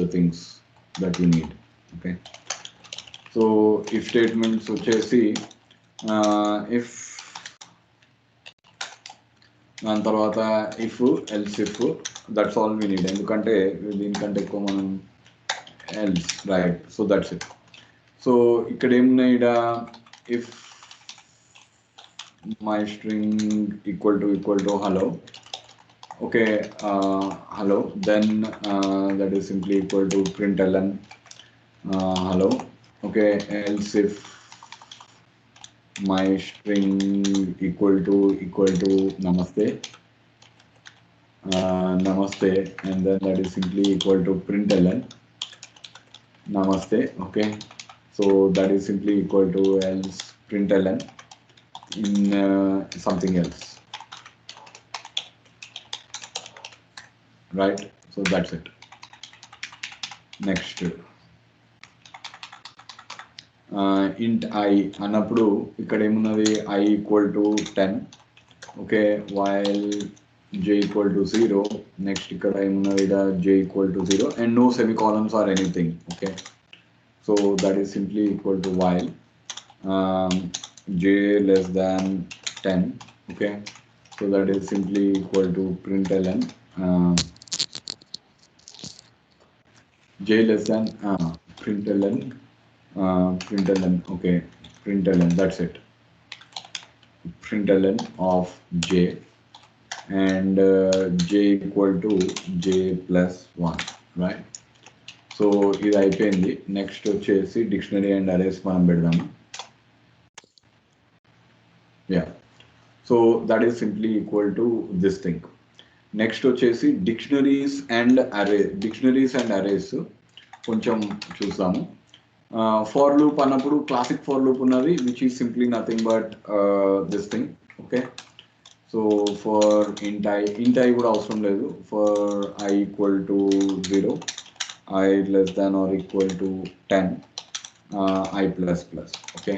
the things that you need. Okay, so if statements వచ్చేసి if దాని తర్వాత if else if, that's all we need. ఎందుకంటే దీనికంటే ఎక్కువ మనం else, right? So that's it. So ఇక్కడ ఏమున్నాయి, if my string equal to hello, okay, hello, then that is simply equal to println hello. Okay, else if my string equal to namaste, namaste, and then that is simply equal to println namaste. Okay, so that is simply equal to else println in something else, right? So that's it. Next, int I అన్నప్పుడు ఇక్కడ ఏమున్నది, I equal to 10. okay, while j equal to 0. next ఇక్కడ ఏమున్నది, j equal to 0 and no semicolons or anything. okay, so that is simply equal to while j less than 10. okay, so that is simply equal to println j less than println okay, println, that's it, println of j and j equal to j plus 1, right? So ఇది అయిపోయింది. Next వచ్చేసి dictionary and arrays మనం పెడదాము. Yeah, so that is simply equal to this thing. Next వచ్చేసి dictionaries and arrays కొంచెం చూసాము. For loop అన్నప్పుడు classic for loop ఉన్నది, which is simply nothing but this thing. Okay, so for ఇంట్ I కూడా అవసరం లేదు. For I equal to 0, I less than or equal to 10, I plus plus. Okay,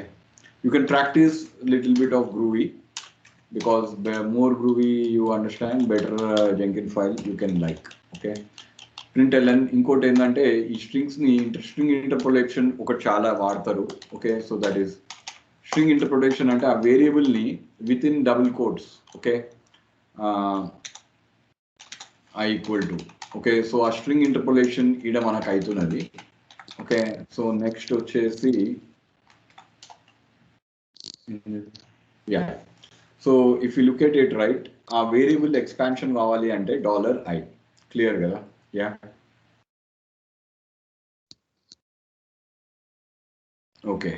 you can practice little bit of Groovy, because the more Groovy you understand, better Jenkins file you can like. Okay, println ఇంకోటి ఏంటంటే ఈ strings ని string interpolation ఒకటి చాలా వాడతారు. Okay, so that is string interpolation అంటే ఆ variable ని within double quotes. Okay, I equal to. Okay, so ఆ స్ట్రింగ్ ఇంటర్పోలేషన్ ఈడ మనకు అవుతున్నది. ఓకే, సో నెక్స్ట్ వచ్చేసి yeah, so if you look at it right, ఆ వేరియబుల్ ఎక్స్పాన్షన్ కావాలి అంటే $i. క్లియర్ కదా? Yeah, okay.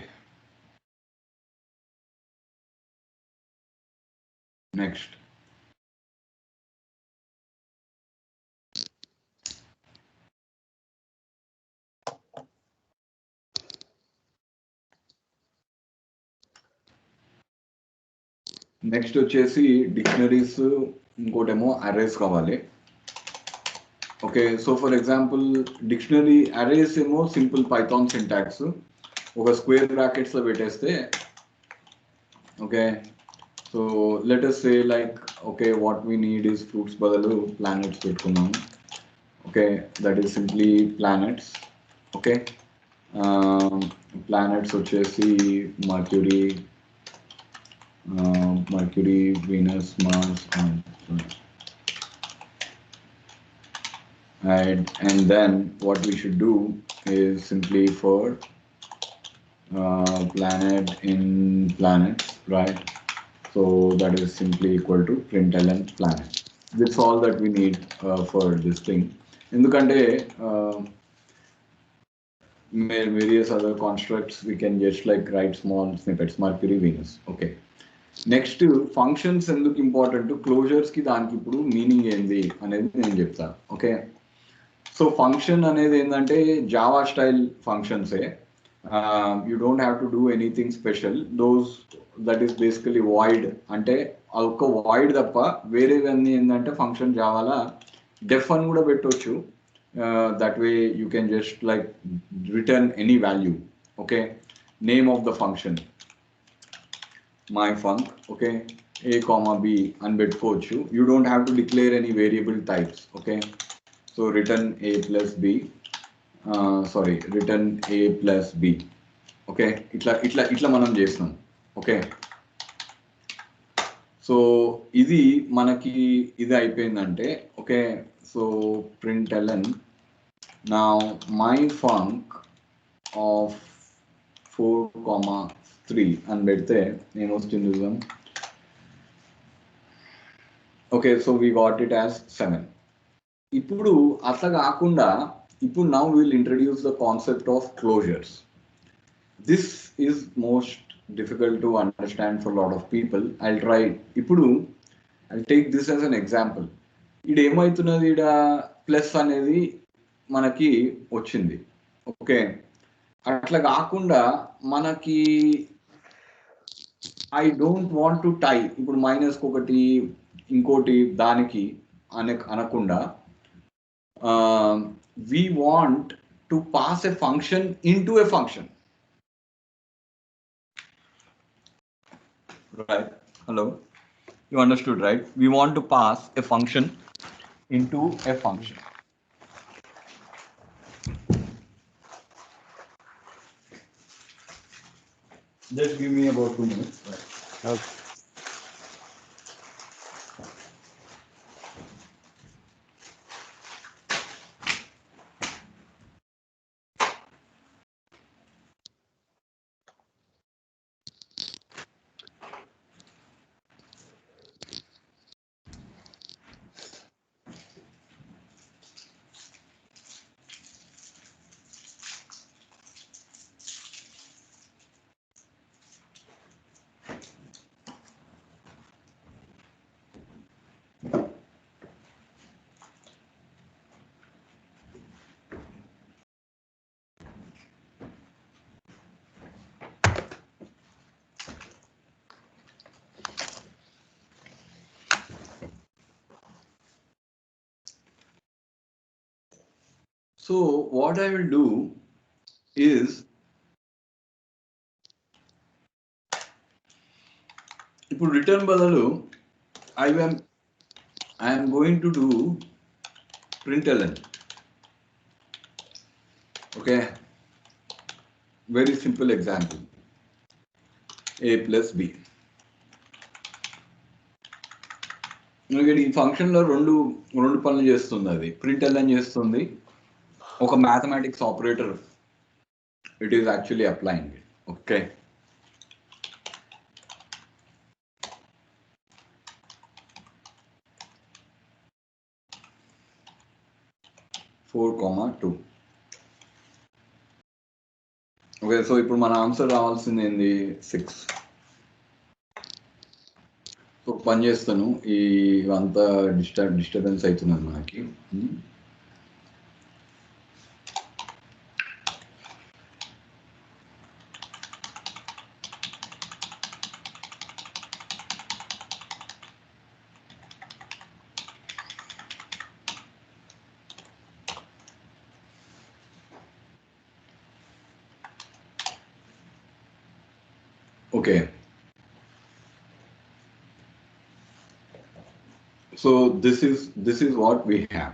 నెక్స్ట్ వచ్చేసి డిక్షనరీస్, ఇంకోటేమో అరేస్ కావాలి. Okay, so for example dictionary arrays ఏమో సింపుల్ పైథాన్ సింటాక్స్, ఒక స్క్వేర్ బ్రాకెట్స్ లో పెట్టేస్తే. Okay, so let us say like, okay, what we need is fruits బదులు planets పెట్టుకున్నాము. Okay, that is simply planets. Okay, planets వచ్చేసి Mercury, Venus, Mars, and then what we should do is simply for planet in planets, right? So that is simply equal to println planet. That's all that we need for this thing. ఎందుకంటే various other constructs we can just like write small snippets, Mercury, Venus. Okay, next functions ఎందుకు important, closures కి దానికి ఇప్పుడు meaning ఏంది అనేది నేను చెప్తాను. Okay, so function అనేది ఏంటంటే జావా స్టైల్ ఫంక్షన్సే. You don't have to do anything special. That is basically void, అంటే ఒక వాయిడ్ తప్ప వేరేవన్నీ ఏంటంటే ఫంక్షన్ జావాలా డెఫ్ అని కూడా పెట్టవచ్చు. That way you can just like return any value. Okay, name of the function my func, okay, a comma b అని పెట్టుకోవచ్చు. You don't have to declare any variable types. Okay, so return a plus b, sorry return a plus b. Okay, ఇట్లా మనం చేస్తున్నాం. Okay, so ఇది మనకి ఇది అయిపోయిందంటే okay, so println నా మై ఫంక్ ఆఫ్ 4,3 అని పెడితే నేను వచ్చింది చూద్దాం. Okay, so we got it as 7. ఇప్పుడు అట్లా కాకుండా ఇప్పుడు now will introduce the concept of closures. This is most difficult to understand for a lot of people. I'll try. ఇప్పుడు I'll take this as an example. ఇది ఏమవుతున్నది, ఇక్కడ plus అనేది మనకి వచ్చింది. ఓకే, అట్లా కాకుండా మనకి ఐ డోంట్ వాంట్ టు టై, ఇప్పుడు మైనస్ ఒకటి ఇంకోటి దానికి అనకుండా we want to pass a function into a function. Right? Hello? You understood, right? We want to pass a function into a function. Just give me about 2 minutes. Right. Okay. So what I will do is, ఇప్పుడు return బదులు I am going to do println. Okay, very simple example, a plus b. ఈ ఫంక్షన్లో రెండు పనులు చేస్తుంది. అది println చేస్తుంది, ఒక mathematics operator it is actually applying it. Okay, four comma 2. Okay, so ఇప్పుడు మన ఆన్సర్ రావాల్సింది ఏంది, 6. సో పని చేస్తాను, ఇవంతా డిస్టర్బెన్స్ అవుతున్నది మనకి. Okay, so this is what we have.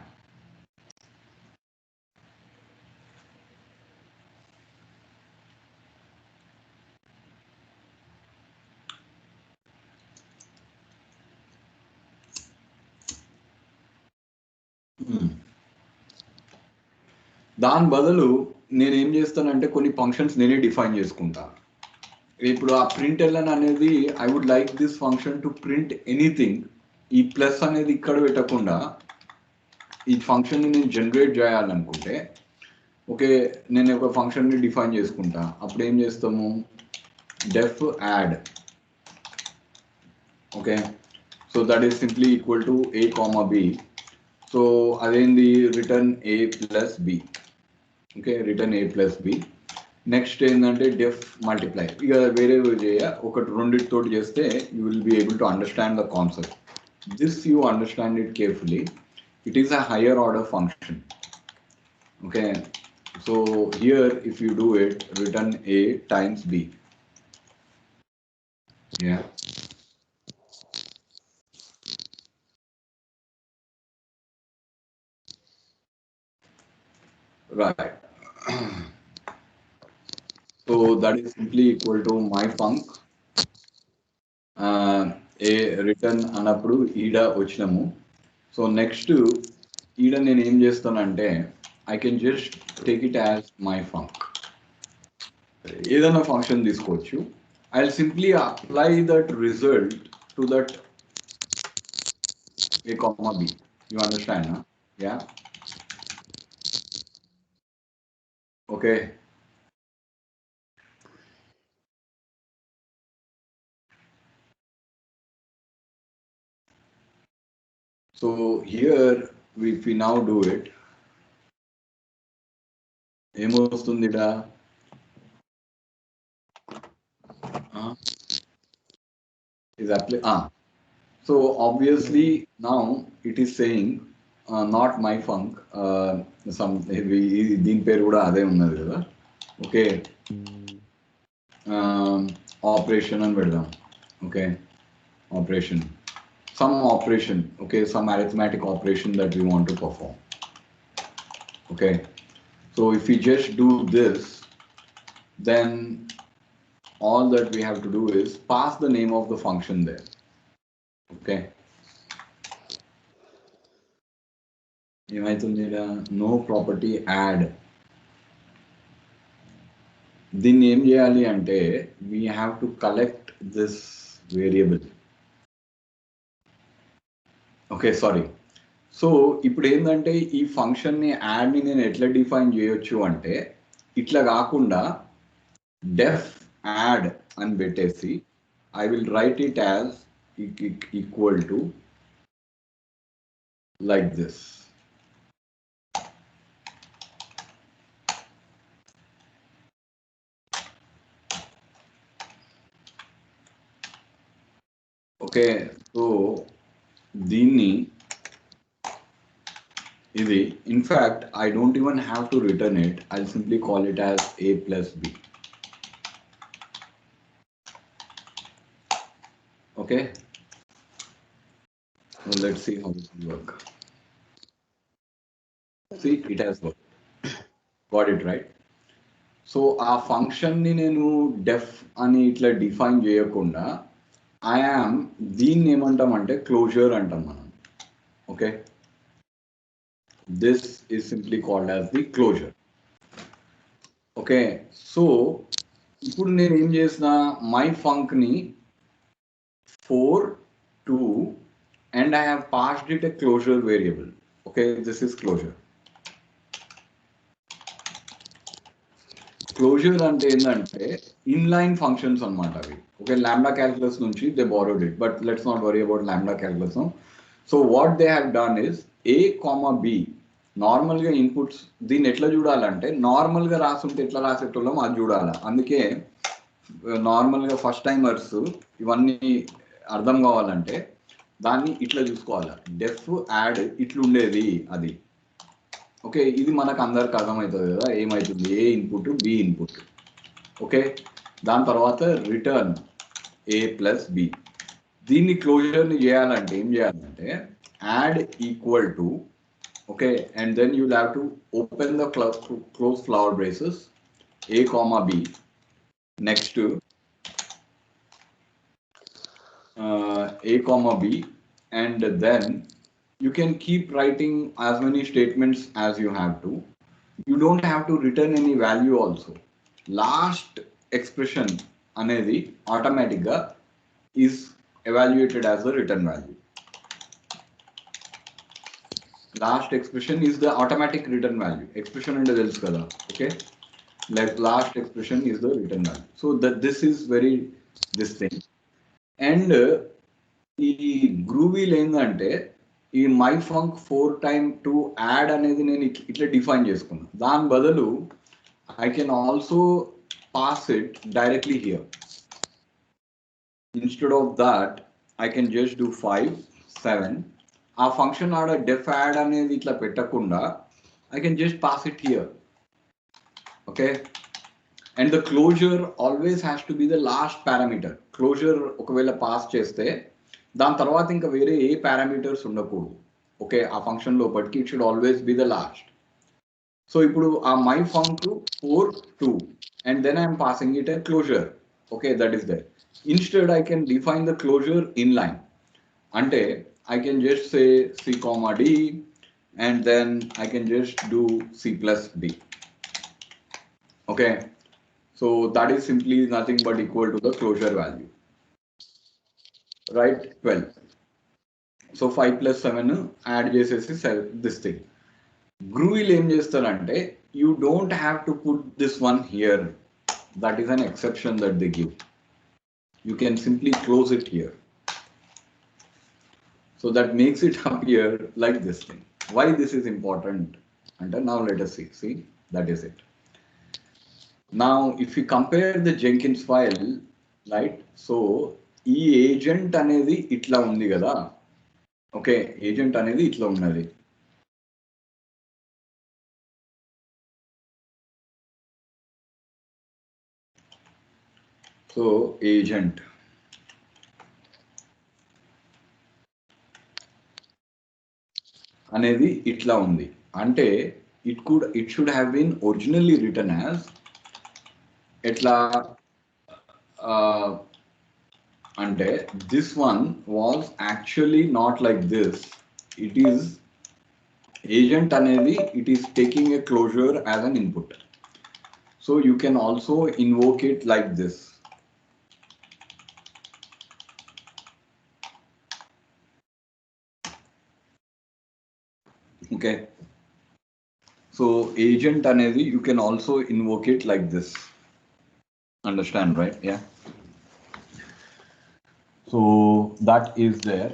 దాని బదులు నేనేం చేస్తానంటే కొన్ని ఫంక్షన్స్ నేనే డిఫైన్ చేసుకుంటా. ఇప్పుడు ఆ println అనేది I would like this function to print anything. ఈ ప్లస్ అనేది ఇక్కడ పెట్టకుండా ఈ ఫంక్షన్ని నేను జనరేట్ చేయాలనుకుంటే ఓకే, నేను ఒక ఫంక్షన్ని డిఫైన్ చేసుకుంటా. అప్పుడు ఏం చేస్తాము, def add. Okay, so that is simply equal to a comma b. So అదేంది, return a plus b. Okay, return a plus b. Next ఏంటంటే డెఫ్ మల్టిప్లై. ఇక వేరే ఒకటి రెండిటితో చేస్తే you will be able to understand the concept. This you understand it carefully. It is a higher order function. Okay, so here if you do it, return a times b. Yeah. Right. So that is simply equal to my func A return అన్నప్పుడు ఈడ వచ్చినాము. So next ఈడ నేను ఏం చేస్తానంటే I can just take it as my funk. ఏదైనా function తీసుకోవచ్చు. I will simply apply that result to that a comma b. You understand, huh? Yeah. Okay. So here, if we now do it, ఏమొస్తుందిడా? Is apply. So obviously now it is saying not my func. Some దీని పేరు కూడా అదే ఉన్నది కదా. Okay, operation అని పెడదాం. Okay, operation, some operation, okay, some arithmetic operation that we want to perform. Okay, so if we just do this, then all that we have to do is pass the name of the function there. Okay, no property add. దీన్ని ఏం చేయాలి అంటే we have to collect this variable. Okay, sorry. So ఇప్పుడు ఏంటంటే ఈ ఫంక్షన్ని యాడ్ని నేను ఎట్లా డిఫైన్ చేయొచ్చు అంటే ఇట్లా కాకుండా డెఫ్ యాడ్ అని పెట్టేసి I will write it as equal to like this. Okay, so దీన్ని ఇది in fact I don't even have to return it. I simply call it as a plus b. Okay, so let's see how it will work. See, it has worked. Got it right? So ఆ ఫంక్షన్ని నేను డెఫ్ అని ఇట్లా define చేయకుండా I am దీన్ని ఏమంటామంటే closure అంటాం మనం. Okay, this is simply called as the closure. Okay, so ఇప్పుడు నేను ఏం చేసిన మై ఫంక్ ని 4 2 and I have passed it a closure variable. Okay, this is closure. Closure అంటే ఏంటంటే ఇన్లైన్ ఫంక్షన్స్ అనమాట అవి. ఓకే, లాంబ్డా క్యాల్కులస్ నుంచి they borrowed it, but let's not worry about lambda calculus. So what they have done is a comma b. నార్మల్గా inputs దీన్ని ఎట్లా చూడాలంటే నార్మల్గా రాసుంటే ఎట్లా రాసేటోళ్ళం అది చూడాలి. అందుకే నార్మల్గా ఫస్ట్ టైమర్స్ ఇవన్నీ అర్థం కావాలంటే దాన్ని ఇట్లా చూసుకోవాలి. డెఫ్ యాడ్ ఇట్లుండేది అది. ఓకే, ఇది మనకు అందరికి అర్థమవుతుంది కదా ఏమవుతుంది, ఏ ఇన్పుట్ బి ఇన్పుట్. ఓకే, దాని తర్వాత రిటర్న్ ఏ ప్లస్ బి. దీన్ని క్లోజర్ని చేయాలంటే ఏం చేయాలంటే add equal to, okay, and then you have to open the close flower braces a comma b. Next a comma b, and then you can keep writing as many statements as you have to. You don't have to return any value also. Last expression anedi automatic ga is evaluated as the return value. Last expression is the automatic return value. Expression ante telusu kada. Okay, like last expression is the return value. So that this is very this thing. And ఈ గ్రూవీలు ఏంటంటే ఈ my func 4 time to add అనేది నేను ఇట్లా define చేసుకున్నాను. దాని బదులు I can also pass it directly here. Instead of that I can just do 5 7. ఆ ఫంక్షన్ ఆడ డెఫ్ యాడ్ అనేది ఇట్లా పెట్టకుండా I can just pass it here. Okay, and the closure always has to be the last parameter. Closure ఒకవేళ pass చేస్తే దాని తర్వాత ఇంకా వేరే ఏ పారామీటర్స్ ఉండకూడదు. ఓకే, ఆ ఫంక్షన్ లోపలికి it should always be the last. So ఇప్పుడు ఆ my func 4 2 and then I'm passing it a closure. Okay, that is there. Instead I can define the closure inline. Ante I can just say C comma D and then I can just do C plus D. Okay, so that is simply nothing but equal to the closure value, right? 12. So 5 plus 7 add చేసేసి this thing. Groovy ఏం చేస్తారంటే you don't have to put this one here. That is an exception that they give. You can simply close it here. So that makes it appear like this thing. Why this is important? And now let us see. See, that is it. Now, if we compare the Jenkins file, right? So, ఈ agent అనేది ఇట్లా ఉంది కదా. Okay, agent అనేది ఇట్లా ఉన్నది. So, agent అనేది ఇట్లా ఉంది. అంటే it should have been originally written as ఎట్లా అంటే this one was actually not like this. It is agent అనేది it is taking a closure as an input. So you can also invoke it like this. Okay. So agent అనేది you can also invoke it like this. Understand, right? Yeah. So that is there.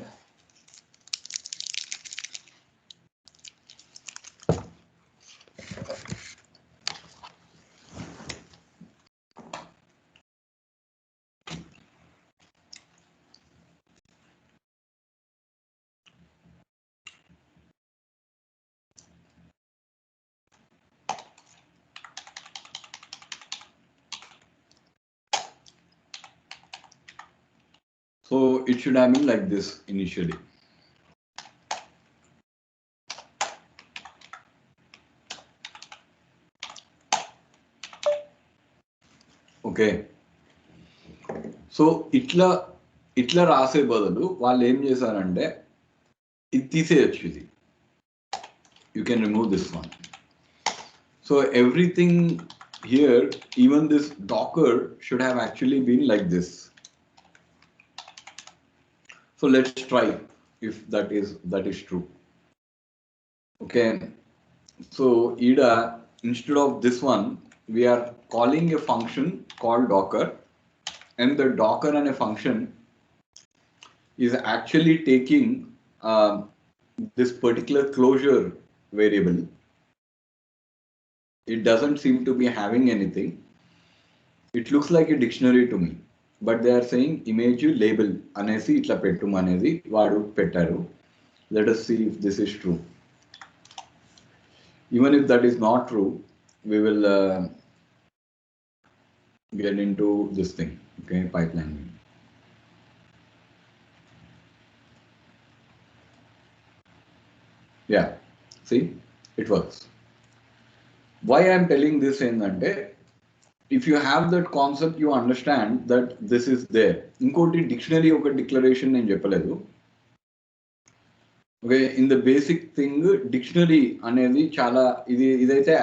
So it should have been like this initially. Okay. So ఇట్లా రాసే బదులు వాళ్ళు ఏం చేశారంటే ఇది తీసేయచ్చు ఇది. You can remove this one. So everything here, even this Docker should have actually been like this. So let's try if that is true. Okay. So Ida, instead of this one, we are calling a function called Docker, and the Docker and a function is actually taking this particular closure variable. It doesn't seem to be having anything. It looks like a dictionary to me, but they are saying image label anesi itla pettum anedi vaadu pettaru. Let us see if this is true. Even if that is not true, we will get into this thing. Okay, pipeline. Yeah, see, it works. Why I am telling this in that day, if you have that concept, you understand that this is there. Inkoti dictionary oka declaration నేను చెప్పలేదు. Okay, in the basic thing, dictionary అనేది చాలా ఇదైతే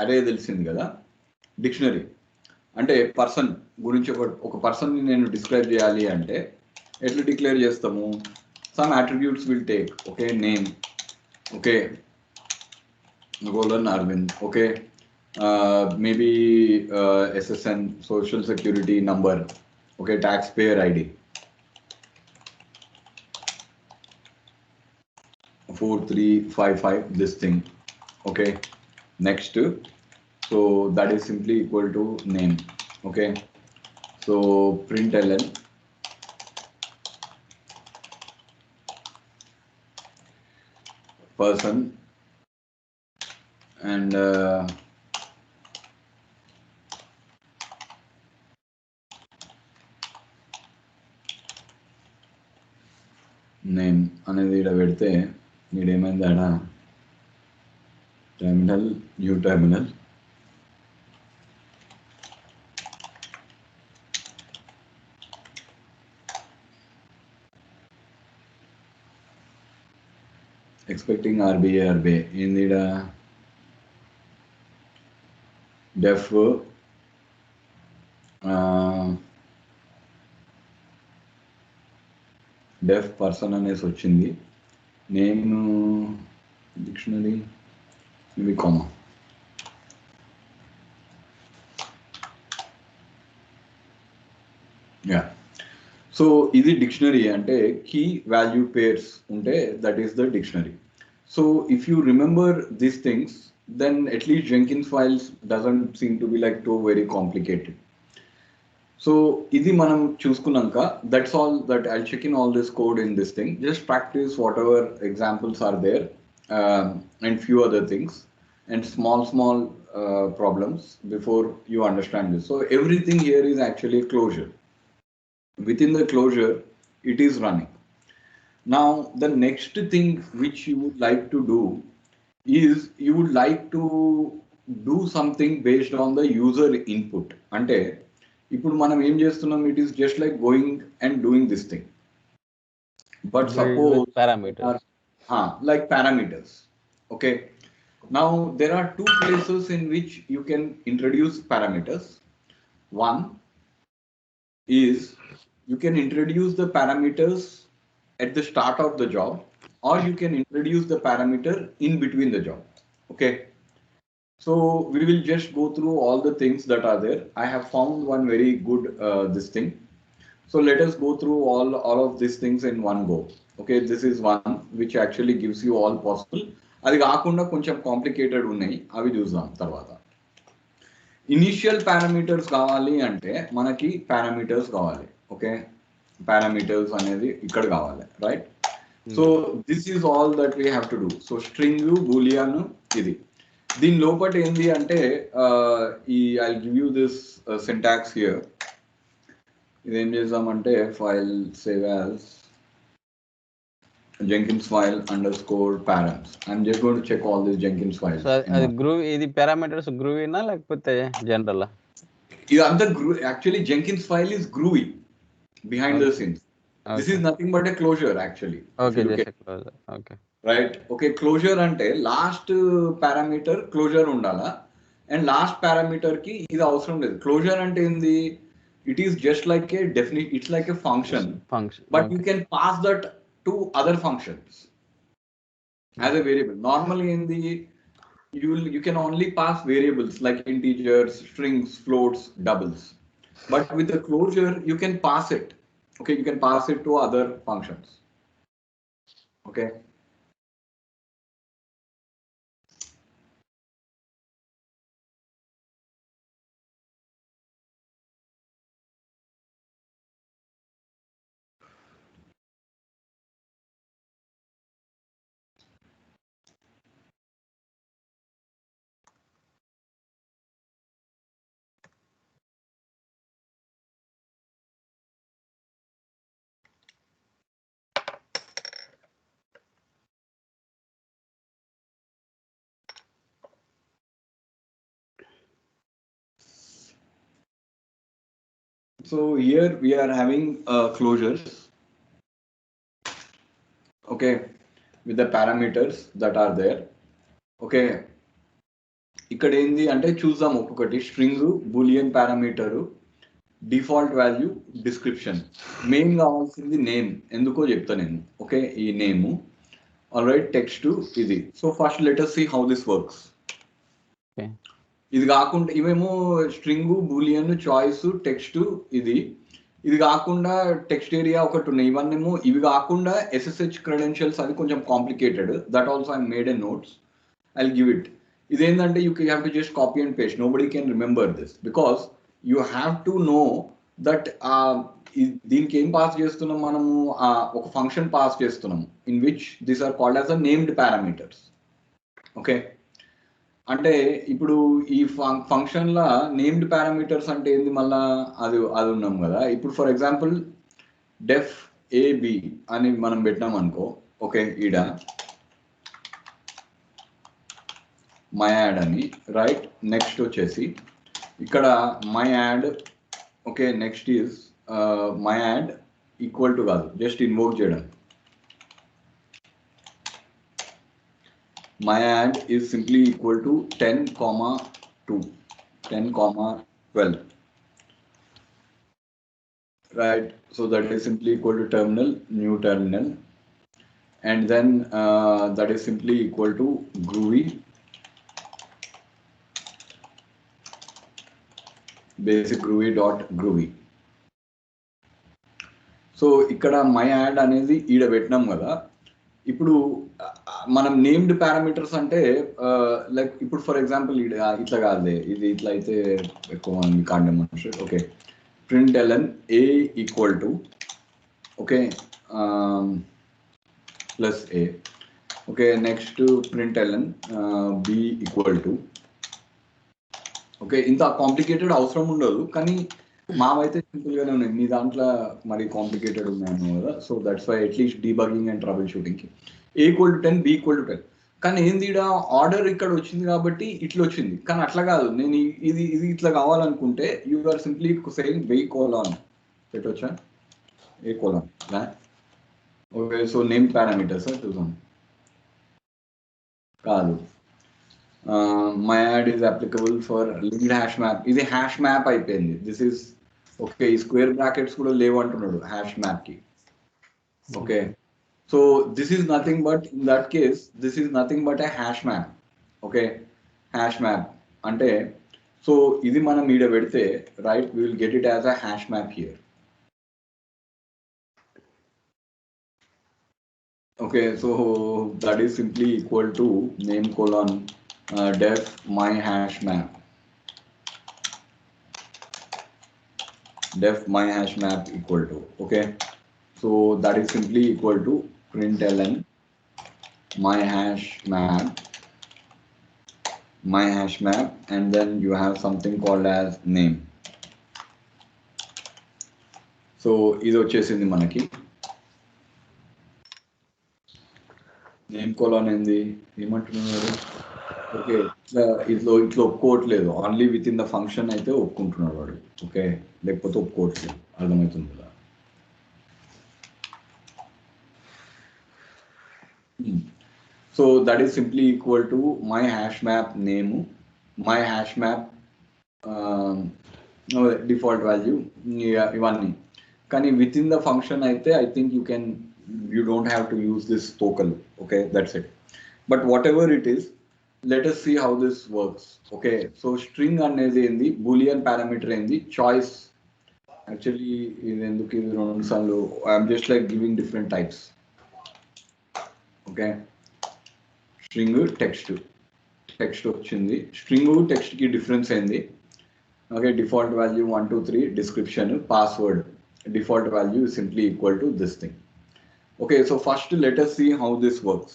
అరే తెలిసింది కదా. Dictionary అంటే person గురించి ఒక పర్సన్ ని నేను డిస్క్రైబ్ చేయాలి అంటే ఎట్లా డిక్లేర్ చేస్తాము? Some attributes will take. Okay, name, okay, Golan Arvind, okay, maybe SSN, social security number, okay, taxpayer ID, 4355, this thing, okay. Next, so that is simply equal to name, okay. So println person and name అనేది ఇక్కడ పెడితే మీడేమైంది ఆడ terminal new terminal. Expecting RBA in the def def person అనేసి వచ్చింది. నేను dictionary ఇవి comma. Yeah, so ఇది dictionary అంటే కీ వాల్యూ పేర్స్ ఉంటే that is the dictionary. So if you remember these things then at least Jenkins files doesn't seem to be like too very complicated. So idi manam chusukunnanka, that's all that I'll check in all this code in this thing. Just practice whatever examples are there and few other things and small problems before you understand this. So everything here is actually a closure. Within the closure, it is running. Now the next thing which you would like to do is you would like to do something based on the user input. Ante ఇప్పుడు మనం ఏం చేస్తున్నాం, it is just like going and doing this thing, but suppose parameters like parameters. Okay, now there are two places in which you can introduce parameters. One is you can introduce the parameters at the start of the job, or you can introduce the parameter in between the job. Okay, so we will just go through all the things that are there. I have found one very good this thing. So let us go through all of these things in one go. Okay, this is one which actually gives you all possible. అది కాకుండా కొంచెం complicated ఉన్నాయి, అవి చూద్దాం తర్వాత. Initial parameters కావాలి అంటే మనకి పారామీటర్స్ కావాలి. ఓకే, పారామీటర్స్ అనేది ఇక్కడ కావాలి, right? So this is all that we have to do. So string, Boolean, ఇది దీని లోపల ఏంది అంటే ఈ I give you this syntax here. ఇదేం చేద్దామంటే file save as Jenkins file underscore params. I'm just going to check all these Jenkins files. So అది groovy, ఇది parameters groovy నా లేకపోతే జనరల్? ఇదంతా actually Jenkins file is groovy behind the scenes. This is nothing but a closure actually. Okay, just a closure. Okay. Right. Okay, closure అంటే last parameter closure ఉండాలా, and last parameter కి ఇది అవసరం లేదు. Closure అంటే ఏంది? It is just like a definite, it's like a function, but you can pass that to other functions as a variable. Normally in the you can only pass variables like integers, strings, floats, doubles, but with the closure you can pass it. Okay, you can pass it to other functions. Okay, so here we are having closures, okay, with the parameters that are there. Okay, ఇక్కడ ఏంది అంటే చూద్దాం ఒక్కొక్కటి. String, Boolean parameter, default value, description. Main కావాల్సింది name, ఎందుకో చెప్తా నేను. Okay, ఈ నేమ్, ఆల్ రైట్, టెక్స్ట్ ఇది. So first let us see how this works. ఇది కాకుండా ఇవేమో స్ట్రింగ్, బూలియన్, చాయిస్, టెక్స్ట్, ఇది కాకుండా టెక్స్ట్ ఏరియా ఒకటి ఉన్నాయి. ఇవన్నేమో ఇవి కాకుండా SSH క్రెడెన్షియల్స్, అది కొంచెం complicated. That also I made a notes, I give it. ఇదేంటంటే you have to just copy and paste. Nobody can remember this because you have to know that దీనికి ఏం pass చేస్తున్నాం మనము, ఒక ఫంక్షన్ పాస్ చేస్తున్నాము in which these are called as a named parameters. Okay, అంటే ఇప్పుడు ఈ ఫంక్షన్లో నేమ్డ్ పారామీటర్స్ అంటే ఏంది, మళ్ళా అది ఉన్నాం కదా. ఇప్పుడు ఫర్ ఎగ్జాంపుల్ డెఫ్ ఏబి అని మనం పెట్టినాం అనుకో. ఓకే, ఈడ myAdd అని, రైట్. నెక్స్ట్ వచ్చేసి ఇక్కడ myAdd, okay. Next is myAdd equal to కాదు, జస్ట్ ఇన్వోక్ చేయడం. myAdd is simply equal to 10,2, 10,12, right? So that is simply equal to terminal, new terminal, and then that is simply equal to Groovy, basic Groovy dot Groovy. So ఇక్కడ myAdd అనేది ఈడ పెట్టినాం కదా. ఇప్పుడు మనం named parameters అంటే like ఇప్పుడు for example ఇట్లా కాదులే, ఇది ఇట్లా అయితే ఎక్కువ మంది can't demonstrate. Okay, println a equal to, okay, plus a. Okay, next println b equal to, okay. ఇంత కాంప్లికేటెడ్ అవసరం ఉండదు, కానీ మావైతే సింపుల్ గానే ఉన్నాయి. మీ దాంట్లో మరి కాంప్లికేటెడ్ ఉన్నాయను కదా. So that's why at least debugging and trouble షూటింగ్కి a equal to 10, b equal to 10. కానీ ఏంది ఆర్డర్ ఇక్కడ వచ్చింది కాబట్టి ఇట్లా వచ్చింది, కానీ అట్లా కాదు. నేను ఇది ఇది ఇట్లా కావాలనుకుంటే you are simply saying b colon పెట్టవచ్చా, a colon. Okay, so name parameters చూద్దాం. కాదు, myAdd is applicable for linked hash map. ఇది హ్యాష్ మ్యాప్ అయిపోయింది. This is okay. ఈ స్క్వేర్ బ్రాకెట్స్ కూడా లేవు అంటున్నాడు హ్యాష్ మ్యాప్ కి. Okay, so this is nothing but, in that case this is nothing but a hash map. Okay, hash map అంటే, so ఇది మనం ఈడ పెడితే right, we will get it as a hash map here. Okay, so that is simply equal to name colon def my hash map, def my hash map equal to, okay. So that is simply equal to println my hash map, and then you have something called as name. So ఇది వచ్చేసింది మనకి. Name colon ఏంది ఏమంటున్నారు. Okay, ఇట్లా ఒప్పుకోవట్లేదు. Only with in the function అయితే ఒప్పుకుంటున్నాడు వాడు. Okay, లేకపోతే ఒప్పుకోవట్లేదు. అర్థమవుతుంది కదా. So that is simply equal to my hash map name, my hash map default value, ఇవన్నీ. కానీ విత్ ఇన్ ద ఫంక్షన్ అయితే I think you don't have to use this token. Okay, that's it. But whatever it is, let us see how this works. Okay, so string అనేది ఏంది, boolean parameter ఏంది, choice. Actually ఇది ఎందుకు ఇది రెండు సార్లు, I'm just like giving different types. Okay, string text వచ్చింది. string text కి డిఫరెన్స్ ఏంది. Okay, default value 1 2 3, description, password. Default value is simply equal to this thing. Okay, so first let us see how this works.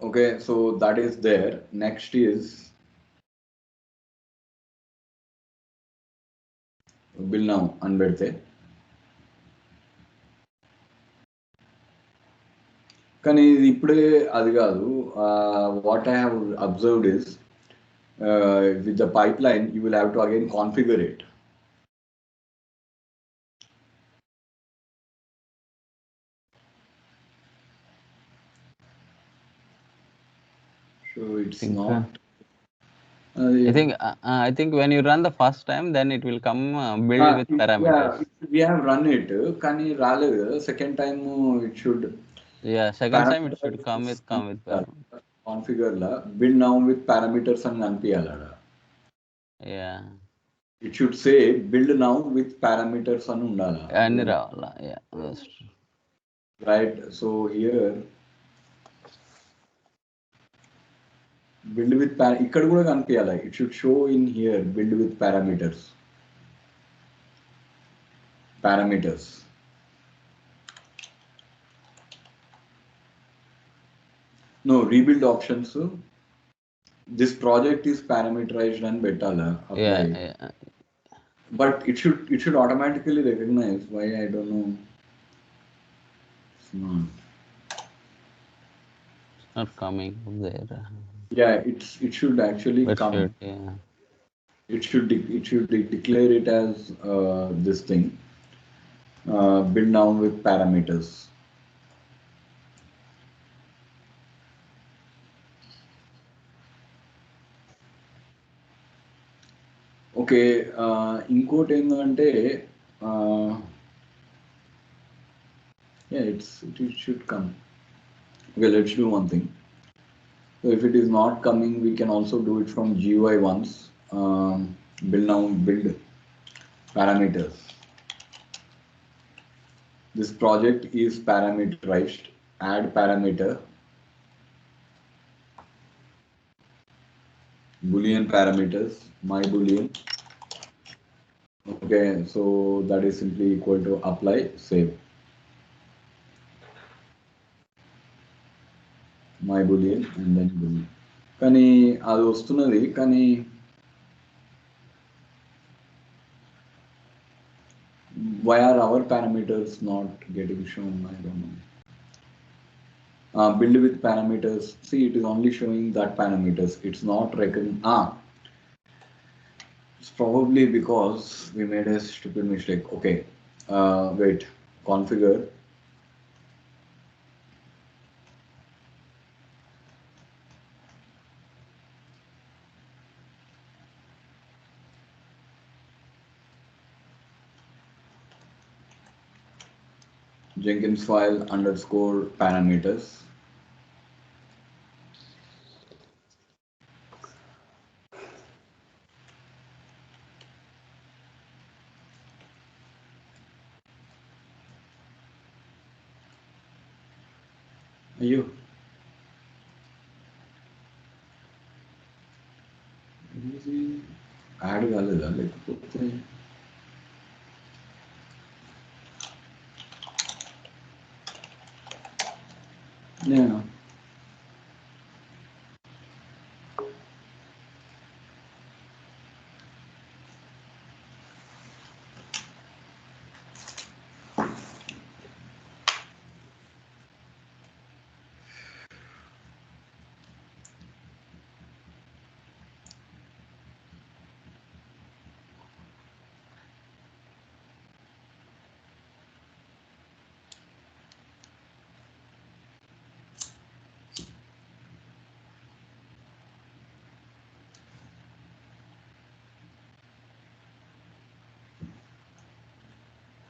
Okay, so that is there. Next is will now unbedte. కానీ ఇప్పుడే అది కాదు. What I have observed is with the pipe line you will have to again configure it. So it's not. I think when you run the first time, then it will come build with parameters. Yeah, we have run it, కానీ రాలేదు. Second time it should. Yeah, second time it should come with parameters. Configure la build now with parameters అని అనిపియాలడా. Yeah, it should say build now with parameters అని ఉండాలా. అన్ని రావాలా. Yeah, that's true. Right, so here build with ఇక్కడ కూడా కనిపించాలి. it should show in here build with parameters. No, rebuild options this project is parameterized and betala apply. Yeah. But it should automatically recognize. Why I don't know. It's not. It's not coming there. Yeah, it should actually But come. should, yeah. It should declare it as this thing. Build down with parameters. Okay ఇంకోటి ఏంటంటే yeah it should come. Okay, let's do one thing. So if it is not coming, we can also do it from GUI once. Build parameters. This project is parameterized. Add parameter. Boolean parameters. My Boolean. Okay, so that is simply equal to apply, save. My Boolean and then Boolean. కానీ అది వస్తున్నది కానీ why are our parameters not getting shown? I don't know. Build with parameters. See, it is only showing that parameters. It's not it's probably because we made a stupid mistake. Okay, wait. Configure. Jenkins file underscore parameters. అయ్యో add కాలేదా లేకపోతే yeah.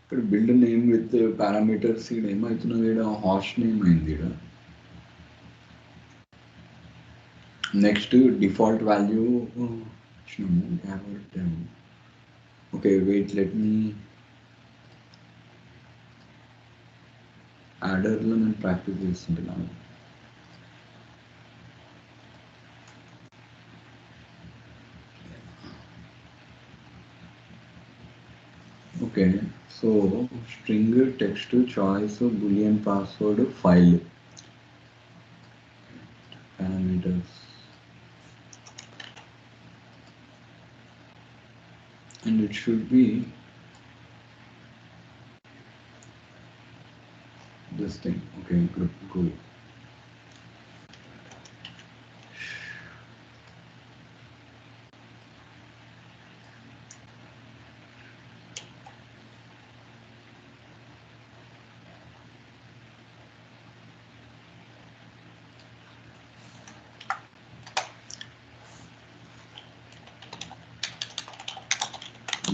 ఇక్కడ build name with parameters ఇక్కడ ఏమవుతున్నది ఇక్కడ host name అయింది ఇక్కడ next default value ఇచ్చినాము okay wait let me యాడర్లో నేను ప్రాక్టీస్ చేస్తుంటున్నాను okay so string text choice boolean password file parameters and it should be this thing. Okay, good, cool.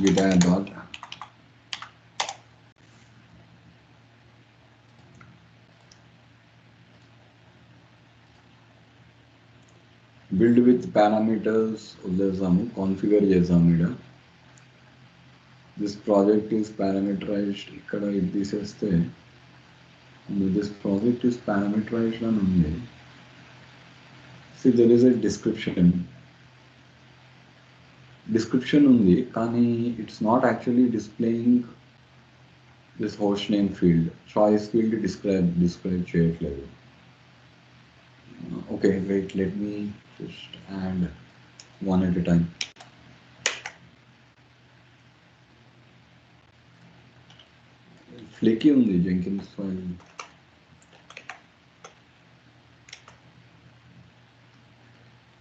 Guitar dot build with parameters వదిలేసాము configure చేసాము ఇక్కడ this project is parameterised ఇక్కడ ఇది తీసేస్తే this project is parameterised అని ఉంది see there is a description ఉంది కానీ it's not actually displaying this host name field choice field describe చేయట్లేదు Okay, wait, let me just add one at a time. Flaky on the Jenkins file.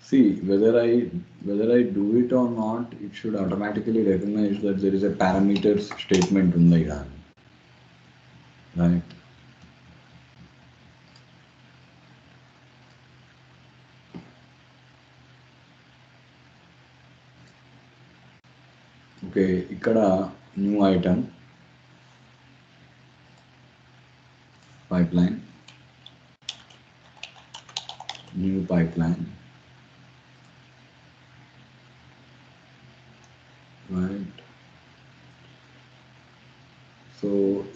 See, whether I do it or not, it should automatically recognize that there is a parameters statement in the IDAN. Right. Okay, ikkada new item pipeline, new pipeline, right? So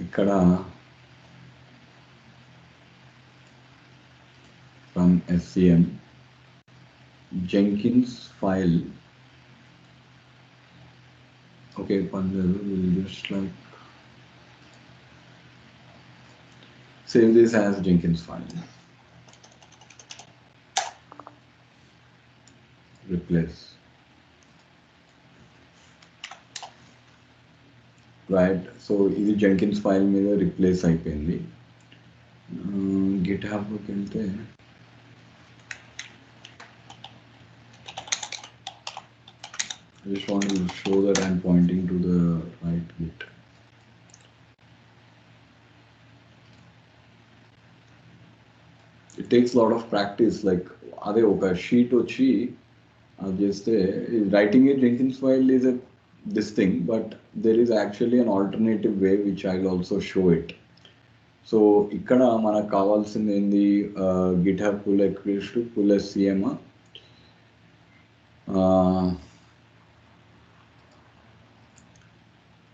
ikkada from SCM Jenkins file. Okay, Pandal will just like save this as Jenkins file. Replace. Right. So this Jenkins file మీద replace అయిపోయింది. GitHub లోకి వెళ్తే I just want to show that I'm pointing to the right Git. It takes a lot of practice. Like అదే ఒక sheet వచ్చి అది చేస్తే writing a Jenkins file is this thing, but there is actually an alternative way which I'll also show it. So ఇక్కడ మనకు కావాల్సింది ఏంది GitHub pull request to pull SCM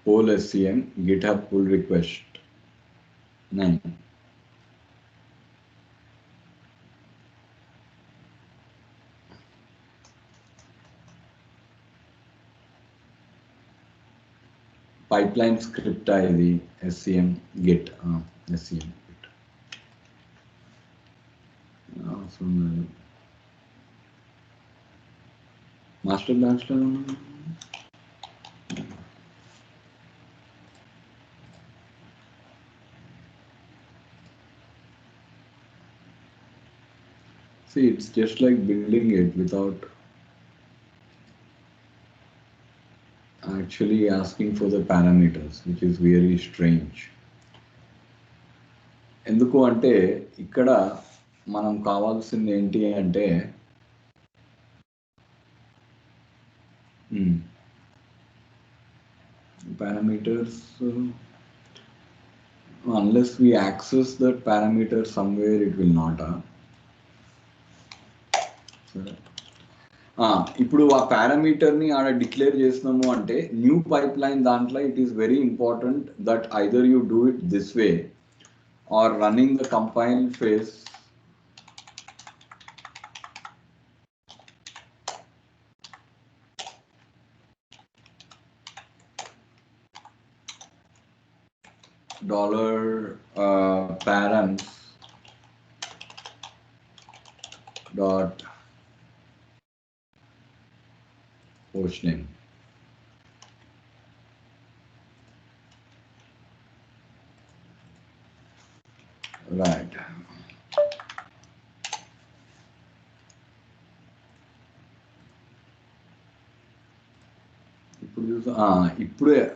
pull SCM GitHub pull request 9. Pipeline script ID SCM git SCM git. So master blaster. See, it's just like building it without actually asking for the parameters, which is very strange. ఎందుకు అంటే ఇక్కడ మనం కావాల్సింది ఏంటి అంటే parameters, unless we access that parameter somewhere, it will not. ఇప్పుడు ఆ పారామీటర్ని ఆడ డిక్లేర్ చేసినాము అంటే న్యూ పైప్ లైన్ దాంట్లో it is very important that either you do it this way or running the compile phase $params dot hostname. Right.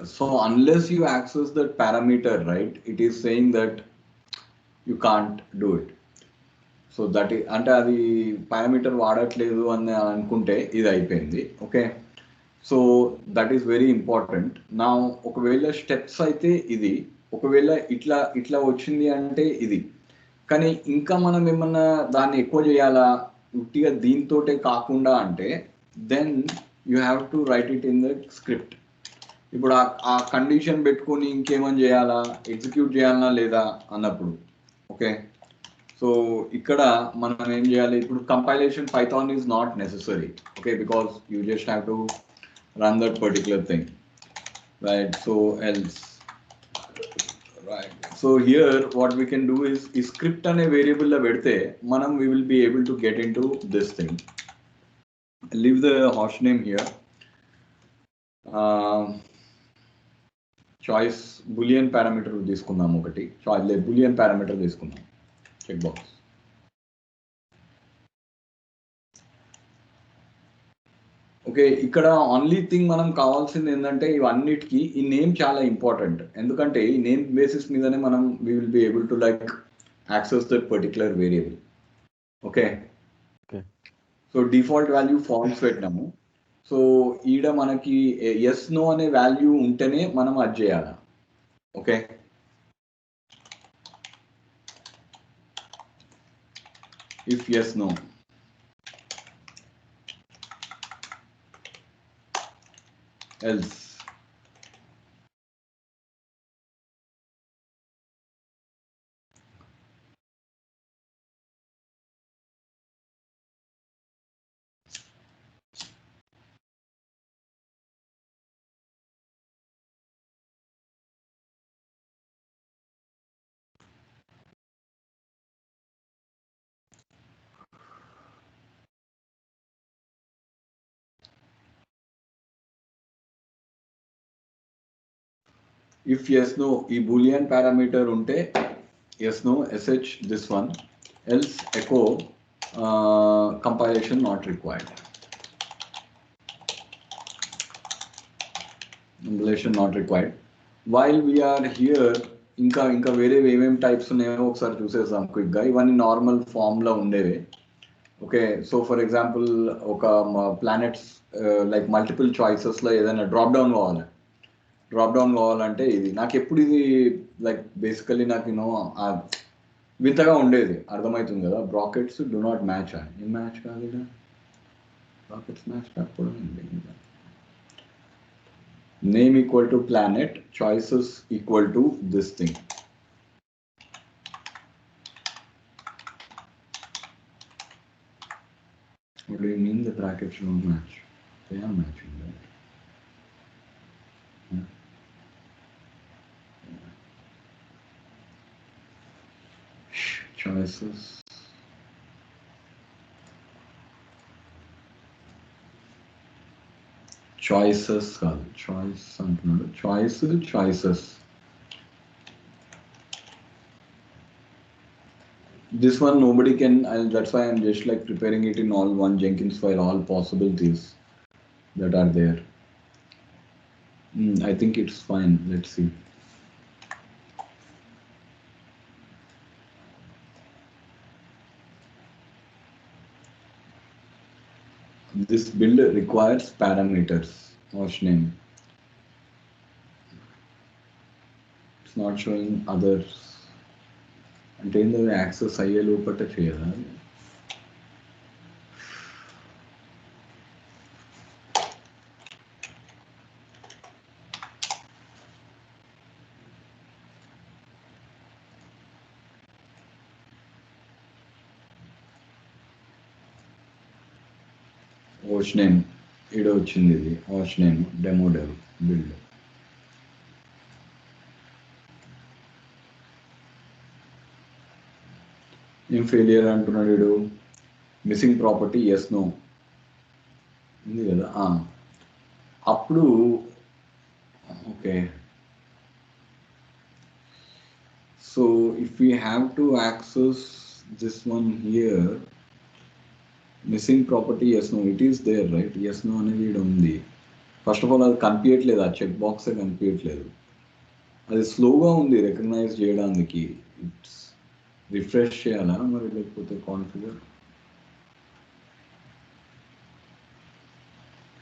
So unless you access that parameter, right, it is saying that you can't do it. So that is అంటే అది parameter వాడట్లేదు అని అనుకుంటే ఇది అయిపోయింది. Okay, so that is very important. నా ఒకవేళ steps అయితే ఇది, ఒకవేళ ఇట్లా వచ్చింది అంటే ఇది, కానీ ఇంకా మనం ఏమన్నా దాన్ని ఎక్కువ చేయాలా ఉట్టిగా దీంతోటే కాకుండా అంటే then you have to write it in the script. ఇప్పుడు ఆ కండిషన్ పెట్టుకొని ఇంకేమని చేయాలా, ఎగ్జిక్యూట్ చేయాలా లేదా అన్నప్పుడు. ఓకే, సో ఇక్కడ మనం ఏం చేయాలి, ఇప్పుడు compilation Python is not necessary. Okay, because you just have to run that particular thing, right? So else Right. So here what we can do is script అనే వేరియబుల్ లో పెడితే మనం we will be able to get into this thing. Leave the host name here. Choice boolean parameter తీసుకుందాం ఒకటి boolean parameter తీసుకుందాం check box. Okay, ఇక్కడ only thing మనం కావాల్సింది ఏంటంటే ఇవన్నిటికీ ఈ నేమ్ చాలా ఇంపార్టెంట్. ఎందుకంటే ఈ నేమ్ బేసిస్ మీదనే మనం we will be able to like access that particular variable. Okay, so default value false పెట్టినాము. సో ఈడ మనకి ఎస్ నో అనే వాల్యూ ఉంటేనే మనం అది చేయాలి. Okay, if yes no else if yes no ఈ boolean parameter ఉంటే yes no sh this one, else echo compilation not required, compilation not required. While we are here ఇంకా వేరే ఏమేమి టైప్స్ ఉన్నాయో ఒకసారి చూసేద్దాం క్విక్గా. ఇవన్నీ నార్మల్ ఫామ్లో ఉండేవి. ఓకే, సో ఫర్ ఎగ్జాంపుల్ ఒక ప్లానెట్స్ లైక్ మల్టిపుల్ చాయిసెస్లో ఏదైనా డ్రాప్ డౌన్ కావాలంటే ఇది నాకు ఎప్పుడు ఇది లైక్ బేసికలీ నాకు వింతగా ఉండేది. అర్థమవుతుంది కదా, బ్రాకెట్స్ డు నాట్ మ్యాచ్. ఏం మ్యాచ్ కాదు ఇక్కడ, బ్రాకెట్స్ మ్యాచ్ కాకపోవడం name equal to planet, choices equal to this thing. What do you mean the brackets don't match? They are matching, right? Choices. Choices కాదు, choice అంటున్నాడు. Choices. This one nobody can, that's why I'm just like preparing it in all one Jenkins file, all possibilities that are there. I think it's fine. Let's see. This build requires parameters. Host name. It's not showing others. అంటే ఏందో access అయ్యే లోపల చేయాలా? host name ఇడ వచ్చింది, ఇది host name demo dev build. ఏం failure అంటున్నాడు వీడు, మిస్సింగ్ ప్రాపర్టీ ఎస్ నో ఉంది కదా. అప్పుడు okay, so if you have to access this one here, missing property yes no, it is there right. Yes no అనేది ఇక్కడ ఉంది. ఫస్ట్ ఆఫ్ ఆల్ అది కనిపించట్లేదు, ఆ చెక్ బాక్సే కనిపించట్లేదు. అది స్లోగా ఉంది రికగ్నైజ్ చేయడానికి. ఇట్స్ రిఫ్రెష్ చేయాలా మరి, లేకపోతే configure.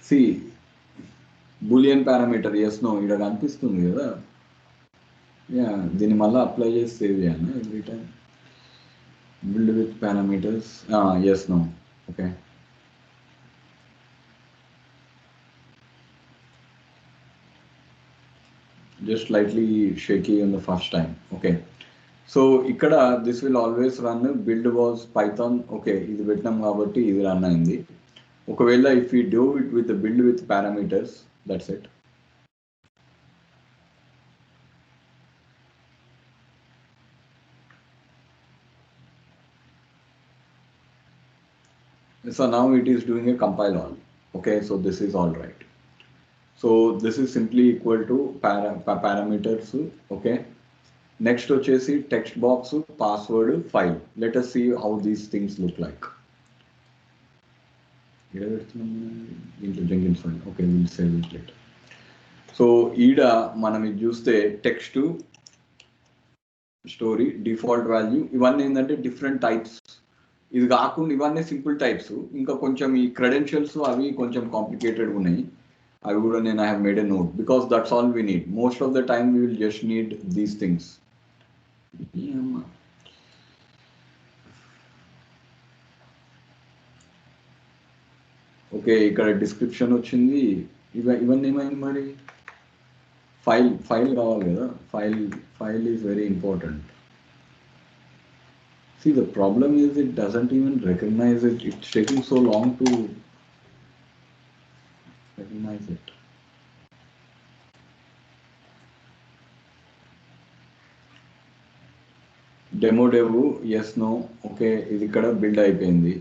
See boolean parameter yes no ఇక్కడ కనిపిస్తుంది కదా. యా, దీన్ని మళ్ళీ అప్లై చేసి సేవ్ చేయాలి every time. Build with parameters yes no. Okay, just lightly shaky on the first time. Okay, so ikkada this will always run. Build was python. Okay, ఇది పెట్టినాం కాబట్టి ఇది రన్ అయింది. ఒకవేళ if we do it with the build with parameters, that's it. So now it is doing a compile all. Okay, so this is all right. So this is simply equal to parameters. Okay. Next వచ్చేసి text box, password, file. Let us see how these things look like. Into Jenkins file. Okay, we'll save it later. So ఈడ మనం ఇది చూస్తే text, story, default value ఇవన్నీ ఏంటంటే different types. ఇది కాకుండా ఇవన్నీ సింపుల్ టైప్స్. ఇంకా కొంచెం ఈ క్రెడెన్షియల్స్ అవి కొంచెం కాంప్లికేటెడ్ ఉన్నాయి. అవి కూడా నేను I have made a note because that's all we need. Most of the time we will just need these things. Okay, ఇక్కడ డిస్క్రిప్షన్ వచ్చింది. ఇవన్నీ ఏమైంది మరి? ఫైల్ కావాలి కదా. File is very important. See, the problem is it doesn't even recognize it. It's taking so long to recognize it. Demo dev, yes, no. Okay, ఇది ఇక్కడ build అయిపోయింది.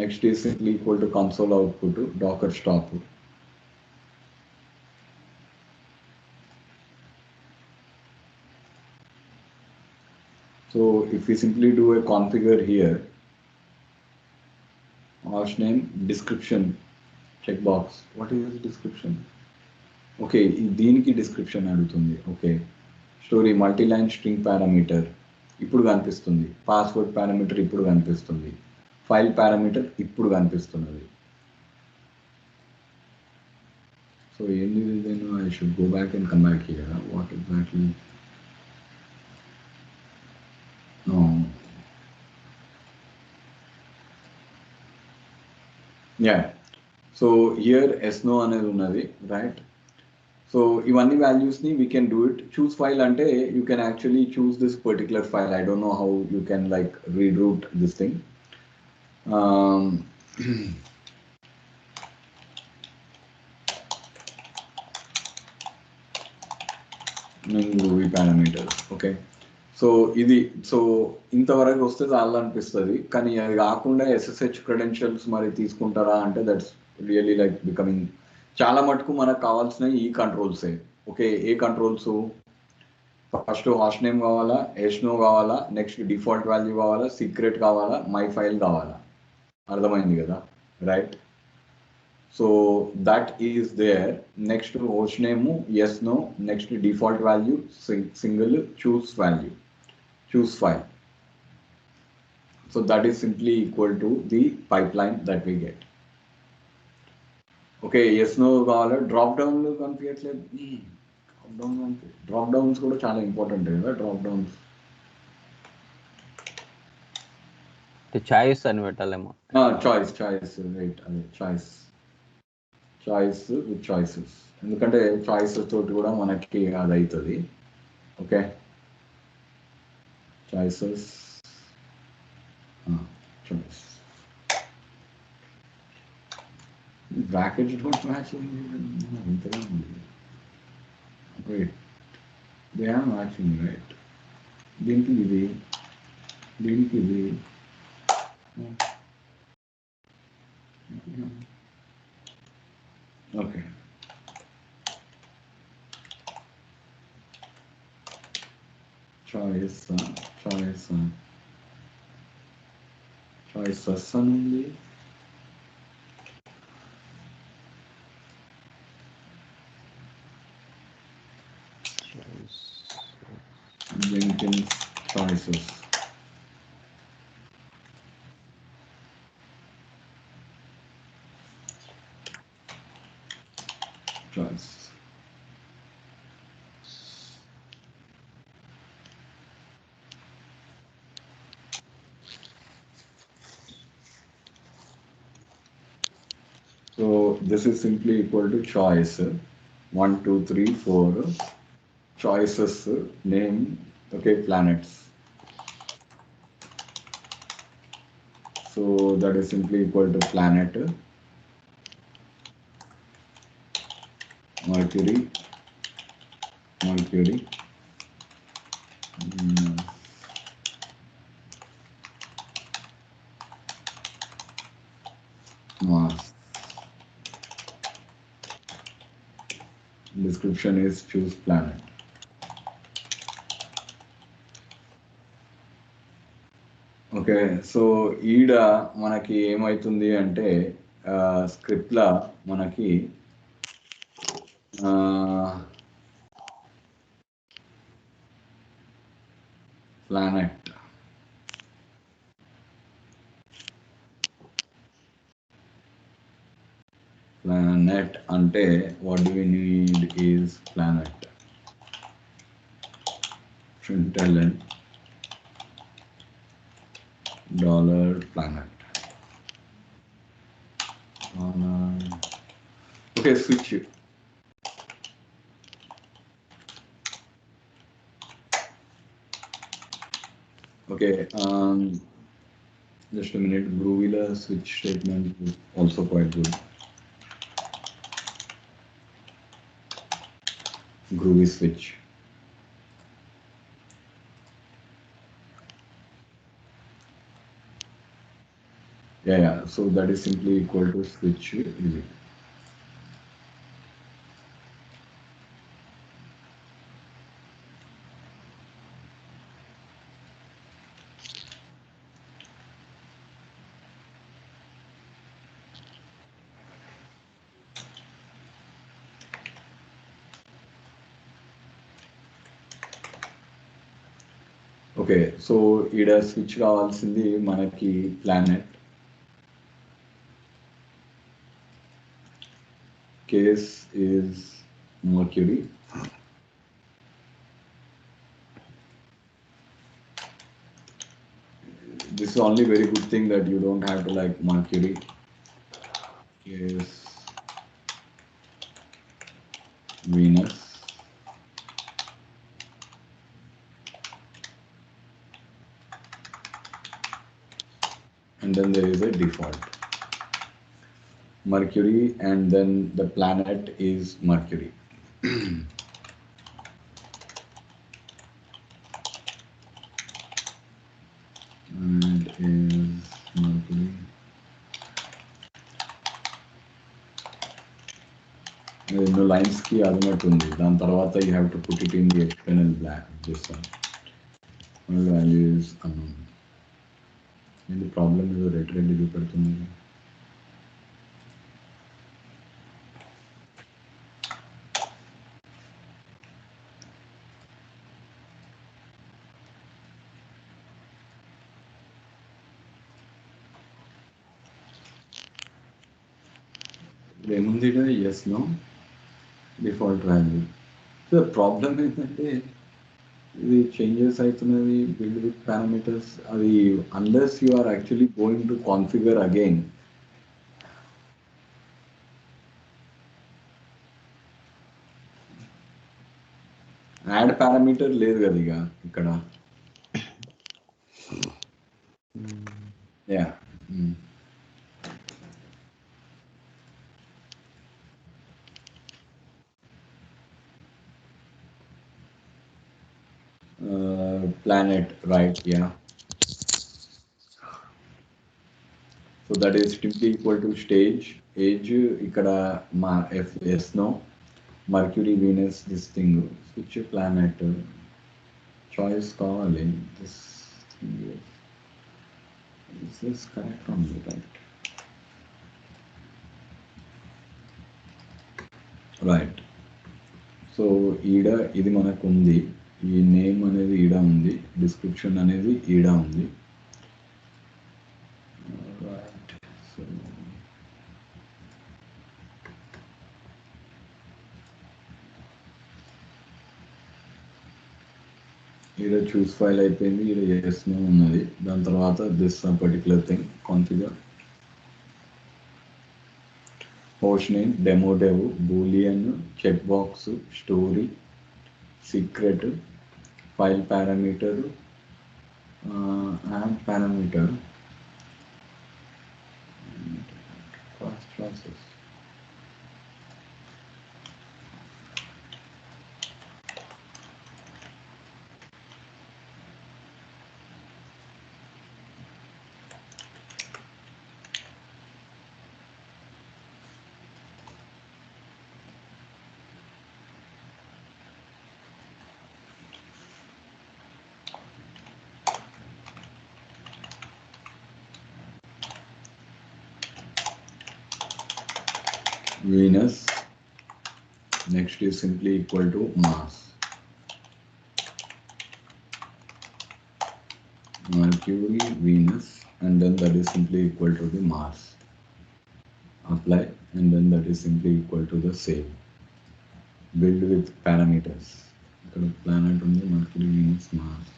Next is simply equal to console output, docker stop. So if we simply do a configure here, host name, description, checkbox. What is this description? Okay, దీనికి description అడుగుతుంది. Okay, story multi-line string parameter ఇప్పుడు కనిపిస్తుంది. Password parameter ఇప్పుడు కనిపిస్తుంది. File parameter ఇప్పుడు కనిపిస్తున్నది. So ఏంది then I should go back and come back here. What exactly? No. Yeah. So here no అనేది ఉన్నది, right? So ఇవన్నీ values ని we can do it. Choose file అంటే you can actually choose this particular file. I don't know how you can like reroute this thing. Ruby parameters. Okay. So ఇది ఇంతవరకు వస్తే చాలా అనిపిస్తుంది. కానీ అది కాకుండా SSH క్రెడెన్షియల్స్ మరి తీసుకుంటారా అంటే దట్స్ రియల్లీ లైక్ బికమింగ్. చాలా మటుకు మనకు కావాల్సిన ఈ కంట్రోల్సే. ఓకే, ఏ కంట్రోల్స్? ఫస్ట్ హాస్ట్ నేమ్ కావాలా, ఎస్నో కావాలా, నెక్స్ట్ డిఫాల్ట్ వాల్యూ కావాలా, సీక్రెట్ కావాలా, మై ఫైల్ కావాలా. అర్థమైంది కదా, right? So that is there. Next host name, yes no, next default value, single, choose file. So that is simply equal to the pipeline that we get. Okay, yes no కావాలా. Drop down కనిపించట్లేదు. Drop downs కూడా చాలా important కదా. Drop downs choice అని పెట్టాలేమో. Choice right, అదే choice with choices. ఎందుకంటే choices తోటి కూడా మనకి అది అవుతుంది. Okay, choices, choice. Brackets don't match. Wait, they are matching, right? దీనికి ఇది. Okay. Choices only. Jenkins choices. Choice. So this is simply equal to choice. 1, 2, 3, 4 choices, name, okay, planets. So that is simply equal to planet, Mercury, description is choose planet. Okay, so ఈడ మనకి ఏమవుతుంది అంటే స్క్రిప్ట్లా మనకి planet అంటే what do we need is planet println $planet. Okay, switch. Okay, just a minute. Groovy switch statement is also quite good. Groovy switch. Yeah, so that is simply equal to switch easy. Okay, so ఈడ switch కావాల్సింది మనకి planet. Case is Mercury. This is only very good thing that you don't have to like Mercury. Case Venus. And then there is a default. Mercury, and then the planet is Mercury. And is Mercury. No lines ki adumat undi. Dan tarvata you have to put it in the external black. This one. Value is unknown. And the problem is red చూపెడుతుంది. ఏముంది yes no default value. The problem ఏంటంటే ఇది changes అవుతున్నది build with parameters. అది unless you are actually going to configure again. Add parameter లేదు కదా ఇక ఇక్కడ. Yeah, planet, right? Yeah, so that is simply equal to stage age ikkada ma yes no Mercury, Venus, this thing, switch planet choice kavali. This thing is this correct on me, right? Right, so ఈడ ఇది మనకు ఉంది, ఈ name అనేది ఈడ ఉంది, description అనేది ఈడ ఉంది. రైట్, సో ఈడ చూస్ ఫైల్ అయిపోయింది, ఈడ ఎస్ నో ఉన్నది. దాని తర్వాత this particular thing configure. host name, demo dev, boolean, checkbox, story, secret, file parameter, add parameter, cross classes. Venus. Next is simply equal to Mars. Mercury, Venus, and then that is simply equal to the Mars. Apply, and then that is simply equal to the same. Build with parameters. Planet on the Mercury, Venus, Mars.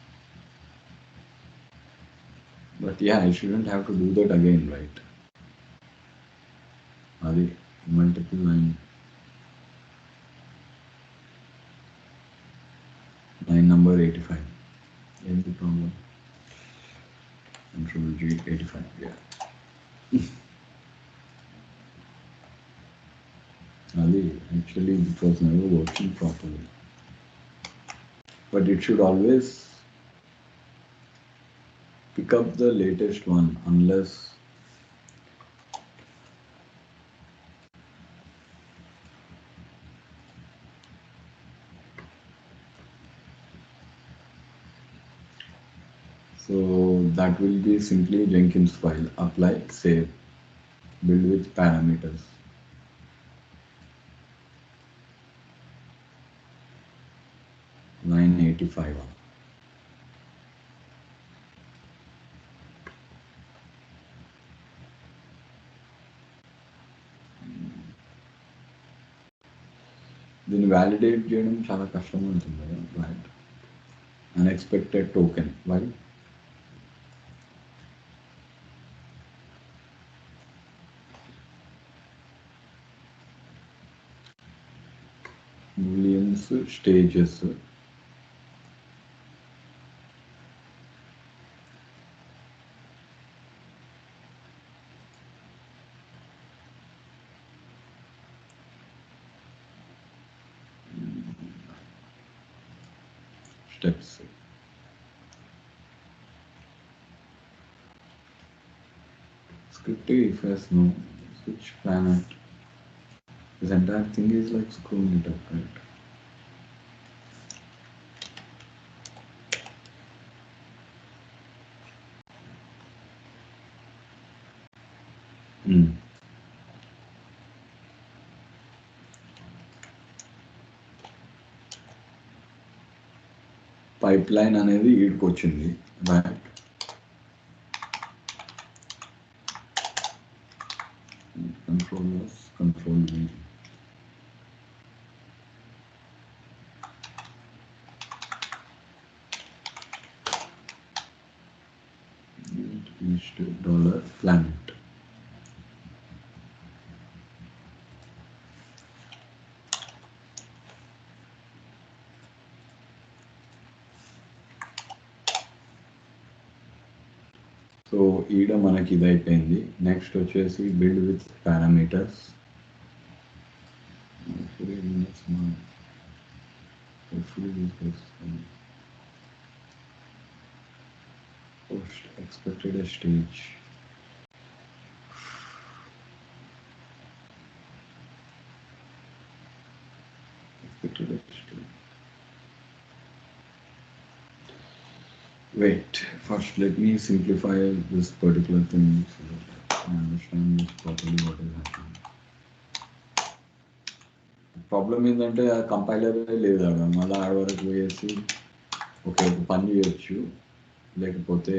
But yeah, I shouldn't have to do that again, right? Are multiple line. Line number 85. End the problem. Control G 85. Yeah. Ali, actually it was never working properly. But it should always pick up the latest one unless so that will be simply Jenkins file. Apply, save, build with parameters. Line 85. దీన్ని validate చేయడం చాలా కష్టం ఉంటుంది కదా, right? Unexpected token. Why? Booleans stages. Steps. Script if has no switch planet. This entire thing is like screwing it up, right? Pipeline అనేది ఈడికి వచ్చింది, right? Controllers, control V. East $planet. So ఈడ మనకి ఇది అయిపోయింది. నెక్స్ట్ వచ్చేసి build with parameters. Post expected a stage. Expected a stage. Wait, first let me simplify this particular thing so that I understand this properly what is happening. Problem ఏంటంటే ఆ compiler లేదు ఆడ, మళ్ళీ ఆడ వరకు వేసి ఒక పని చేయొచ్చు, లేకపోతే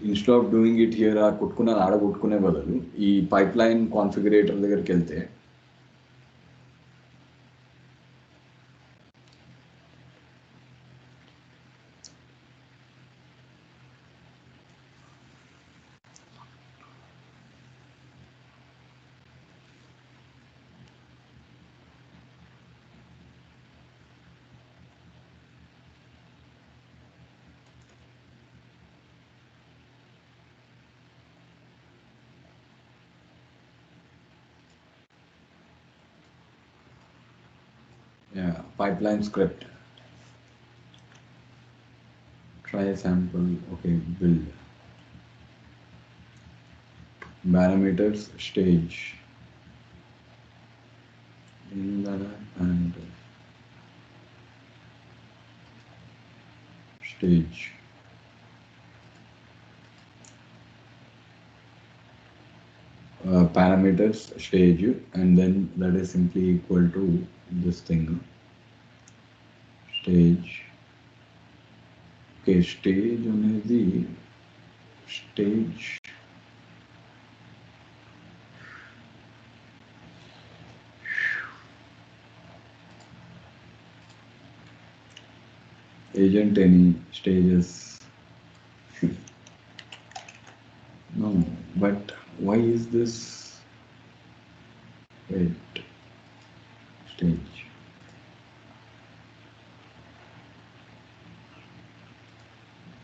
instead of doing it here ఆ కొట్టుకున్నది ఆడ కొట్టుకునే బదులు ఈ పైప్ లైన్ కాన్ఫిగరేటర్ దగ్గరికి వెళ్తే pipeline script, try a sample, okay, build parameters, stage, and stage. parameters stage, and then that is simply equal to this thing, stage. Okay, stage అనేది stage agent any stages. No, but why is this? Wait, stage.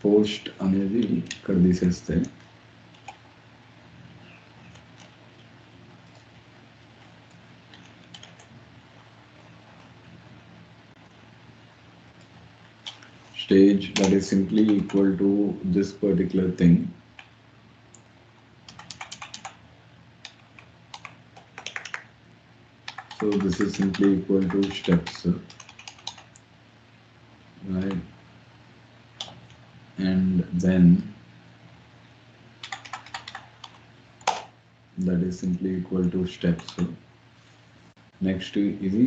Post అనేది ఇక్కడ తీసేస్తే stage, that is simply equal to this particular thing. So this is simply equal to steps, right? And then that is simply equal to steps. Next ఇది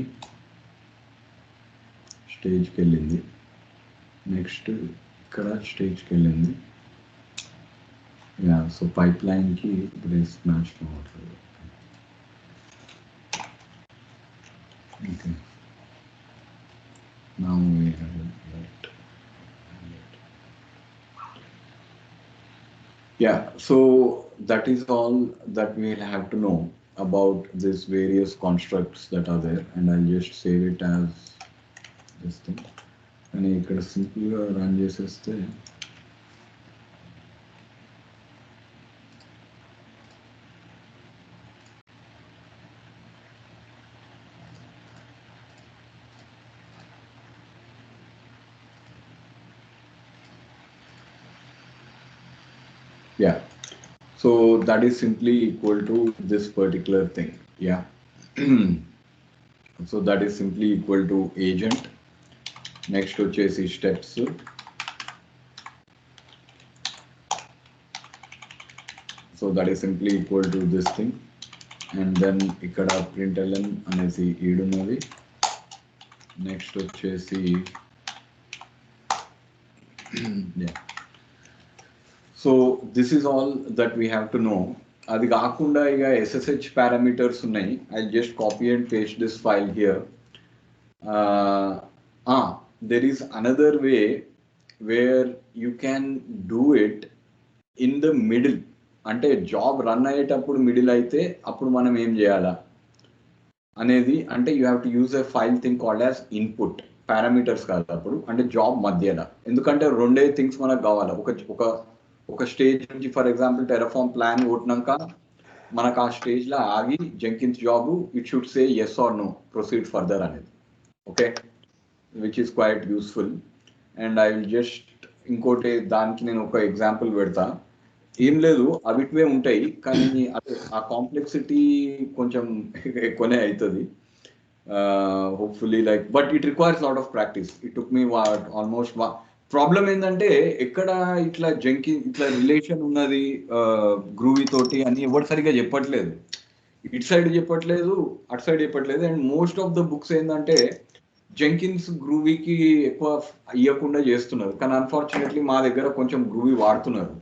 స్టేజ్కి వెళ్ళింది, next ఇక్కడ స్టేజ్కి వెళ్ళింది. Yeah, so pipe లైన్కి బ్రేస్ మ్యాచ్ అవ్వట్లేదు. Okay, now we have that. Yeah, so that is all that we'll have to know about these various constructs that are there, and I'll just save it as this thing. And ఇక్కడ సింపుల్గా run చేసేస్తే yeah, so that is simply equal to this particular thing. Yeah. So that is simply equal to agent. Next వచ్చేసి steps. So that is simply equal to this thing, and then ఇక్కడ println అనేసి ఈడున్నది. Next వచ్చేసి yeah. So this is all that we have to know. అది కాకుండా ఇక SSH parameters ఉన్నాయి. I'll just copy and paste this file here. There is another way where you can do it in the middle. అంటే job run అయ్యేటప్పుడు middle అయితే అప్పుడు మనం ఏం చేయాలా అనేది, అంటే you have to use a file thing called as input. Parameters కాదు అప్పుడు, అంటే జాబ్ మధ్యలో. ఎందుకంటే రెండే థింగ్స్ మనకు కావాలి. ఒక స్టేజ్ నుంచి ఫర్ ఎగ్జాంపుల్ టెరఫార్మ్ ప్లాన్ కొట్టినాక మనకు ఆ స్టేజ్లో ఆగి Jenkins job it should say yes or no, proceed further అనేది. Okay, which is quite useful. And I will just ఇంకోటి దానికి నేను ఒక ఎగ్జాంపుల్ పెడతా. ఏం లేదు, అవిటివే ఉంటాయి, కానీ అదే ఆ కాంప్లెక్సిటీ కొంచెం ఎక్కువనే అవుతుంది. Hopefully like, but it requires lot of practice. It took me almost. Problem ఏంటంటే ఎక్కడ ఇట్లా ఇట్లా రిలేషన్ ఉన్నది గ్రూవీ తోటి అని ఎవరు సరిగా చెప్పట్లేదు. ఇటు సైడ్ చెప్పట్లేదు, అటు సైడ్ చెప్పట్లేదు. And most of the books ఏంటంటే జెంకిన్స్ గ్రూవీకి ఎక్కువ ఇవ్వకుండా చేస్తున్నారు, కానీ అన్ఫార్చునేట్లీ మా దగ్గర కొంచెం గ్రూవీ వాడుతున్నారు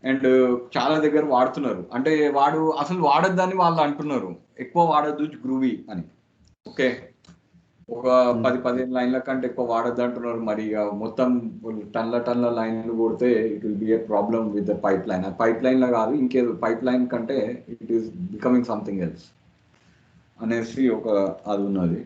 అండ్ చాలా దగ్గర వాడుతున్నారు. అంటే వాడు అసలు వాడొద్దని వాళ్ళు అంటున్నారు, ఎక్కువ వాడొద్దు గ్రూవీ అని. ఓకే, ఒక 10-15 లైన్ల కంటే ఎక్కువ వాడొద్దు అంటున్నారు. మరి మొత్తం టన్ల లైన్లు కొడితే it will be A problem with the pipe line. ఆ పైప్ లైన్లో కాదు, ఇంకేదో పైప్ లైన్ కంటే it is becoming something else అనేసి ఒక అది ఉన్నది.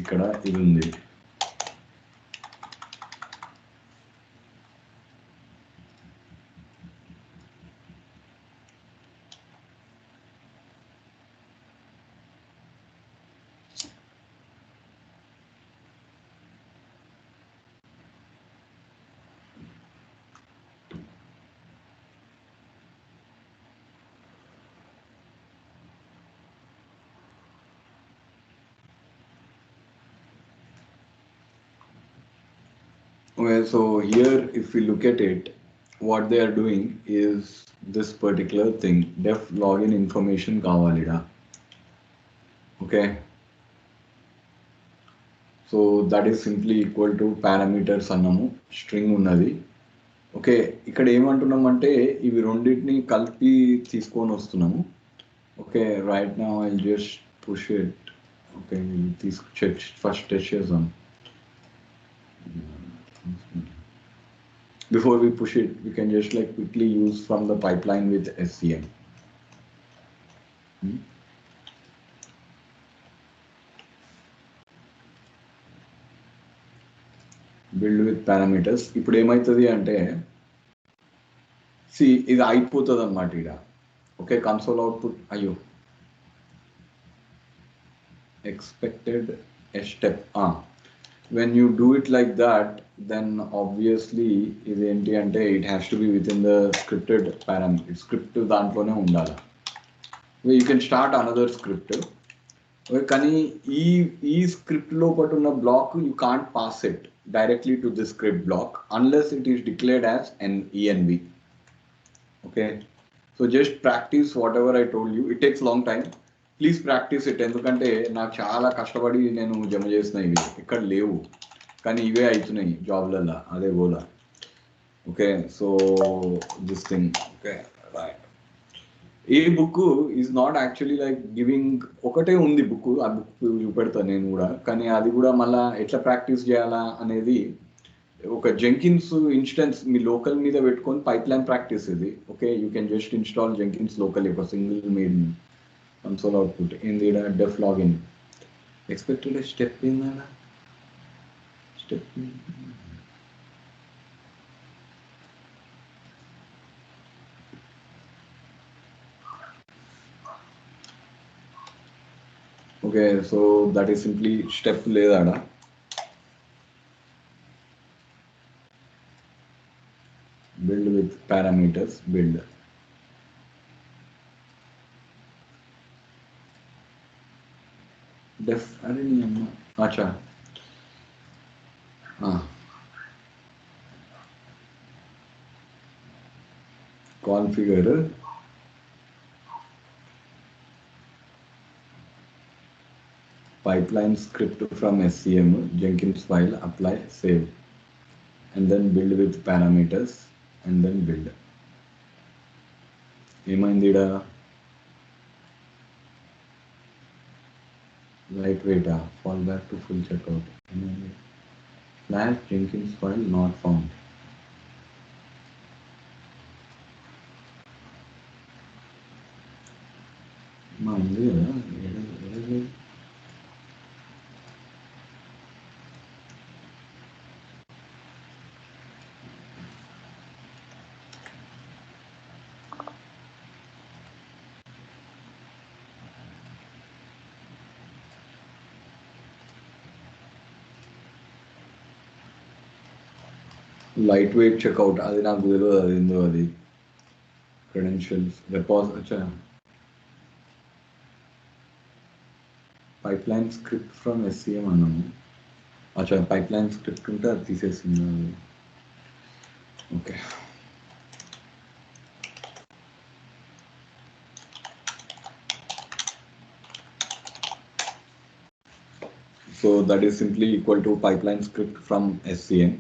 ఇక్కడ ఇది ఉంది. Well, so here if we look at it, what they are doing is this particular thing, def login information kavalida. Okay, so that is simply equal to parameters అన్నము string ఉన్నది. Okay, ఇక్కడ ఏమంటున్నాం అంటే ఇవి రెండింటిని కలిపి తీసుకొని వస్తున్నాము. Okay, right now I just push it. Okay, first test చేద్దాం. Before we push it, we can just like quickly use from the pipeline with SCM. Build with parameters. ఇప్పుడు ఏమవుతుంది అంటే సి ఇది అయిపోతుంది అన్నమాట ఇక్కడ. ఓకే, కన్సోల్ అవుట్పుట్ అయ్యో expected a step. When you do it like that, then obviously ఇదేంటి అంటే it has to be within the scripted parameter. Script దాంట్లోనే ఉండాలి. You can start another script. కానీ ఈ స్క్రిప్ట్ లోపల ఉన్న block you can't pass it directly to the script block unless it is declared as an env. Okay, so just practice whatever I told you. It takes long time. Please practice it. ఎందుకంటే నాకు చాలా కష్టపడి నేను జమ చేసిన ఇవి ఇక్కడ లేవు, కానీ ఇవే అవుతున్నాయి జాబ్లలో, అదే గోలా. Okay, so this thing. Okay, right. ఈ book is not actually like giving, ఒకటే ఉంది బుక్, ఆ బుక్ చూపెడతాను నేను కూడా, కానీ అది కూడా మళ్ళీ ఎట్లా ప్రాక్టీస్ చేయాలా అనేది ఒక జెంకిన్స్ ఇన్స్టెన్స్ మీ లోకల్ మీద పెట్టుకొని పైప్ లైన్ ప్రాక్టీస్ ఇది. Okay, you can just install Jenkins local, ఒక సింగిల్ మెయిన్ కన్సోల్ అవుట్పుట్ ఏంది డెఫ్ లాగిన్. ఎక్స్పెక్టెడ్ స్టెప్ ఏందా step. Okay, so that is simply step ledada. Build with parameters, build. Def अरे नहीं हम अच्छा हाँ configure pipeline script from SCM, Jenkins file, apply, save, and then build with parameters, and then build. ఏమైందిడా lightweight, fall back to full checkout. Flash Jenkins file not found. Lightweight checkout అది నాకు తెలియదు, అది ఏందో అది credentials repos. అచ్చా, pipeline script from SCM అన్నాము. అచ్చా, pipeline script ఉంటే అది తీసేసింది. Okay, so that is simply equal to pipeline script from SCM.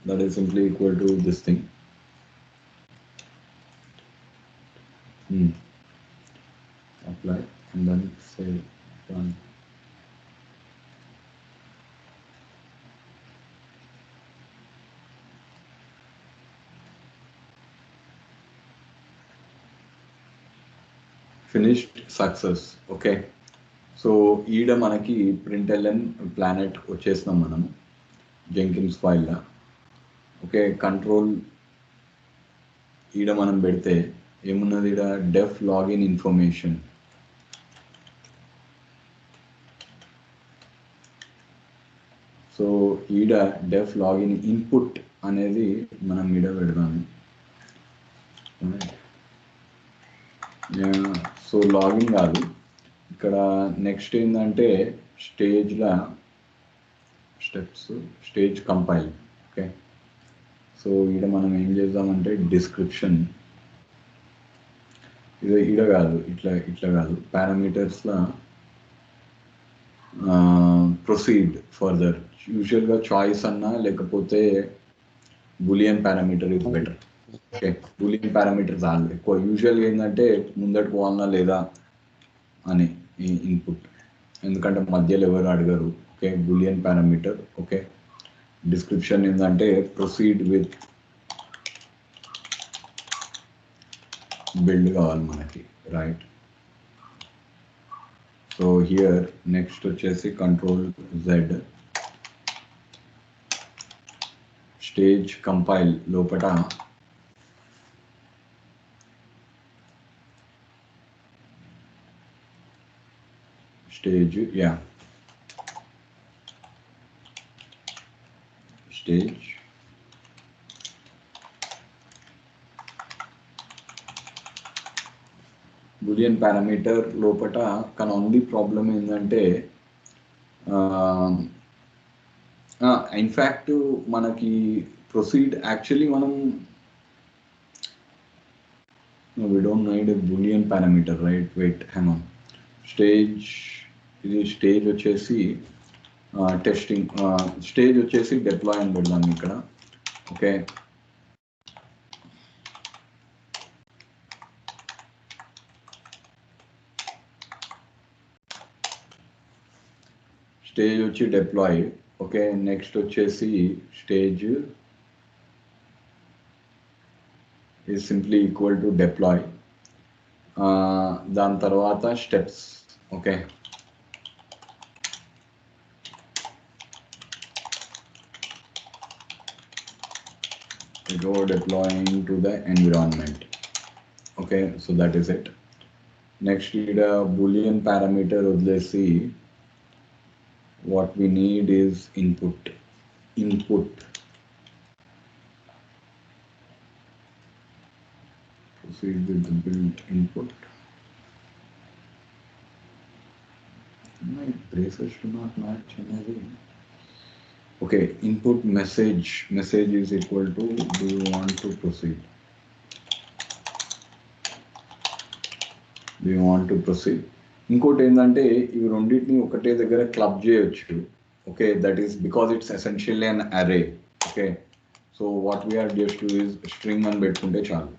That is simply equal to this thing. Apply and then say run. Finished, success. Okay, so ఈడ మనకి println planet వచ్చేసినాం మనం Jenkins ఫైల్లో. Okay, control ఈడ మనం పెడితే ఏమున్నది ఈడ డెఫ్ లాగిన్ ఇన్ఫర్మేషన్. సో ఈడ డెఫ్ లాగిన్ ఇన్పుట్ అనేది మనం ఈడ పెడదాము. సో లాగిన్ కాదు ఇక్కడ, నెక్స్ట్ ఏంటంటే steps stage compile. Okay, so ఈడ మనం ఏం చేద్దామంటే డిస్క్రిప్షన్ ఇది ఈడ కాదు, ఇట్లా కాదు, పారామీటర్స్లో ప్రొసీడ్ ఫర్దర్. యూజువల్గా చాయిస్ అన్నా లేకపోతే Boolean parameter is better. Okay, Boolean parameter చాలు ఎక్కువ. యూజువల్గా ఏంటంటే ముందటి పోవాలన్నా లేదా అని ఇన్పుట్, ఎందుకంటే మధ్యలో ఎవరు అడగరు. Okay, Boolean parameter. Okay, description ఏంటంటే ప్రొసీడ్ విత్ బిల్డ్ కావాలి మనకి, రైట్. సో హియర్ నెక్స్ట్ వచ్చేసి కంట్రోల్ జెడ్ స్టేజ్ కంపైల్ లోపల స్టేజ్ స్టేజ్ బూలియన్ పారామీటర్ లోపల. కానీ ఓన్లీ ప్రాబ్లం ఏంటంటే ఇన్ఫ్యాక్ట్ మనకి ప్రొసీడ్ యాక్చువల్లీ మనం we don't need a boolean parameter, right? Wait, hang on. Stage, ఇది స్టేజ్ వచ్చేసి టెస్టింగ్, స్టేజ్ వచ్చేసి డిప్లాయ్ అని పెడదాం ఇక్కడ. ఓకే, స్టేజ్ వచ్చి డిప్లాయ్. ఓకే, నెక్స్ట్ వచ్చేసి stage is simply equal to deploy. దాని తర్వాత steps. Okay, go deploying to the environment. Okay, so that is it. Next here boolean parameter వదిలేసి what we need is input. Proceed with the build input. My braces do not match anyway. Okay, input message is equal to do you want to proceed. Do you want to proceed? ఇంకోటి ఏంటంటే ఇవి రెండింటిని ఒకటే దగ్గర club చేయొచ్చు. Okay, that is because it's essentially an array. Okay, so what we're just to is string అని పెట్టుకుంటే చాలు.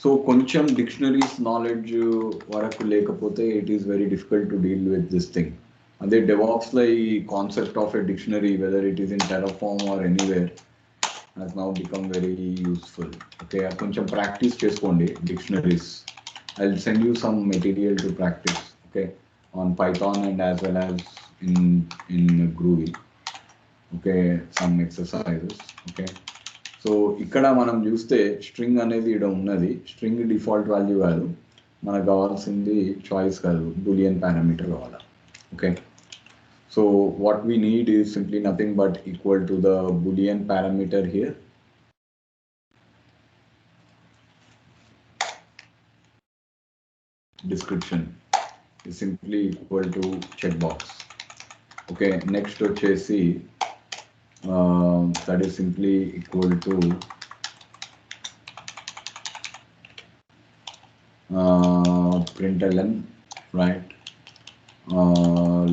సో కొంచెం డిక్షనరీస్ నాలెడ్జ్ వరకు లేకపోతే it is very difficult to deal with this thing. అదే డెవాప్స్లో ఈ concept of a dictionary whether it is in Terraform or anywhere has now become very useful. Okay, కొంచెం ప్రాక్టీస్ చేసుకోండి dictionaries. I'll send you some material to practice, okay, on Python and as well as in Groovy. Okay, some exercises. Okay, so ఇక్కడ మనం చూస్తే string అనేది ఇక్కడ ఉన్నది. String default value కాదు, మనకు కావాల్సింది చాయిస్ కాదు, బూలియన్ పారామీటర్ కావాలి. Okay, so what we need is simply nothing but equal to the Boolean parameter here. Description is simply equal to checkbox. Okay, next వచ్చేసి that is simply equal to println, right?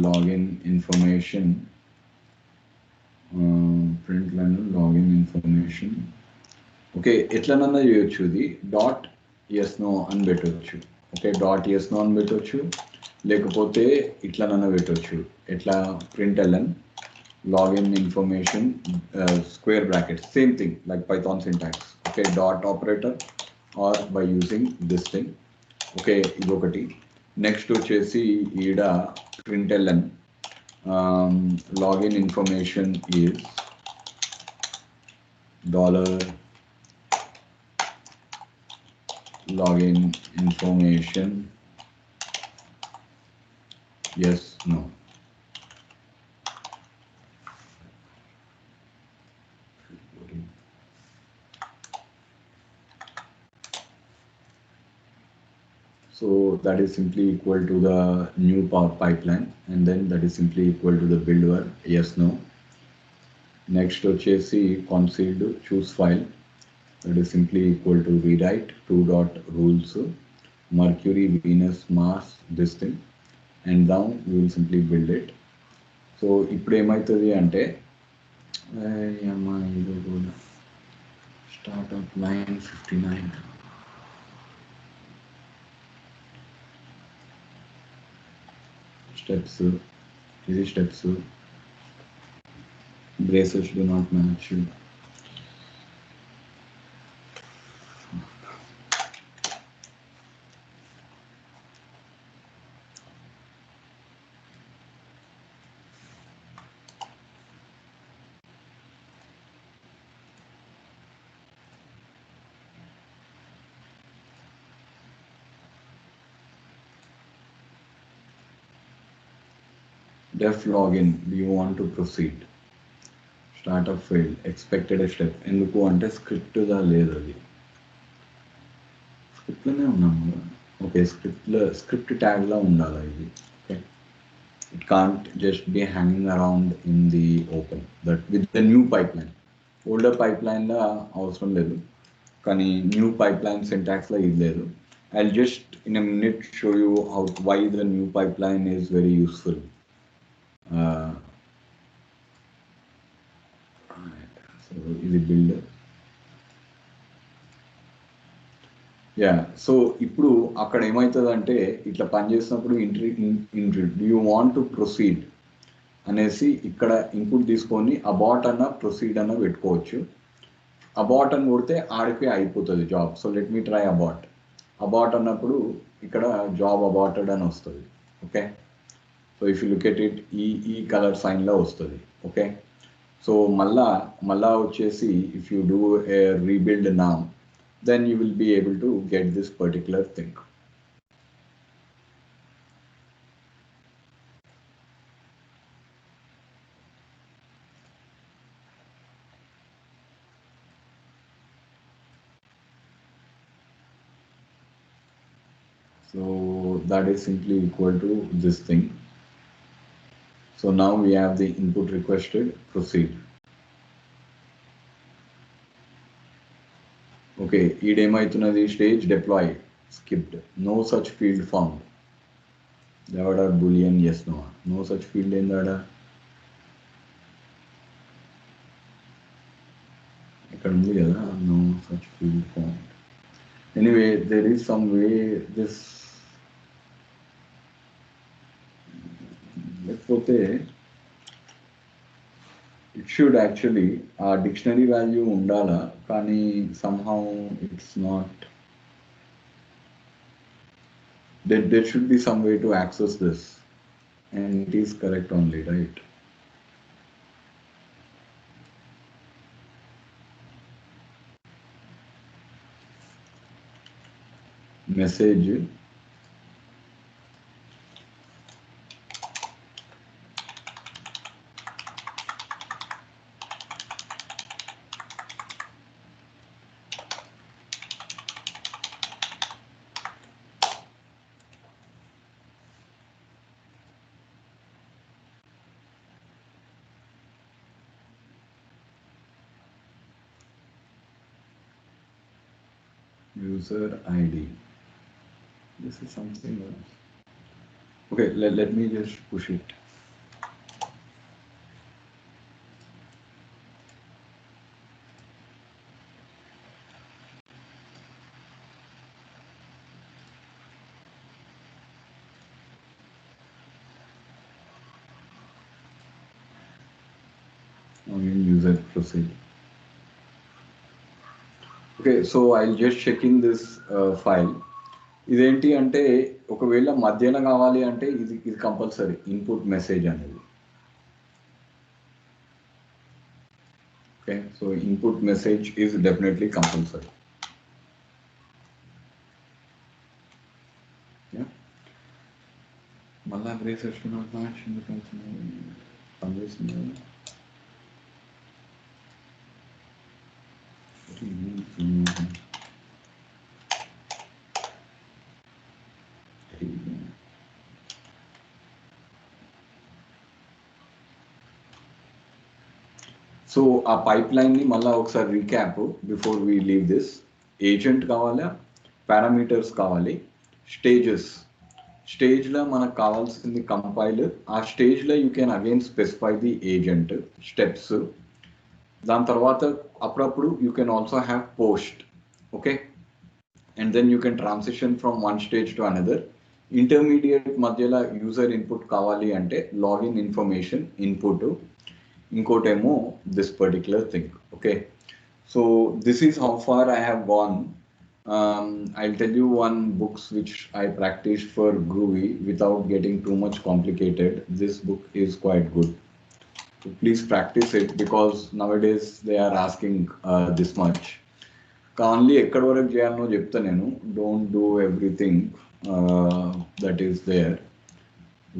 Login information, println login information. Okay, ఎట్లనన్నా చేయొచ్చు, ఇది dot yes no అని పెట్టవచ్చు. Okay, dot yes no అని పెట్టవచ్చు, లేకపోతే ఇట్లనన్నా పెట్టవచ్చు. ఎట్లా, println login information square brackets, same thing like Python syntax. Okay, dot operator or by using this thing. Okay, idokati. Next వచ్చేసి ఈడ println login information is dollar login information yes no. So that is simply equal to the new power pipeline, and then that is simply equal to the build var yes no. Next వచ్చేసి concealed choose file, that is simply equal to rewrite 2.rules Mercury, Venus, Mars, this thing, and now we will simply build it. So ఇప్పుడు ఏమవుతుంది అంటే అమ్మా ఇది కూడా start of 9:59. Steps, ఇది steps, braces do not match. Def login, do you want to proceed? Startup failed, expected a step. ఎందుకు అంటే స్క్రిప్ట్గా లేదు, అది స్క్రిప్ట్లోనే ఉన్నాము కదా. ఓకే, స్క్రిప్ట్ ట్యాగ్లో ఉండాలి ఇది. Okay, it can't just be hanging around in the open that with the new pipe line. Older pipe లైన్లో అవసరం లేదు, కానీ న్యూ పైప్ లైన్ సింటాక్స్లో ఇది లేదు. I just in a minute show you how why the new pipeline is very useful. So ఇది build. Yeah, so ఇప్పుడు అక్కడ ఏమవుతుందంటే ఇట్లా పనిచేసినప్పుడు do you want to proceed అనేసి ఇక్కడ ఇన్పుట్ తీసుకొని అబాట్ అన్న ప్రొసీడ్ అన్న పెట్టుకోవచ్చు. అబాట్ అని కొడితే ఆడికి అయిపోతుంది job. So let me try Abbott. Abbott అన్నప్పుడు ఇక్కడ జాబ్ అబాటెడ్ అని వస్తుంది. Okay, so if you look at it ఈ కలర్ సైన్లో వస్తుంది. ఓకే, సో మళ్ళా వచ్చేసి if you do a rebuild now, then you will be able to get this particular thing. So that is simply equal to this thing. So now we have the input requested, proceed. Okay, ఏమైతున్నది stage deploy skipped, no such field found. Davada boolean yes no such field ఏందాడా ఇక్కడ ఉంది కదా, no such field found. Anyway, there is some way this, లేకపోతే it should actually dictionary value undala, కానీ somehow it's not. There should be some way to access this, and it is correct only, right? Message, user ID. This is something else. Okay, let me just push it. User proceed. Okay, so I'll just check in this file. ఇదేంటి అంటే ఒకవేళ మధ్యాహ్నం కావాలి అంటే ఇది compulsory input message అనేది. Okay, so input message is definitely compulsory. మళ్ళా braces పనిచేస్తుంది. సో ఆ పైప్ లైన్ని మళ్ళీ ఒకసారి recap before we leave this. Agent కావాలా, పారామీటర్స్ కావాలి, స్టేజ్లో మనకు కావాల్సింది కంపైలర్. ఆ స్టేజ్లో you can again specify the agent steps. దాని తర్వాత అప్పుడప్పుడు you can also have post. Okay, and then you can transition from one stage to another. Intermediate మధ్యలో యూజర్ ఇన్పుట్ కావాలి అంటే లాగిన్ ఇన్ఫర్మేషన్ ఇన్పుట్, ఇంకోటేమో this particular thing. Okay, so this is how far I have gone. I'll tell you one books which I practiced for Groovy without getting too much complicated. This book is quite good. So please practice it because nowadays they are asking this much. Only ekkada varaku cheyalano chepta nenu. Don't do everything that is there.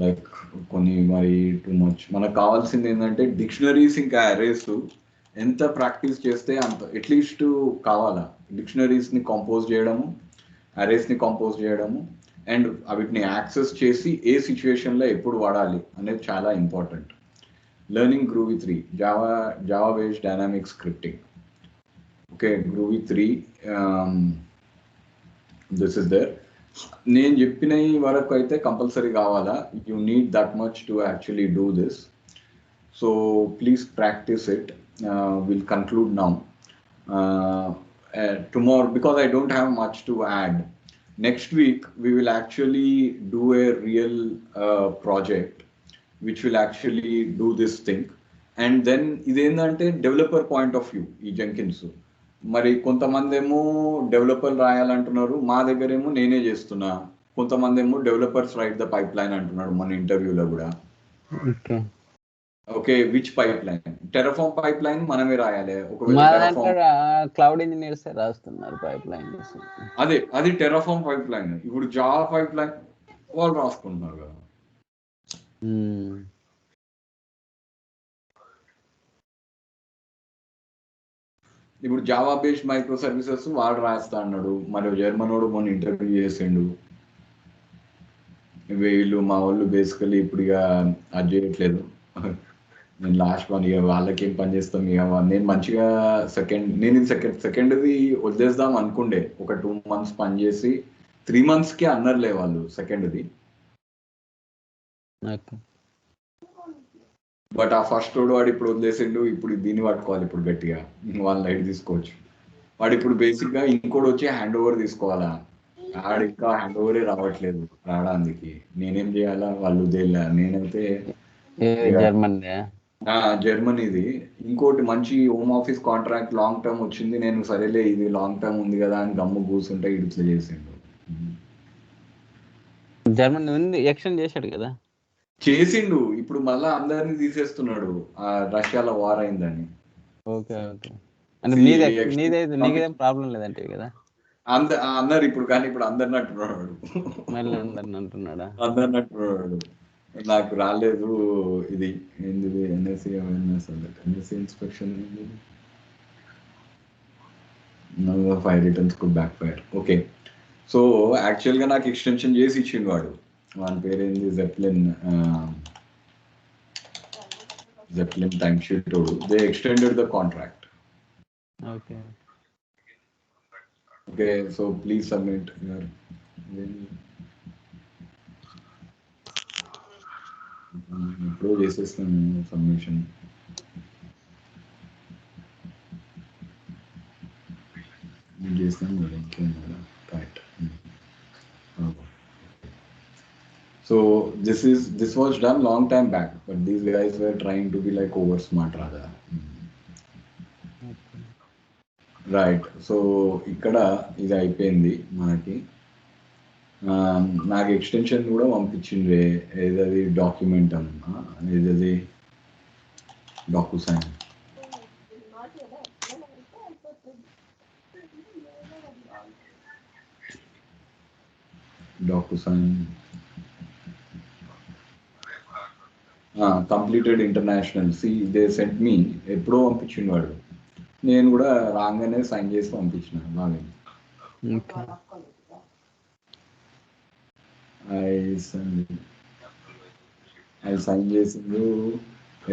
Like కొన్ని మరి too much. మనకు కావాల్సింది ఏంటంటే dictionaries ఇంకా arrays ఎంత practice చేస్తే అంత at least కావాలా. డిక్షనరీస్ని కంపోజ్ చేయడము, అరేస్ని కంపోజ్ చేయడము, అండ్ వీటిని యాక్సెస్ చేసి ఏ సిచ్యువేషన్లో ఎప్పుడు వాడాలి అనేది చాలా important. Learning Groovy 3, Java based dynamic scripting. Okay, Groovy 3 this is there. నేను చెప్పిన వరకు అయితే కంపల్సరీ కావాలా. You need that much to actually do this. So please practise it. Will conclude now. Tomorrow, because I don't have much to add, next week we will actually do a real project which will actually do this thing. And then ఇదేంటంటే developer point of view ఈ Jenkins. మరి కొంతమంది ఏమో developer రాయాలంటున్నారు, మా దగ్గర ఏమో నేనే చేస్తున్నా. కొంతమంది ఏమో developers write the pipeline అంటున్నాడు మన ఇంటర్వ్యూలో కూడా. Okay, which pipeline? Terraform pipeline మనమే రాయాలి. క్లౌడ్ ఇంజనీర్స్ రాస్తున్నారు పైప్ లైన్. అది టెరాఫార్మ్ పైప్ లైన్. ఇప్పుడు జావా పైప్ లైన్ వాళ్ళు రాసుకుంటున్నారు కదా. ఇప్పుడు జావా బేస్డ్ మైక్రో సర్వీసెస్ వాడు రాస్తా అన్నాడు. మరి జర్మనోడు మొన్న ఇంటర్వ్యూ చేసిండు. వీళ్ళు మా వాళ్ళు బేసికలీ ఇప్పుడు ఇక అది చేయట్లేదు. నేను లాస్ట్ వన్ ఇయర్ వాళ్ళకి ఏం పని చేస్తాం ఇక. నేను మంచిగా సెకండ్ది వదిలేద్దాం అనుకుండే. ఒక 2 months పని చేసి 3 monthsకి అన్నర్లే వాళ్ళు సెకండ్ది. బట్ ఆ ఫస్ట్ వాడు ఇప్పుడు వదిలేసిండు. ఇప్పుడు దీన్ని పట్టుకోవాలి ఇప్పుడు గట్టిగా. వాళ్ళ లైట్ తీసుకోవచ్చు. వాడు ఇప్పుడు బేసిక్గా ఇంకోటి వచ్చి హ్యాండ్ ఓవర్ తీసుకోవాలా. ఆడు ఇంకా హ్యాండ్ ఓవరే రావట్లేదు రావడానికి. నేనేం చేయాలా? వాళ్ళు వదిలేలా. నేనైతే జర్మనీది ఇంకోటి మంచి home office contract long term వచ్చింది. నేను సరేలే ఇది లాంగ్ టర్మ్ ఉంది కదా అని గమ్ము కూర్చుంటే ఇట్లా చేసిండు. జర్మనీ ఉంది, ఎక్స్టెండ్ చేశాడు కదా. చేసిండు, ఇప్పుడు మళ్ళా అందరినీ తీసేస్తున్నాడు. రష్యాలో వార్ అయిందని. ఓకే ఓకే, అంటే నీకేం ప్రాబ్లం లేదంటే కదా. అన్నారు ఇప్పుడు, కానీ ఇప్పుడు అందరిని అంటున్నాడు. మళ్ళీ అందరిని అంటున్నాడా? అందరిని అంటున్నాడు. నాకు రాలేదు ఇది ఏంటిది NSC inspection 5 returns could backfire. Okay, so యాక్చువల్గా నాకు ఎక్స్టెన్షన్ చేసి ఇచ్చిండు వాడు. వాని పేరేంది Zeppelin time sheet told. They extended the contract. Okay, so please submit your pro system submission. Right. So this was done long time back, but these guys were trying to be like over smart rather. Right. So ఇక్కడ ఇది అయిపోయింది మనకి. నాకు extension కూడా పంపించిండ్రే. ఏదది document అమ్మా, ఏదది DocuSign. Completed international. See they sent me. ఎప్పుడో పంపించిండు వాడు. నేను కూడా రాగానే సైన్ చేసి పంపించిన. బాగా సైన్ చేసిండు.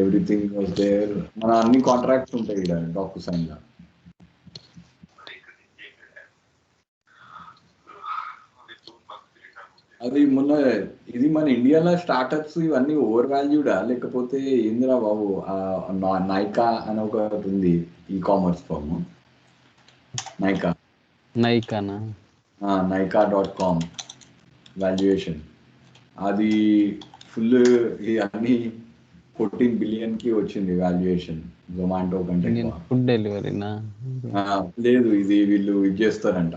Everything was there. మన అన్ని కాంట్రాక్ట్స్ ఉంటాయి ఇక్కడ డాక్యుసైన్ లా. అది మొన్న ఇది మన ఇండియాలో స్టార్టప్స్ ఇవన్నీ ఓవర్ వాల్యూడా లేకపోతే ఏందిరా బాబు? నైకా అని ఒకటి ఉంది ఈ కామర్స్ ఫర్మ్, నైకా నైకానా? నైకా.com వాల్యుయేషన్ అది ఫుల్ అన్ని 14 billion కి వచ్చింది వాల్యుయేషన్. జొమాటో కంటే ఎక్కువ. ఫుడ్ డెలివరీనా? లేదు, ఇది వీళ్ళు ఇది చేస్తారంట,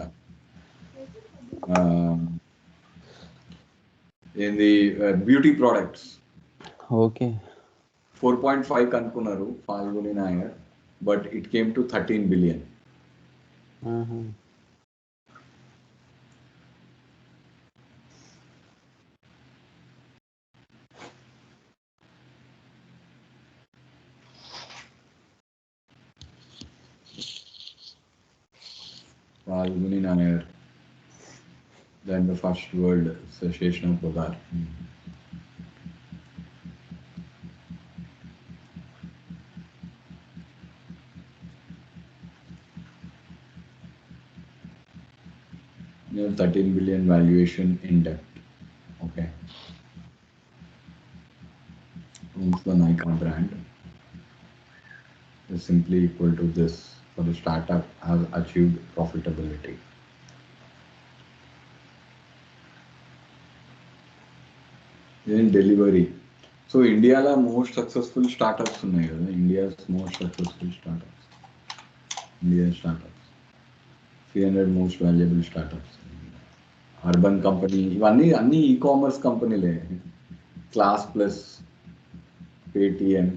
ఏంది బ్యూటీ ప్రోడక్ట్స్. ఓకే. 4.5 కనుక్కున్నారు Falguni Nayar, but it came to 13 billion. Falguni Nayar, then the first World Association of Pogar. Yeah, 13 billion valuation in debt. Okay. Owns the Nikon brand is simply equal to this for the startup has achieved profitability. Then delivery. So India's most successful startups ఉన్నాయి కదా, India's most successful startups. Indian startups. 300 most valuable startups. Urban Company, ఇవన్నీ అన్ని ecommerce కంపెనీలే. Class Plus, Paytm,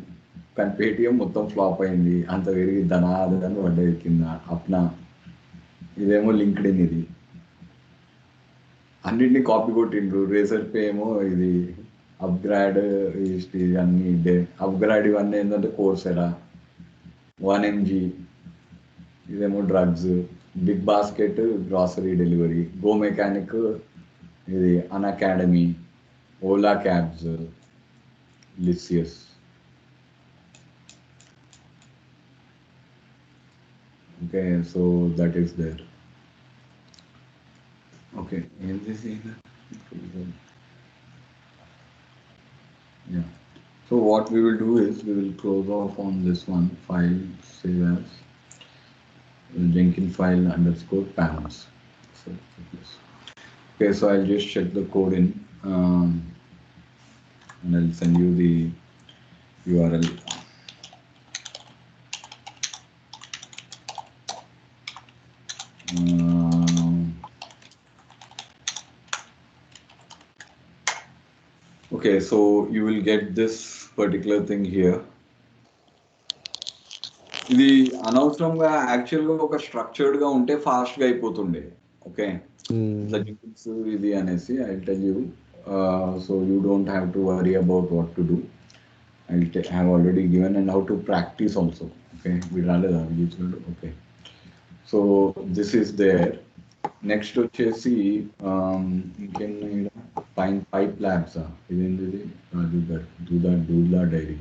కానీ Paytm మొత్తం flop అయింది, అంత పెరిగి ధనాదని పడ్డది కింద. అప్నా, ఇదేమో లింక్డ్ఇన్, ఇది అన్నింటినీ కాపీ కొట్టిండ్రు. రేజర్ పే ఏమో ఇది అప్గ్రేడ్, అన్ని అప్గ్రేడ్ ఇవన్నీ ఏంటంటే కోర్సెరా, 1mg, ఇదేమో drugs, BigBasket grocery delivery, GoMechanic ఇది Unacademy, Ola cabs, Licious. Okay, so that is there. Okay, is this either? Yeah. So what we will do is we will close off on this one file, save as Jenkins file underscore PAMS. So, okay, so I'll just check the code in and I'll send you the URL. Okay, so you will get this particular thing here. ఇది అనవసరంగా యాక్చువల్గా ఒక structured గా ఉంటే fast గా అయిపోతుండే. Okay, ఇట్లా Jenkins ఇది అనేసి I tell you, so you don't have to worry about what to do. I have already given and how to practice also. Okay, వీడు రాలేదా Vijay? Okay, so this is there. Next వచ్చేసి ఇంకేం Pine Labs, ఇదేంటి, దూదా Dairy,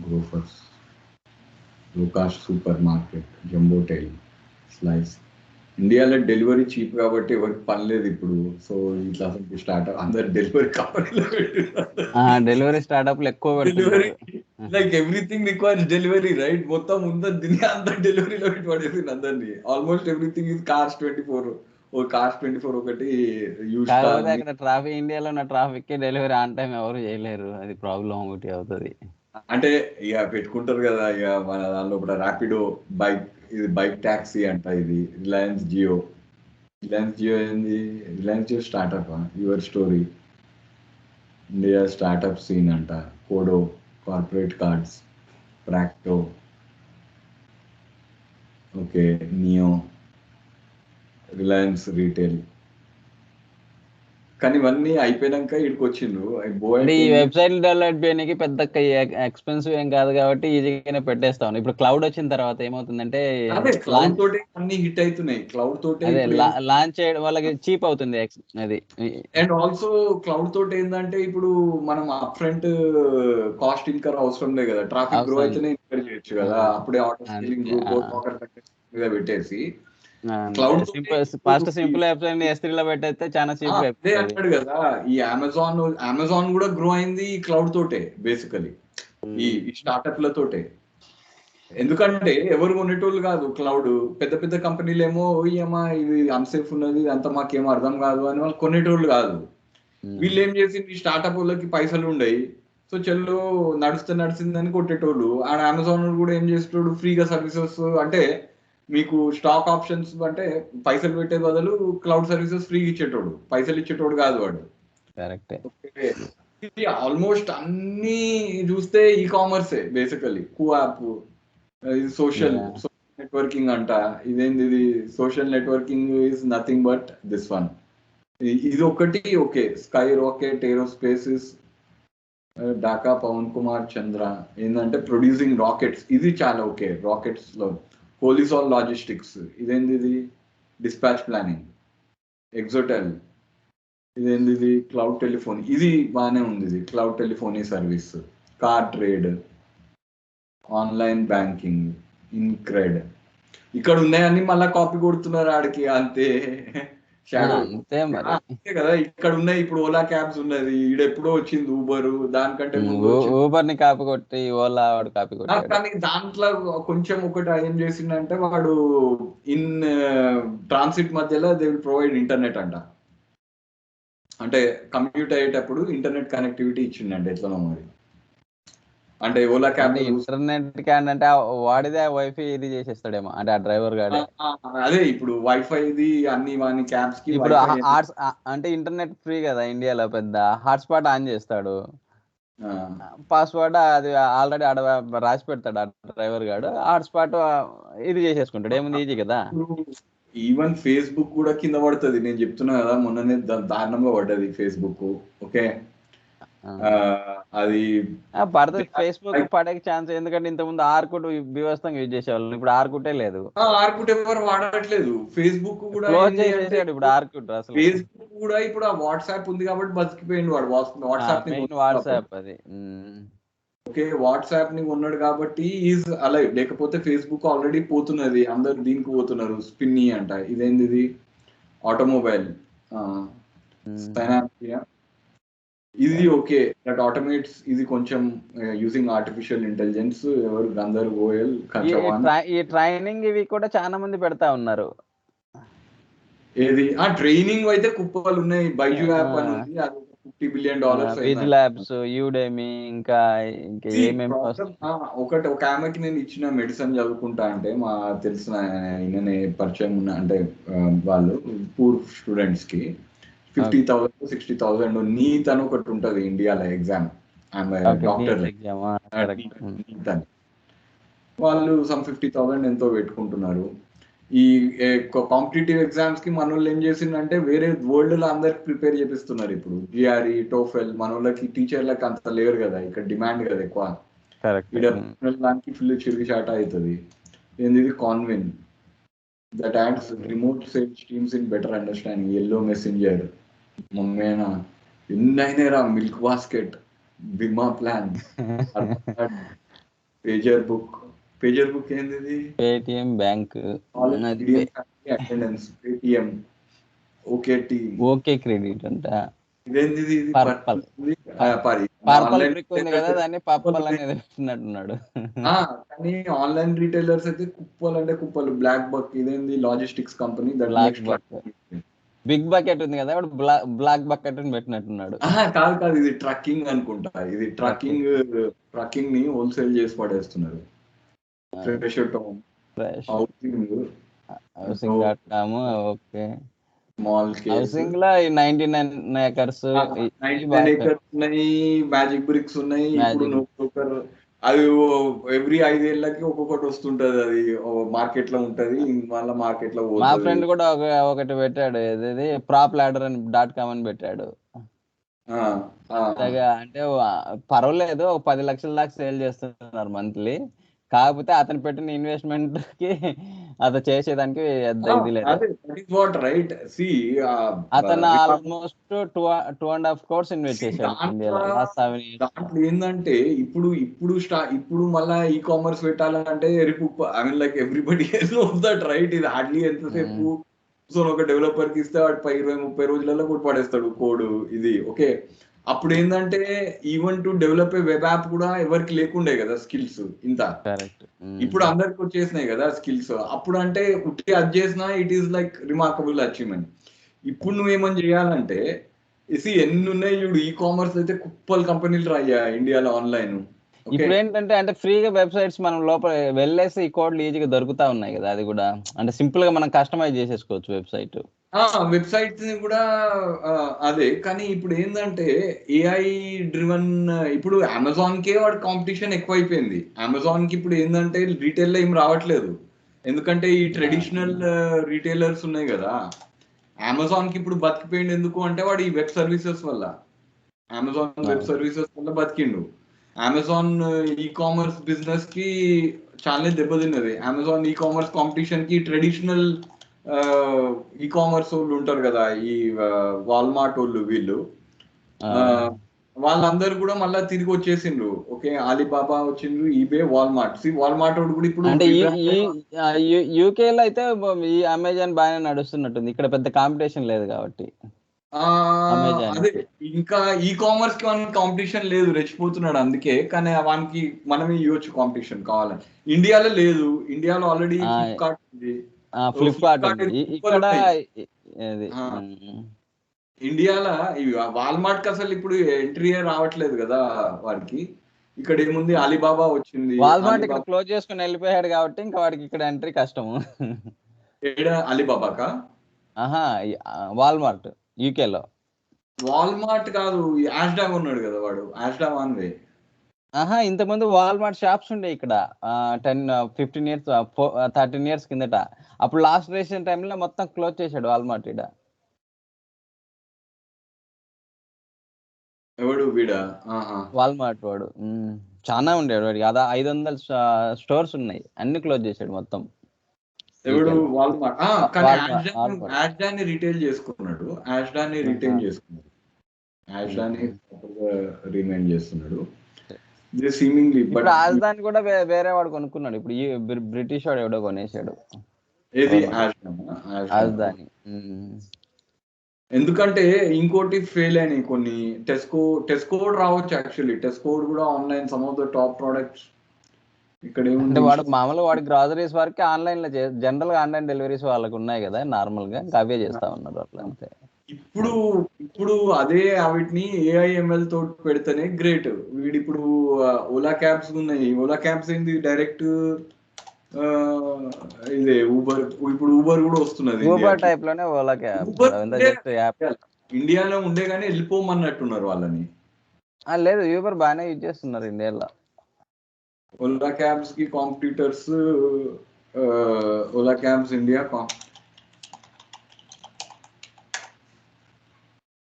Grofers, లోకాష్ supermarket, Jumbotail, Slice. ఇండియాలో delivery cheap కాబట్టి ఎవరికి పని లేదు ఇప్పుడు. సో ఇట్లా స్టార్ట్అప్ అందరు డెలివరీ కంపెనీలో డెలివరీ స్టార్ట్అప్ ఎక్కువ delivery, like everything requires delivery, right? మొత్తం ఉందా దునియా అంతా డెలివరీలో పెట్టి పడేసింది అందరినీ. Almost everything is cars 24. ఓ కార్స్ 24 ఒకటి యూజ్. అక్కడ ట్రాఫిక్, ఇండియాలో ఉన్న ట్రాఫిక్ కి డెలివరీ ఆన్ టైం ఎవరు చేయలేరు, అది ప్రాబ్లం ఒకటి అవుతుంది. అంటే ఇక పెట్టుకుంటారు కదా, ఇక మన దానిలో కూడా ర్యాపిడో, బైక్, ఇది బైక్ ట్యాక్సీ అంట, ఇది రిలయన్స్ జియో ఏంది, Reliance Jio startup, YourStory, India startup scene అంట, కోడో, corporate cards, Practo, okay, Niyo, Reliance Retail, కానీ ఇవన్నీ అయిపోయినాక ఇక్కడికి వచ్చిండ్రు అంటే ఈ వెబ్సైట్లు డెవలప్ చేయడానికి పెద్ద ఎక్స్పెన్సివ్ ఏం కాదు కాబట్టి ఈజీగానే పెట్టేస్తాను. ఇప్పుడు క్లౌడ్ వచ్చిన తర్వాత ఏమవుతుందంటే క్లౌడ్ తోటి అన్ని హిట్ అవుతున్నాయి. క్లౌడ్ తోటి అదే లాంచ్ చేయడం వాళ్ళకి చీప్ అవుతుంది అది. అండ్ ఆల్సో క్లౌడ్ తోటి ఏంటంటే ఇప్పుడు మనం అప్ ఫ్రంట్ కాస్ట్ ఇన్కర్ అవసరం లేదు కదా. ట్రాఫిక్ గ్రో అయితేనే ఇన్కర్ చేయొచ్చు కదా. అప్పుడే ఆటో స్కేలింగ్ మీద పెట్టేసి cloud fast simple website S3 లో పెట్టేస్తే చాలా చీప్ గా అదే అంటాడు కదా. ఈ అమెజాన్ కూడా గ్రో అయింది క్లౌడ్ తోటే బేసికలీ, ఈ స్టార్ట్అప్ లతోటే. ఎందుకంటే ఎవరు కొనేటోళ్ళు కాదు క్లౌడ్. పెద్ద పెద్ద కంపెనీలు ఏమో ఏమా ఇది అన్సేఫ్ ఉన్నది అంత మాకేమో అర్థం కాదు అని వాళ్ళు కొనేటోళ్ళు కాదు. వీళ్ళు ఏం చేసింది, స్టార్ట్అప్ వాళ్ళకి పైసలు ఉండయి, సో చెల్లు నడిచిందని కొట్టేటోళ్ళు. ఆ అమెజాన్ కూడా ఏం చేసేటోడు, ఫ్రీగా సర్వీసెస్ అంటే మీకు స్టాక్ ఆప్షన్స్ అంటే పైసలు పెట్టే బదులు క్లౌడ్ సర్వీసెస్ ఫ్రీగా ఇచ్చేటోడు, పైసలు ఇచ్చేటోడు కాదు వాడు. ఇది ఆల్మోస్ట్ అన్ని చూస్తే ఈ కామర్సే basically. Koo app, social networking అంట. ఇదేంది, ఇది social networking is nothing but this one. ఇది ఒకటి ఓకే. స్కై రాకెట్ ఏరోస్పేసెస్, ఢాకా పవన్ కుమార్ చంద్ర ఏంటంటే ప్రొడ్యూసింగ్ రాకెట్స్, ఇది చాలా ఓకే. రాకెట్స్ లో పోలీసాల్ లాజిస్టిక్స్, ఇదేంది ఇది డిస్పాచ్ ప్లానింగ్. ఎగ్జోటెల్, ఇదేంది ఇది క్లౌడ్ టెలిఫోన్, ఇది బాగానే ఉంది. ఇది cloud telephony service. Car trade, online banking, InCred. ఇక్కడ ఉన్నాయని మళ్ళీ కాపీ కొడుతున్నారు ఆడికి, అంతే. అంతే కదా, ఇక్కడ ఉన్నాయి. ఇప్పుడు ఓలా క్యాబ్స్ ఉన్నది, ఈడెప్పుడో వచ్చింది ఊబర్, దానికంటే ఊబర్ ని కాపీ కొట్టి ఓలా వాడు కాపీ కొట్టాడు. కానీ దాంట్లో కొంచెం ఒకటి ఏం చేసిందంటే వాడు ఇన్ ట్రాన్సిట్ మధ్యలో దే విల్ ప్రొవైడ్ ఇంటర్నెట్ అంట. అంటే కమ్యూట్ అయ్యేటప్పుడు ఇంటర్నెట్ కనెక్టివిటీ ఇచ్చిందంటే ఎట్లనో మరి. అంటే ఓలా క్యాబ్ ఇంటర్నెట్ అంటే వాడిదే వైఫై ఇది చేసేస్తాడేమో, అంటే ఆ డ్రైవర్ గాడే. అదే ఇప్పుడు వైఫై ఇది అన్ని వాని క్యాబ్స్ కి. ఇప్పుడు అంటే ఇంటర్నెట్ ఫ్రీ కదా ఇండియాలో, పెద్ద హాట్స్పాట్ ఆన్ చేస్తాడు, పాస్వర్డ్ అది ఆల్రెడీ ఆడ రాసి పెడతాడు ఆ డ్రైవర్ గాడు, హాట్స్పాట్ ఇది చేసేసుకుంటాడు. ఏముంది, ఈజీ కదా. ఈవెన్ ఫేస్బుక్ కూడా కింద పడుతుంది. నేను చెప్తున్నా కదా, మొన్ననే దారుణంగా పడ్డది ఫేస్బుక్. ఓకే, అది పడుతుంది. ఫేస్బుక్ పడే ఛాన్స్, ఎందుకంటే ఇంతకుముందు ఆర్కుట్ బీభత్సంగా యూజ్ చేసేవాళ్ళు, ఇప్పుడు ఆర్కుటే లేదు. ఆర్కుట్ ఎవరు వాడట్లేదు. ఫేస్బుక్ కూడా క్లోజ్ చేసేసాడు ఇప్పుడు ఆర్కుట్. అసలు ఫేస్బుక్ కూడా ఇప్పుడు ఆ వాట్సాప్ ఉంది కాబట్టి బతికిపోయింది వాడు. వాట్సాప్ అది ఓకే, వాట్సాప్ ని ఉన్నాడు కాబట్టి ఈజ్ అలైవ్. లేకపోతే ఫేస్బుక్ ఆల్రెడీ పోతున్నది, అందరు దీనికి పోతున్నారు. స్పిన్నీ అంట, ఇదేంది ఇది ఆటోమొబైల్, ఇది ఓకే. దట్ ఆటోమేట్స్, ఇది కొంచెం యూజింగ్ ఆర్టిఫిషియల్ ఇంటెలిజెన్స్. ఎవరు గందర్ గోయల్, ఈ ట్రైనింగ్ ఇవి కూడా చాలా మంది పెడతా ఉన్నారు. ఏది ఆ ట్రైనింగ్ అయితే కుప్పలు ఉన్నాయి. బైజు యాప్ అని ఉంది, అది $50 బిలియన్. విజ్ ల్యాబ్స్, యూడెమి, ఇంకా ఏమేమి. ఒకటి ఒక ఆమెకి నేను ఇచ్చిన మెడిసిన్ చదువుకుంటా అంటే, మా తెలిసిన ఈయననే పరిచయం ఉన్న, అంటే వాళ్ళు పూర్ స్టూడెంట్స్ కి 50,000 60,000 నీట్ అని ఒకటి ఉంటది ఇండియాలో ఎగ్జామ్. డాక్టర్ వాళ్ళు సమ్ 50,000 ఎంతో పెట్టుకుంటున్నారు. ఈ కాంపిటేటివ్ ఎగ్జామ్స్ కి మన వాళ్ళు ఏం చేసిందంటే వేరే వరల్డ్ లో అందరికి ప్రిపేర్ చేపిస్తున్నారు. ఇప్పుడు GRE, టోఫెల్, మన వాళ్ళకి టీచర్లకి అంత లేరు కదా, ఇక్కడ డిమాండ్ కదా ఎక్కువ. దానికి ఫుల్ చిరిగిచాట అవుతుంది. ఏంది Convin, that adds remote sales teams in better understanding, Yellow Messenger, మమ్మేనా ఎన్నైనా, Milk Basket, Bima plan, PagarBook ఏంది, Paytm bank, attendance, Paytm, okay credit అంట. ఇదేంది, పర్పల్ ఉంది కదా, దాన్ని పర్పల్ అనేది పెట్టినట్టున్నాడు. కానీ ఆన్లైన్ రీటైలర్స్ అయితే కుప్పలు అంటే కుప్పలు. బ్లాక్ బక్, ఇదేంది లాజిస్టిక్స్ కంపెనీ, బిగ్ బకెట్ ఉంది కదా, బ్లాక్ బకెట్ పెట్టినట్టున్నాడు. కాదు, ఇది ట్రక్కింగ్ అనుకుంటా. ఇది ట్రక్కింగ్ ని హోల్సేల్ చేసి పడేస్తున్నారు. ఓకే, హౌసింగ్ లో 99 acres ఉన్నాయి, మ్యాజిక్ బ్రిక్స్ ఉన్నాయి. ఇప్పుడు అది ఎవ్రీ 5 ఏళ్ళకి ఒక్కొక్కటి వస్తుంటది, అది మార్కెట్ లో ఉంటది, మళ్ళీ మార్కెట్ లో మా పోతుంది. ఫ్రెండ్ కూడా ఒకటి పెట్టాడు, ఏది ప్రాప్ లాడర్ అని .com అని పెట్టాడు. ఆ, ఆ, అంటే పర్వాలేదు, ఒక 10 లక్షల దాకా సేల్ చేస్తున్నారు మంత్లీ. కాకపోతే అతను పెట్టిన ఇన్వెస్ట్మెంట్ కి అతను చేసేదానికి ఇది లేదు. అదే that is what right. See అతను ఆల్మోస్ట్ 2.5 crores ఇన్వెస్ట్ చేశాడు ఇండియాలో లాస్ట్ 7 years. దాంట్లో ఏంటంటే ఇప్పుడు మళ్ళా ఈ కామర్స్ పెట్టాలంటే I mean like everybody knows that right. ఇది హార్డ్లీ ఎంతసేపు ఒక డెవలపర్ కి ఇస్తే వాడు 20-30 రోజులలో కూడా పడేస్తాడు కోడ్. ఇది ఓకే. అప్పుడు ఏంటంటే even to develop a web app కూడా ఎవరికి లేకుండే కదా స్కిల్స్ ఇంత. కరెక్ట్. ఇప్పుడు అందరికి వచ్చేసినాయి కదా స్కిల్స్. అప్పుడు అంటే ఉట్టి అది చేసినా it is like remarkable achievement. ఇప్పుడు నువ్వేమని చేయాలంటే ఎన్ని ఉన్నాయి చూడు, ఈ కామర్స్ అయితే కుప్పలు కంపెనీలు రాయ్యా ఇండియాలో ఆన్లైన్. ఇప్పుడు ఏంటంటే అంటే ఫ్రీగా వెబ్సైట్స్ మనం లోపల వెళ్ళేసి ఈ కోడ్లు ఈజీగా దొరుకుతా ఉన్నాయి కదా, అది కూడా అంటే సింపుల్ గా మనం కస్టమైజ్ చేసేసుకోవచ్చు వెబ్సైట్. వెబ్సైట్స్ ని కూడా అదే. కానీ ఇప్పుడు ఏంటంటే ఏఐ డ్రివన్, ఇప్పుడు అమెజాన్ కే వాడి కాంపిటీషన్ ఎక్కువైపోయింది. అమెజాన్ కి ఇప్పుడు ఏంటంటే రీటైల్ లో ఏం రావట్లేదు, ఎందుకంటే ఈ ట్రెడిషనల్ రీటైలర్స్ ఉన్నాయి కదా. అమెజాన్ కి ఇప్పుడు బతికిపోయింది ఎందుకు అంటే వాడు ఈ వెబ్ సర్వీసెస్ వల్ల, అమెజాన్ వెబ్ సర్వీసెస్ వల్ల బతికిండు. అమెజాన్ ఈ కామర్స్ బిజినెస్ కి చాలా దెబ్బతిన్నది. అమెజాన్ ఈ కామర్స్ కాంపిటీషన్ కి ట్రెడిషనల్ ఈ కామర్స్ వాళ్ళు ఉంటారు కదా, ఈ వాల్మార్ట్ వాళ్ళు, వీళ్ళు వాళ్ళందరూ కూడా మళ్ళీ తిరిగి వచ్చేసిండ్రు. ఓకే, అలీబాబా వచ్చిండ్రు, ఈబే, వాల్మార్ట్. వాల్మార్ట్ వాడు కూడా ఇప్పుడు అంటే యూకే లో అయితే ఈ అమెజాన్ బాగానే నడుస్తున్నట్టుంది, ఇక్కడ పెద్ద కాంపిటీషన్ లేదు కాబట్టి. అదే ఇంకా ఈ కామర్స్ కి వానికి కాంపిటీషన్ లేదు, రెచ్చిపోతున్నాడు అందుకే. కానీ వానికి మనమే ఇవ్వచ్చు కాంపిటీషన్ కావాలని. ఇండియాలో లేదు, ఇండియాలో ఆల్రెడీ ఫ్లిప్కార్ట్ ఉంది. ఫ్లిప్కార్ట్ ఇక్కడ ఇండియాలో వాల్మార్ట్ కి అసలు ఇప్పుడు ఎంట్రీ రావట్లేదు కదా వాడికి. ఇక్కడ ఏముంది, అలీబాబా వచ్చింది. వాల్మార్ట్ ఇక్కడ క్లోజ్ చేసుకుని వెళ్ళిపోయాడు కాబట్టి ఇంకా వాడికి ఇక్కడ ఎంట్రీ కష్టము. అలీబాబాకా? వాల్మార్ట్ యూకేలో. వాల్మార్ట్ కాదు, యాష్డామ్ ఉన్నాడు కదా వాడు, యాష్డామ్ ఆన్వే. ఇంతకుముందు వాల్మార్ట్ షాప్స్ ఉండే ఇక్కడ 10-15 years 13 years కిందట. అప్పుడు లాస్ట్ రీసెంట్ టైంలో మొత్తం క్లోజ్ చేశాడు వాల్మార్ట్ ఇక్కడ. ఎవడు వీడా? వాల్మార్ట్ వాడు చాలా ఉండేవాడు వాడికి. 500 స్టోర్స్ ఉన్నాయి, అన్ని క్లోజ్ చేశాడు మొత్తం. ఎవడు? వాల్మార్ట్. యాష్డాన్ని రిటైల్ చేసుకున్నాడు, యాష్డాన్ని రిటైల్ చేసుకున్నాడు, యాష్డాన్ని రిమైండ్ చేస్తున్నాడు. రాజధాని కూడా వేరే వాడు కొనుక్కున్నాడు ఇప్పుడు, బ్రిటిష్ వాడు ఎవడో కొనేసాడు. ఏది? రాజధాని. ఎందుకంటే ఇంకోటి ఫెయిల్ అయినాయి కొన్ని. టెస్కో రావచ్చు యాక్చువల్లీ. టెస్కో కూడా online some of the top products. ఇక్కడ ఏముంది, వాడు మామూలుగా వాడి గ్రాసరీస్ వరకు ఆన్లైన్ లో జనరల్ గా ఆన్లైన్ డెలివరీస్ వాళ్ళకి ఉన్నాయి కదా నార్మల్ గా, అవే చేస్తా ఉన్నారు అట్లా అంతే. ఇప్పుడు అదే వీటిని ఏఐఎంఎల్ తోటి పెడితేనే గ్రేట్. వీడు ఇప్పుడు ఓలా క్యాబ్స్ ఉన్నాయి. ఓలా క్యాబ్స్ ఏంది, డైరెక్ట్ ఇదే ఊబర్. ఇప్పుడు ఊబర్ కూడా వస్తున్నది, ఊబర్ టైప్ లోనే ఓలా క్యాబ్. ఇండియాలో ఉండే కానీ వెళ్ళిపోమన్నట్టున్నారు వాళ్ళని. లేదు, ఊబర్ బాగానే యూజ్ చేస్తున్నారు ఇండియాలో. ఓలా క్యాబ్స్ కి competitors Ola cabs India,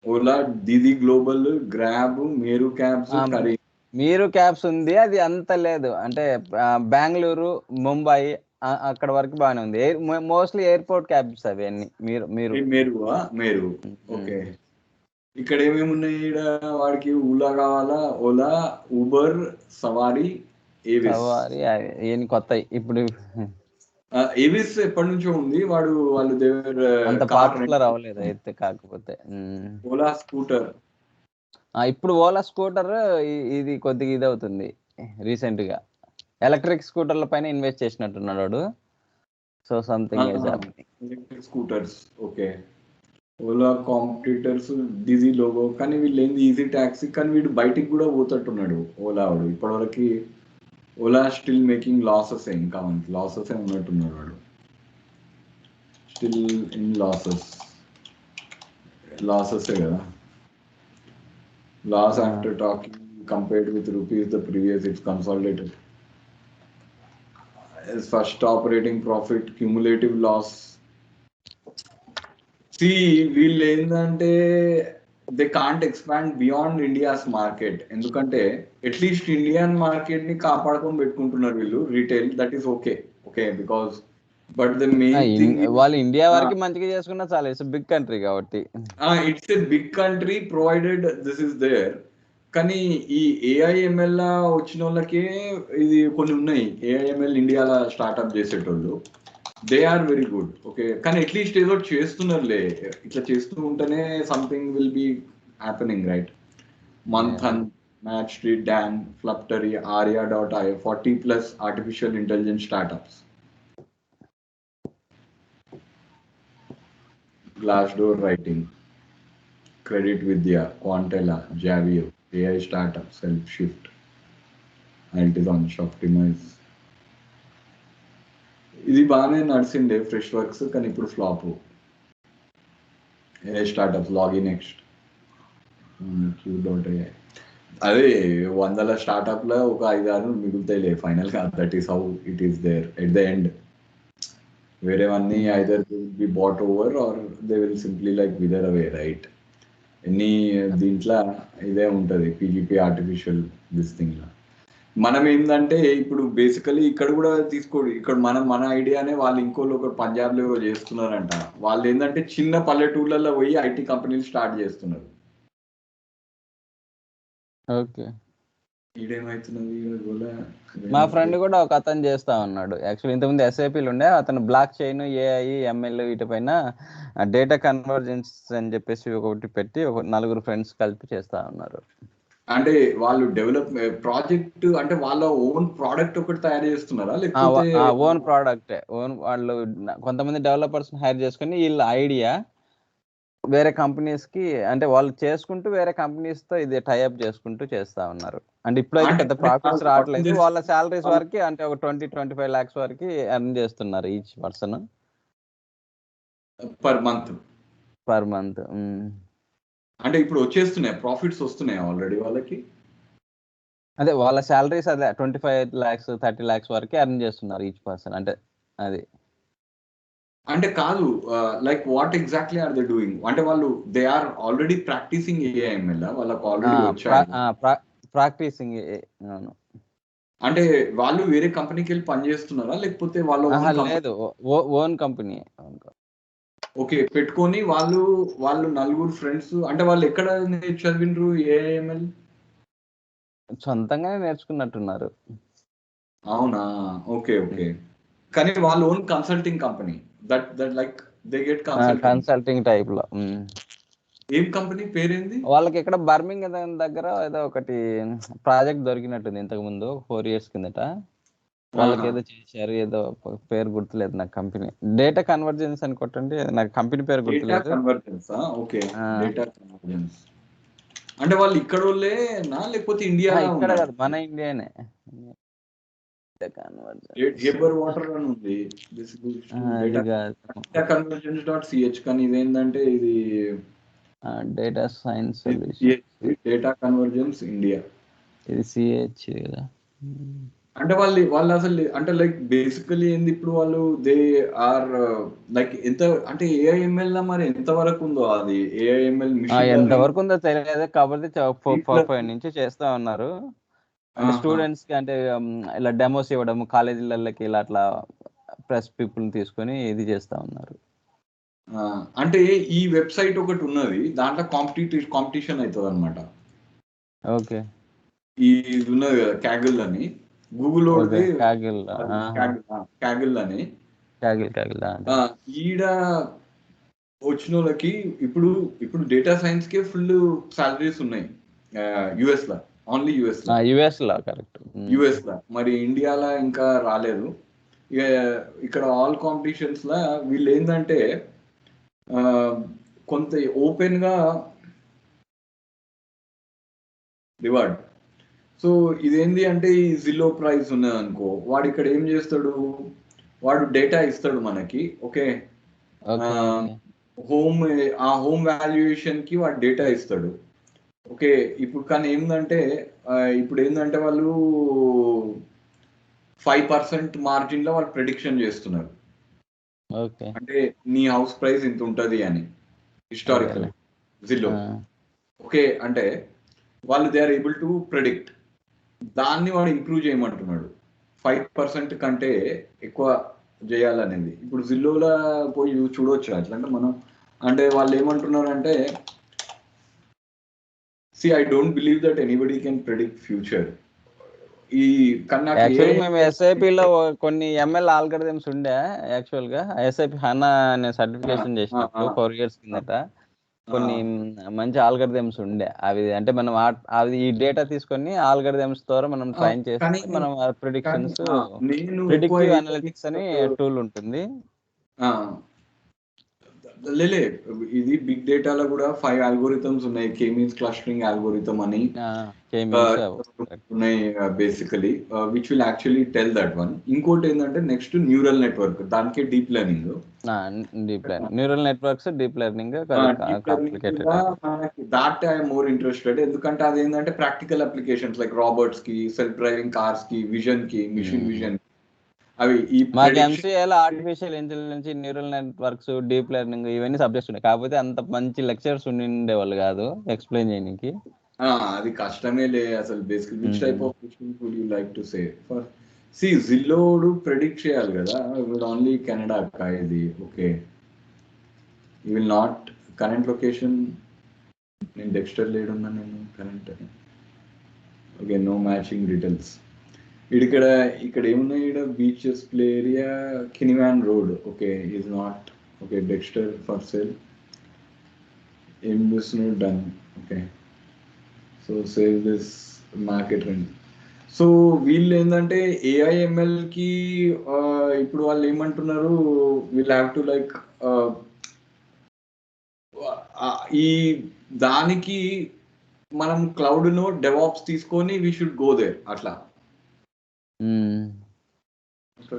Ola, Didi Global, Grab, Meru cabs. మీరు క్యాబ్స్ ఉంది, అది అంత లేదు. అంటే బెంగళూరు, ముంబై అక్కడ వరకు బాగానే ఉంది. మోస్ట్లీ ఎయిర్పోర్ట్ క్యాబ్స్ అవి అన్ని. మేరు ఓకే. ఇక్కడ ఏమేమి ఉన్నాయి వాడికి? ఓలా కావాలా, ఓలా, ఊబర్, సవారీ, ఏవి కొత్త ఇప్పుడు. ఏవిస్ ఎప్పటి నుంచో ఉంది, వాళ్ళు అంత పాపులర్ అవ్వలేదు అయితే. కాకపోతే ఓలా స్కూటర్, ఇప్పుడు ఓలా స్కూటర్ ఇది కొద్దిగా ఇది అవుతుంది రీసెంట్ గా. ఎలక్ట్రిక్ స్కూటర్ల పైన ఇన్వెస్ట్ చేసినట్టున్నాడు వాడు. So something electric scooters. Okay, Ola competitors డిజీ లోగో. కానీ వీళ్ళు ఏంది, ఈజీ టాక్సీ. కానీ వీడు బయటికి కూడా పోతట్టున్నాడు ఓలా వాడు. ఇప్పటివరకు ఓలా స్టిల్ మేకింగ్ లాసెస్, ఇంకా లాసెస్ ఉన్నట్టున్నాడు వాడు. స్టిల్ ఇన్ లాసెస్ కదా. Loss after talking compared with rupees the previous, it's consolidated. First operating profit, cumulative loss. See, వీళ్ళు ఏంటంటే they can't expand beyond India's market. ఎందుకంటే అట్లీస్ట్ ఇండియన్ మార్కెట్ ని కాపాడుకొని పెట్టుకుంటున్నారు వీళ్ళు retail. That is okay okay because but the main thing వాళ్ళు India వరకు మంచిగా చేసుకున్నా చాలా, ఇట్స్ బిగ్ కంట్రీ కాబట్టి. It's a big country provided this is there. కానీ ఈ ఏఐఎంఎల్ వచ్చిన వాళ్ళకే ఇది కొన్ని ఉన్నాయి. ఏఐఎంఎల్ ఇండియాలో స్టార్ట్అప్ చేసేటోళ్ళు, they are very good. Okay, కానీ అట్లీస్ట్ ఏదో చేస్తున్నారులే. ఇట్లా చేస్తూ ఉంటేనే something will be happening, right? Manthan, Match Street, Dawn, ఫ్లప్టరీ, Arya.ai, 40+ artificial intelligence startups. Glassdoor writing, Credit Vidya, Quantella, Javier, AI startup, Self-Shift, Altiton, Shoptimize. ఇది బాగానే నడిచిండే ఫ్రెష్ వర్క్స్, కానీ ఇప్పుడు ఫ్లాప్. AI startups, లాగినెక్స్ట్, Q.ai. అదే 100 స్టార్టప్లో ఒక 5-6 మిగులుతాయిలే ఫైనల్గా. That is how it is there at the end. వేరేవన్నీ either they will be bought over or they will simply like wither away, right? ఎన్ని దీంట్లో ఇదే ఉంటుంది, పీజీపీ ఆర్టిఫిషియల్ దిస్ థింగ్లో. మనం ఏంటంటే ఇప్పుడు బేసికలీ ఇక్కడ కూడా తీసుకోండి, ఇక్కడ మన ఐడియానే వాళ్ళు ఇంకోళ్ళు ఒకరు పంజాబ్లో చేస్తున్నారంట. వాళ్ళు ఏంటంటే చిన్న పల్లెటూళ్ళల్లో పోయి ఐటీ కంపెనీలు స్టార్ట్ చేస్తున్నారు. ఓకే, ఇదేమవుతున్నది? మా ఫ్రెండ్ కూడా ఒక అతను చేస్తా ఉన్నాడు. యాక్చువల్లీ ఇంతకుముందు ఎస్ఐపీలు ఉండే, అతను బ్లాక్ చైన్, ఏఐ, ఎంఎల్ వీటిపైన డేటా కన్వర్జెన్స్ అని చెప్పేసి ఒకటి పెట్టి ఒక 4 ఫ్రెండ్స్ కలిపి చేస్తా ఉన్నారు. అంటే వాళ్ళు డెవలప్ ప్రాజెక్ట్ అంటే వాళ్ళ ఓన్ ప్రోడక్ట్ ఒకటి తయారు చేస్తున్నారా, లేకపోతే ఓన్ ప్రోడక్ట్? ఓన్ వాళ్ళు కొంతమంది డెవలపర్స్ హైర్ చేసుకుని వీళ్ళ ఐడియా వేరే కంపెనీస్ కి, అంటే వాళ్ళు చేసుకుంటూ వేరే కంపెనీస్ తో ఇది టైఅప్ చేసుకుంటూ చేస్తా ఉన్నారు. అంటే ఇప్పుడైతే పెద్ద ప్రాఫిట్స్ రావట్లేదు. వాళ్ళ సాలరీస్ వరకు అంటే ఒక 20-25 lakhs వరకు ఎర్న్ చేస్తున్నారు ఈచ్ పర్సన్ పర్ మంత్. అంటే ఇప్పుడు వచ్చేస్తున్నాయి, ప్రాఫిట్స్ వస్తున్నాయి ఆల్రెడీ వాళ్ళకి. అదే వాళ్ళ సాలరీస్ అదే 25 lakhs 30 lakhs వరకు ఎర్న్ చేస్తున్నారు ఈచ్ పర్సన్. అంటే అది అంటే కాదు, like what exactly are they doing? అంటే వాళ్ళు they are already practising AIML, వాళ్ళకి ఆల్రెడీ వచ్చాయి ప్రాక్టీసింగ్. అంటే వాళ్ళు వేరే కంపెనీకి వెళ్ళి పని చేస్తున్నారా, లేకపోతే వాళ్ళు లేదు, ఓన్ కంపెనీ. ఓకే, పెట్టుకొని వాళ్ళు 4 ఫ్రెండ్స్. అంటే వాళ్ళు ఎక్కడ చదివినరు ఏఐఎంఎల్? సొంతంగానే నేర్చుకున్నట్టున్నారు. అవునా, ఓకే ఓకే. కానీ వాళ్ళు own consulting company, that like they get consulting type లో. ఏం కంపెనీ పేరేంది వాళ్ళకి? ఇక్కడ బర్మింగ్హామ్ దగ్గర ఏదో ఒకటి ప్రాజెక్ట్ దొరికినట్టుంది ఇంతకు ముందు 4 years కిందట. వాళ్ళకి ఏదో చేశారు, ఏదో పేరు గుర్తులేదు నాకు. కంపెనీ డేటా కన్వర్జెన్స్ అని కొట్టండి, నాకు కంపెనీ పేరు గుర్తులేదు. అంటే వాళ్ళు ఇక్కడ వాళ్ళేనా, లేకపోతే ఇండియా? ఇక్కడ కాదు, మన ఇండియానే. కానీ ఇదేంటంటే ఇది data science data convergence India, ఇది సిహెచ్ కదా. అంటే వాళ్ళు అసలు అంటే లైక్ బేసికలీ ఏంది ఇప్పుడు వాళ్ళు దే ఆర్ లైక్ ఎంత అంటే ఏఐఎంఎల్ మరి ఎంత వరకు ఉందో అది ఏఐఎంఎల్ ఎంత వరకు ఉందో తెలియదు, కాబట్టి 4-5 నుంచి చేస్తా ఉన్నారు. అంటే స్టూడెంట్స్ కి అంటే ఇలా డెమోస్ ఇవ్వడం, కాలేజీలకి ఇలా అట్లా ప్రెస్ పీపుల్ తీసుకొని ఇది చేస్తా ఉన్నారు. అంటే ఈ వెబ్సైట్ ఒకటి ఉన్నది, దాంట్లో కాంపిటీషన్ అవుతుంది అనమాట. ఓకే, ఇది ఉన్నది కదా క్యాగిల్ అని, గూగుల్ క్యాగిల్ అని. ఈడ వచ్చిన వాళ్ళకి ఇప్పుడు డేటా సైన్స్ కే ఫుల్ సాలరీస్ ఉన్నాయి యుఎస్ లో, ఓన్లీ యుఎస్ లో. కరెక్ట్, యుఎస్ లో. మరి ఇండియాలో ఇంకా రాలేదు. ఇక ఇక్కడ ఆల్ కాంపిటీషన్స్ లా వీళ్ళు ఏంటంటే కొంత ఓపెన్ గా రివార్డ్. సో ఇదేంటి అంటే ఈ జిల్లో ప్రైస్ ఉన్నది అనుకో, వాడు ఇక్కడ ఏం చేస్తాడు, వాడు డేటా ఇస్తాడు మనకి. ఓకే, హోమ్ వాల్యుయేషన్ కి వాడు డేటా ఇస్తాడు. ఓకే. ఇప్పుడు కానీ ఏందంటే ఇప్పుడు ఏందంటే వాళ్ళు 5% మార్జిన్‌లో వాళ్ళు ప్రిడిక్షన్ చేస్తున్నారు. ఓకే. అంటే నీ హౌస్ ప్రైస్ ఇంత ఉంటది అని హిస్టారికల్ అదేలే. జిల్లో. ఆ! ఓకే. అంటే వాళ్ళు they are able to predict. దాన్ని వాడు ఇంప్రూవ్ చేయమంటున్నాడు. 5% కంటే ఎక్కువ చేయాలనేది. ఇప్పుడు జిల్లోలో పోయి చూడొచ్చు. అట్లంటే మనం అంటే వాళ్ళు ఏమంటున్నారంటే I don't believe that anybody can predict future. ఈ కానీ నాకు యాక్చువల్‌గా మేము ఎస్ఐపిలో కొన్ని ఎంఎల్ ఆల్గోరిథమ్స్ ఉండే యాక్చువల్‌గా. ఎస్ఐపి హనా అనే సర్టిఫికేషన్ చేసినప్పుడు 4 ఇయర్స్ కిందట. కొన్ని మంచి ఆల్గోరిథమ్స్ ఉండే. అవి అంటే మనం అది ఈ డేటా తీసుకొని ఆల్గోరిథమ్స్ ద్వారా మనం ట్రైన్ కానీ చేస్తే మనం కానీ ప్రిడిక్షన్స్ నేను ఎక్కువ ప్రిడిక్టివ్ అనలిటిక్స్ అని టూల్ ఉంటుంది. లేలే ఇది బిగ్ డేటాలో కూడా 5 అల్గోరిథమ్స్ ఉన్నాయి. కే-మీన్స్ క్లస్టరింగ్ అల్గోరిథమ్ అని కే-మీన్స్ ఉన్నాయి basically which will actually tell that one. ఇంకోటి ఏంటంటే నెక్స్ట్ న్యూరల్ నెట్వర్క్, దానికే deep learning. Deep learning, neural networks, deep learning complicated. మనకి దాట్ ఐ మోర్ ఇంట్రెస్టెడ్. ఎందుకంటే అది ఏంటంటే ప్రాక్టికల్ అప్లికేషన్స్ లైక్ రాబోట్స్ కి, సెల్ఫ్ డ్రైవింగ్ కార్స్ కి, విజన్ కి, మిషన్ విజన్ అవి ఈ మాకు ఎంసీఏలో artificial intelligence, neural networks, deep learning ఇవన్నీ సబ్జెక్ట్స్ ఉన్నాయి. కాకపోతే అంత మంచి లెక్చర్స్ ఉండేవాళ్ళు కాదు ఎక్స్ప్లెయిన్ చేయడానికి. అది కష్టమే లే అసలు. Basic which type of questions would you like to say for జిల్లోడు ప్రెడిక్ట్ చేయాలి కదా. విల్ ఓన్లీ కెనడా అక్క ఇది. Okay, you will not current location. నేను డెక్స్టర్ లేడున్నా నేను current. Okay, no matching details. ఇక్కడ ఏమున్నాయి? ఇక్కడ బీచెస్, ప్లే ఏరియా, కినివాన్ road. Okay, is not. Okay, Dexter for sale. ఏం చేస్తున్నాడు? Done. Okay, so save this market trend. So వీళ్ళు ఏంటంటే ఏఐఎంఎల్ కి ఇప్పుడు వాళ్ళు ఏమంటున్నారు, వీల్ హ్యావ్ టు లైక్ ఈ దానికి మనం క్లౌడ్ ను డెవాప్స్ తీసుకొని వీ షుడ్ గో దేర్. అట్లా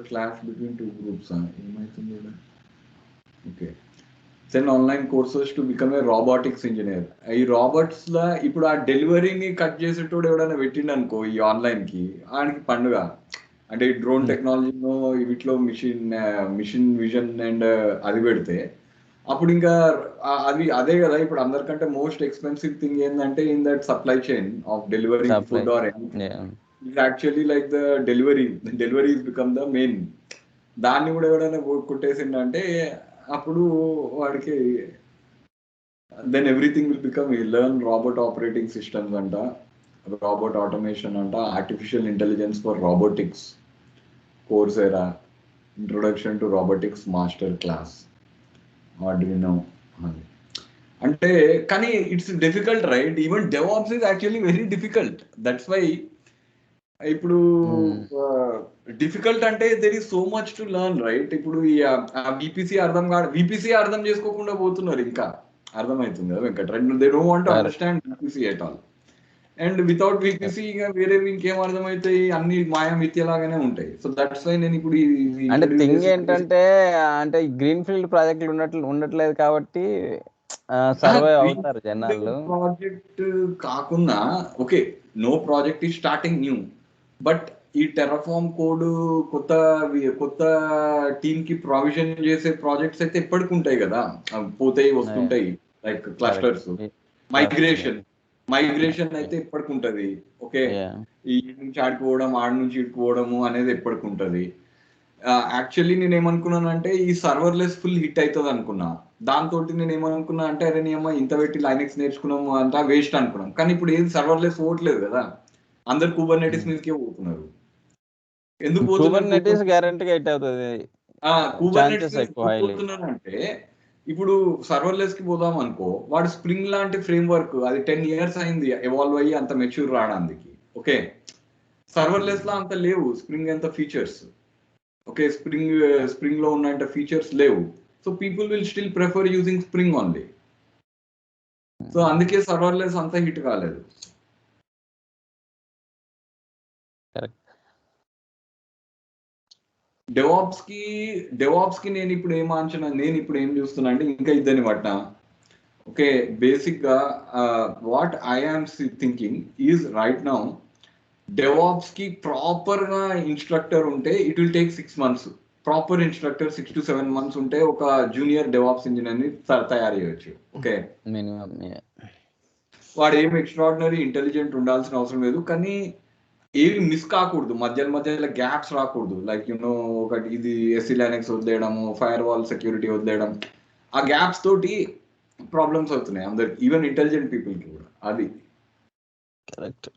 క్లాష్ బిట్వీన్ టూ గ్రూప్స్ ఏమైతుంది? Okay, send online courses to become a robotics engineer. ఈ రాబర్ట్స్ లా ఇప్పుడు ఆ డెలివరీని కట్ చేసేటోడు ఎవడైనా పెట్టిండు అనుకో ఈ ఆన్లైన్ కి, ఆయనకి పండుగ. అంటే ఈ డ్రోన్ టెక్నాలజీలో వీటిలో మిషన్ విజన్ అండ్ అది పెడితే అప్పుడు ఇంకా అది అదే కదా. ఇప్పుడు అందరికంటే మోస్ట్ ఎక్స్పెన్సివ్ థింగ్ ఏంటంటే in that supply chain of delivery food or anything actually like the delivery is become the main. దాన్ని కూడా ఎవడైనా కొట్టేసిందంటే అప్పుడు వాడికి then everything will become learn robot operating systems అంట, రాబోట్ ఆటోమేషన్ అంట, artificial intelligence for robotics, Coursera, introduction to robotics master class, Arduino. అంటే కానీ it's difficult right. Even DevOps is actually very difficult. That's why ఇప్పుడు difficult అంటే there is so much to learn right. ఇప్పుడు VPC అర్థం చేసుకోకుండా పోతున్నారు. ఇంకా అర్థమవుతుంది కదా Venkat right. They don't want to understand VPC at all. And without VPC వేరే ఇంకేం అర్థమవుతాయి? అన్ని మాయా మిథ్యలాగానే ఉంటాయి. సో దట్స్ వై నేను ఇప్పుడు అంటే థింగ్ ఏంటంటే అంటే గ్రీన్ ఫీల్డ్ ప్రాజెక్టులు ఉండట్లేదు కాబట్టి సర్వైవ్ అవుతారు జనాలు. ప్రాజెక్ట్ కాకుండా okay, no project is starting new, but ఈ టెర్రఫార్మ్ కోడ్ కొత్త టీమ్ కి ప్రొవిజన్ చేసే ప్రాజెక్ట్స్ అయితే ఎప్పటికి ఉంటాయి కదా, పోతాయి వస్తుంటాయి. లైక్ క్లస్టర్స్, మైగ్రేషన్ అయితే ఎప్పటికి ఉంటది. ఓకే, ఈ నుంచి ఆడుకోవడం, ఆడ నుంచి ఇడుకోవడము అనేది ఎప్పటికి ఉంటది. యాక్చువల్లీ నేను ఏమనుకున్నానంటే ఈ సర్వర్లెస్ ఫుల్ హిట్ అవుతుంది అనుకున్నా. దాంతో నేను ఏమనుకున్నా అంటే అరే నీ అమ్మ ఇంత పెట్టి లైనెక్స్ నేర్చుకున్నాము అంతా వేస్ట్ అనుకున్నాం. కానీ ఇప్పుడు ఏది సర్వర్లెస్ పోవట్లేదు కదా, అందరు కుబర్నెటిస్ మీదకే పోతున్నారు. ఎందుకు కుబర్నెటిస్ గ్యారెంటీగా హిట్ అవుతుంది. కుబర్నెటిస్ పోతున్నారు అంటే ఇప్పుడు సర్వర్లెస్ కి పోదాం అనుకో, వాడు స్ప్రింగ్ లాంటి ఫ్రేమ్ వర్క్ అది 10 years అయింది ఎవాల్వ్ అయ్యి అంత మెచ్యూర్ రావడానికి. ఓకే, సర్వర్లెస్ లో అంత లేవు స్ప్రింగ్ అంత ఫీచర్స్. ఓకే, స్ప్రింగ్ లో ఉన్నంత ఫీచర్స్ లేవు. So people will still prefer using Spring only. So అందుకే సర్వర్లెస్ అంత హిట్ కాలేదు. డెవాప్స్ కి నేను ఇప్పుడు ఏం చూస్తున్నా అంటే ఇంకా ఇద్దరిని పట్టినా. ఓకే, బేసిక్ గా what I am thinking is right now DevOps కి ప్రాపర్ గా ఇన్స్ట్రక్టర్ ఉంటే it will take 6 months. Proper instructor 6 to 7 months ఉంటే ఒక జూనియర్ డెవాప్స్ ఇంజనీర్ ని తయారు చేయొచ్చు. ఓకే, మినిమం వాడు ఏం ఎక్స్ట్రాడినరీ ఇంటెలిజెంట్ ఉండాల్సిన అవసరం లేదు, కానీ ఏవి మిస్ కాకూడదు, మధ్యలో గ్యాప్స్ రాకూడదు. లైక్ యూనో ఒకటి ఇది ఎస్సీ లైనక్స్ వదిలేయడము, ఫైర్ వాల్ సెక్యూరిటీ వదిలేయడం, ఆ గ్యాప్స్ తోటి ప్రాబ్లమ్స్ అవుతున్నాయి అందరికి, ఈవెన్ ఇంటెలిజెంట్ పీపుల్ కి కూడా. అది కరెక్ట్.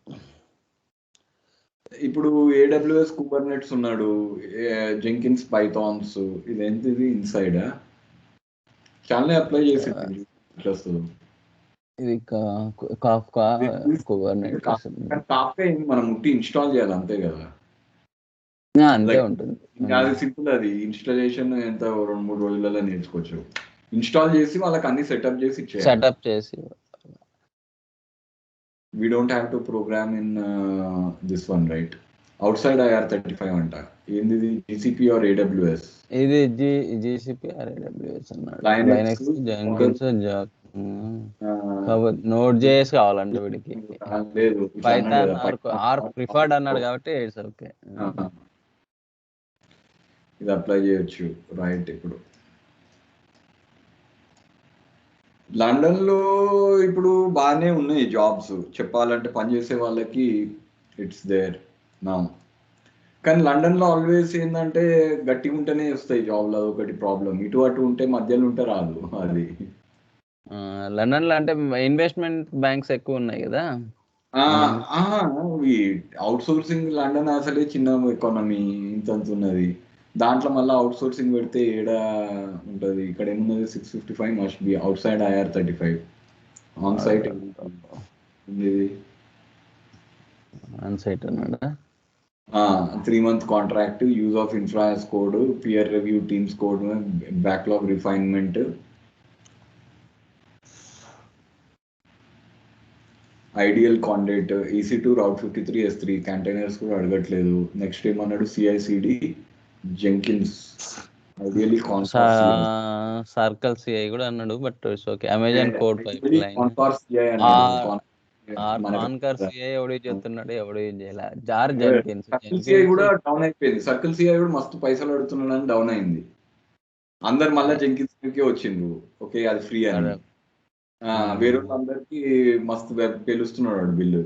ఇప్పుడు AWS కుబర్నెట్స్ ఉన్నాడు, జెంకిన్స్ పైథాన్స్, ఇదేంటిది ఇన్సైడ్ చాలా అప్లై చేసింది ఇది కాఫ్కా కుబర్నెట్స్. కాఫ్కా ఏంది, మనం ముట్టి ఇన్స్టాల్ చేయాలి అంతే కదా, అంతే ఉంటుంది. అది సింపుల్, అది ఇన్స్టాలేషన్ ఎంత 2-3 రోజులలో నేర్చుకోవచ్చు. ఇన్స్టాల్ చేసి వాళ్ళకి అన్ని సెటప్ చేసి ఇచ్చేయాలి. సెటప్ చేసి we don't have to program in this one, right? Outside IR35 అంట. ఏంది GCP or AWS? ఇది GCP or AWS అన్నాడు. Linux, Jenkins, నోడ్ జేఎస్ కావాలంటే వీడికి లేదు, పైథాన్ ఆర్ ప్రిఫర్డ్ అన్నాడు కాబట్టి ఇట్స్ ఓకే. ఇది అప్లై చేయొచ్చు, రైట్? ఇప్పుడు లండన్ లో ఇప్పుడు బాగానే ఉన్నాయి జాబ్స్, చెప్పాలంటే పనిచేసే వాళ్ళకి ఇట్స్ దేర్ నా. కానీ లండన్ లో ఆల్వేస్ ఏంటంటే గట్టిగా ఉంటేనే వస్తాయి జాబ్లు, అదొకటి ప్రాబ్లం. ఇటు అటు ఉంటే మధ్యలో ఉంటే రాదు. అది లండన్ లో అంటే ఇన్వెస్ట్మెంట్ బ్యాంక్స్ ఎక్కువ ఉన్నాయి కదా. అవుట్ సోర్సింగ్ లండన్ అసలే చిన్న ఎకానమీ, ఇంత ఉన్నది. దాంట్లో మళ్ళీ అవుట్ సోర్సింగ్ పెడితే ఏడ ఉంటుంది? ఇక్కడ ఏమున్నది, 655 must be outside IR35. On site on site అన్నాడా? 3 month contract, use of infra as code, peer review teams code, backlog refinement, ideal candidate, EC2 route 53 S3, containers కూడా అడగట్లేదు. నెక్స్ట్ ఏమన్నాడు, CI/CD Jenkins, ideally circle CI కూడా అన్నాడు, but it's okay. Amazon code pipeline, conquer CI ఎవడు చెప్తున్నాడు, ఎవడు చేయాలి. Jar Jenkins కూడా డౌన్ అయిపోయింది. సర్కిల్ CI కూడా మస్తు పైసలు అడుగుతున్నాడు అని డౌన్ అయింది. అందరు మళ్ళీ జెంకిన్స్ వచ్చిండ్రు. ఓకే, అది ఫ్రీ అని. వేరే వాళ్ళందరికీ మస్తు తెలుస్తున్నాడు బిల్లు.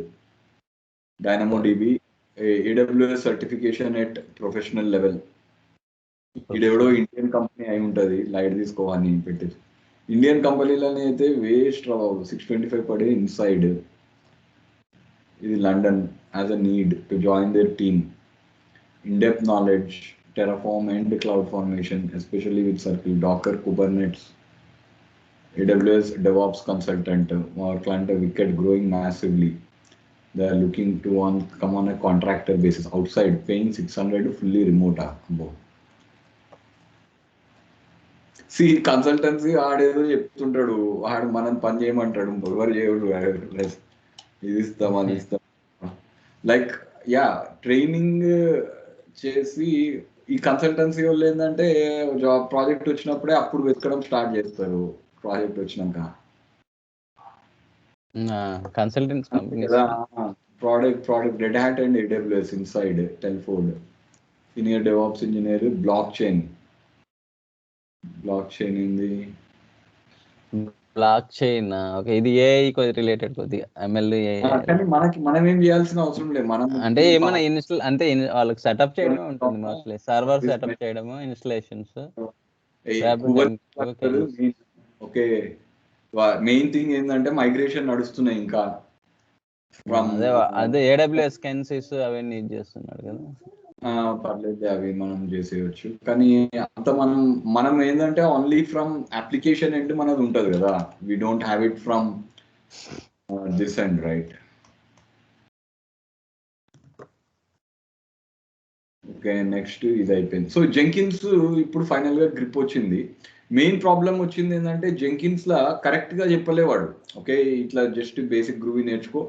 DynamoDB, AWS certification at professional level. ఇడెవడో ఇండియన్ కంపెనీ అయి ఉంటుంది, లైట్ తీసుకోవాలని పెట్టి. ఇండియన్ కంపెనీలని అయితే వేస్ట్ రావు, 625 per day ఇన్సైడ్. ఇది London as a need to join their team. In-depth knowledge, Terraform and cloud formation, especially with Circle, Docker, Kubernetes, AWS DevOps consultant. Our client Wicked growing massively. They are looking to come on a contractor basis outside, paying 600, fully remote. See, consultancy ఆడేదో చెప్తుంటాడు, వాడు మనం పని చేయమంటాడు, ఎవరు చేయడు. ఇది ఇస్తాం, అది ఇస్తాం. లైక్ ట్రైనింగ్ చేసి ఈ కన్సల్టెన్సీ వాళ్ళు ఏంటంటే జాబ్ ప్రాజెక్ట్ వచ్చినప్పుడే అప్పుడు వెతకడం స్టార్ట్ చేస్తారు. ప్రాజెక్ట్ వచ్చినాక consultancy companies product Red Hat and AWS inside Telford, senior DevOps engineer, blockchain ఏంది, బ్లాక్ చైన్. ఓకే, ఇది AI రిలేటెడ్ కొద్దిగా, ML. కానీ మనం ఏం చేయాల్సిన అవసరం లేదు. మనం అంటే ఏమైనా ఇన్స్టాల్ అంటే వాళ్ళకి సెటప్ చేయడమే ఉంటుంది మోస్ట్లీ, సర్వర్ సెటప్ చేయడము, ఇన్స్టలేషన్స్. ఓకే, మెయిన్ థింగ్ ఏంటంటే మైగ్రేషన్ నడుస్తున్నాయి ఇంకా. అదే AWS కెన్సిస్ అవన్నీ యూజ్ చేస్తున్నాడు కదా. పర్లేదు, అవి మనం చేసేయచ్చు. కానీ అంత మనం ఏంటంటే ఓన్లీ ఫ్రమ్ అప్లికేషన్ ఎండ్ మనది ఉంటుంది కదా, we don't have it from this end, right? Okay, next ఇది అయిపోయింది. సో జెంకిన్స్ ఇప్పుడు ఫైనల్ గా గ్రిప్ వచ్చింది. మెయిన్ ప్రాబ్లం వచ్చింది ఏంటంటే జెంకిన్స్ లా కరెక్ట్ గా చెప్పలేవాడు. ఓకే, ఇట్లా జస్ట్ బేసిక్ గ్రూవీ నేర్చుకో,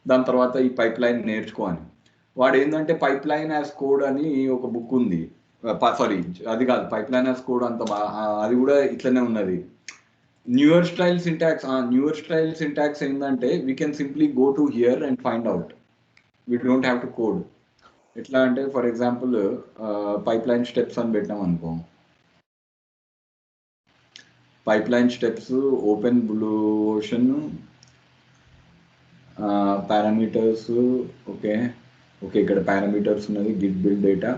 దాని తర్వాత ఈ పైప్ లైన్ నేర్చుకో అని. వాడు ఏంటంటే పైప్ లైన్ యాజ్ కోడ్ అని ఒక బుక్ ఉంది, సారీ అది కాదు, పైప్ లైన్ యాజ్ కోడ్ అంత అది కూడా ఇట్లనే ఉన్నది. newer style syntax ఏంటంటే we can simply go to here and find out. We don't have to code. ఎట్లా అంటే ఫర్ ఎగ్జాంపుల్ పైప్లైన్ స్టెప్స్ అని పెట్టాం అనుకో, pipeline steps open blue ocean parameters. Okay okay, ఇక్కడ పారామీటర్స్ ఉన్నది, గిట్ బిల్డ్ డేటా.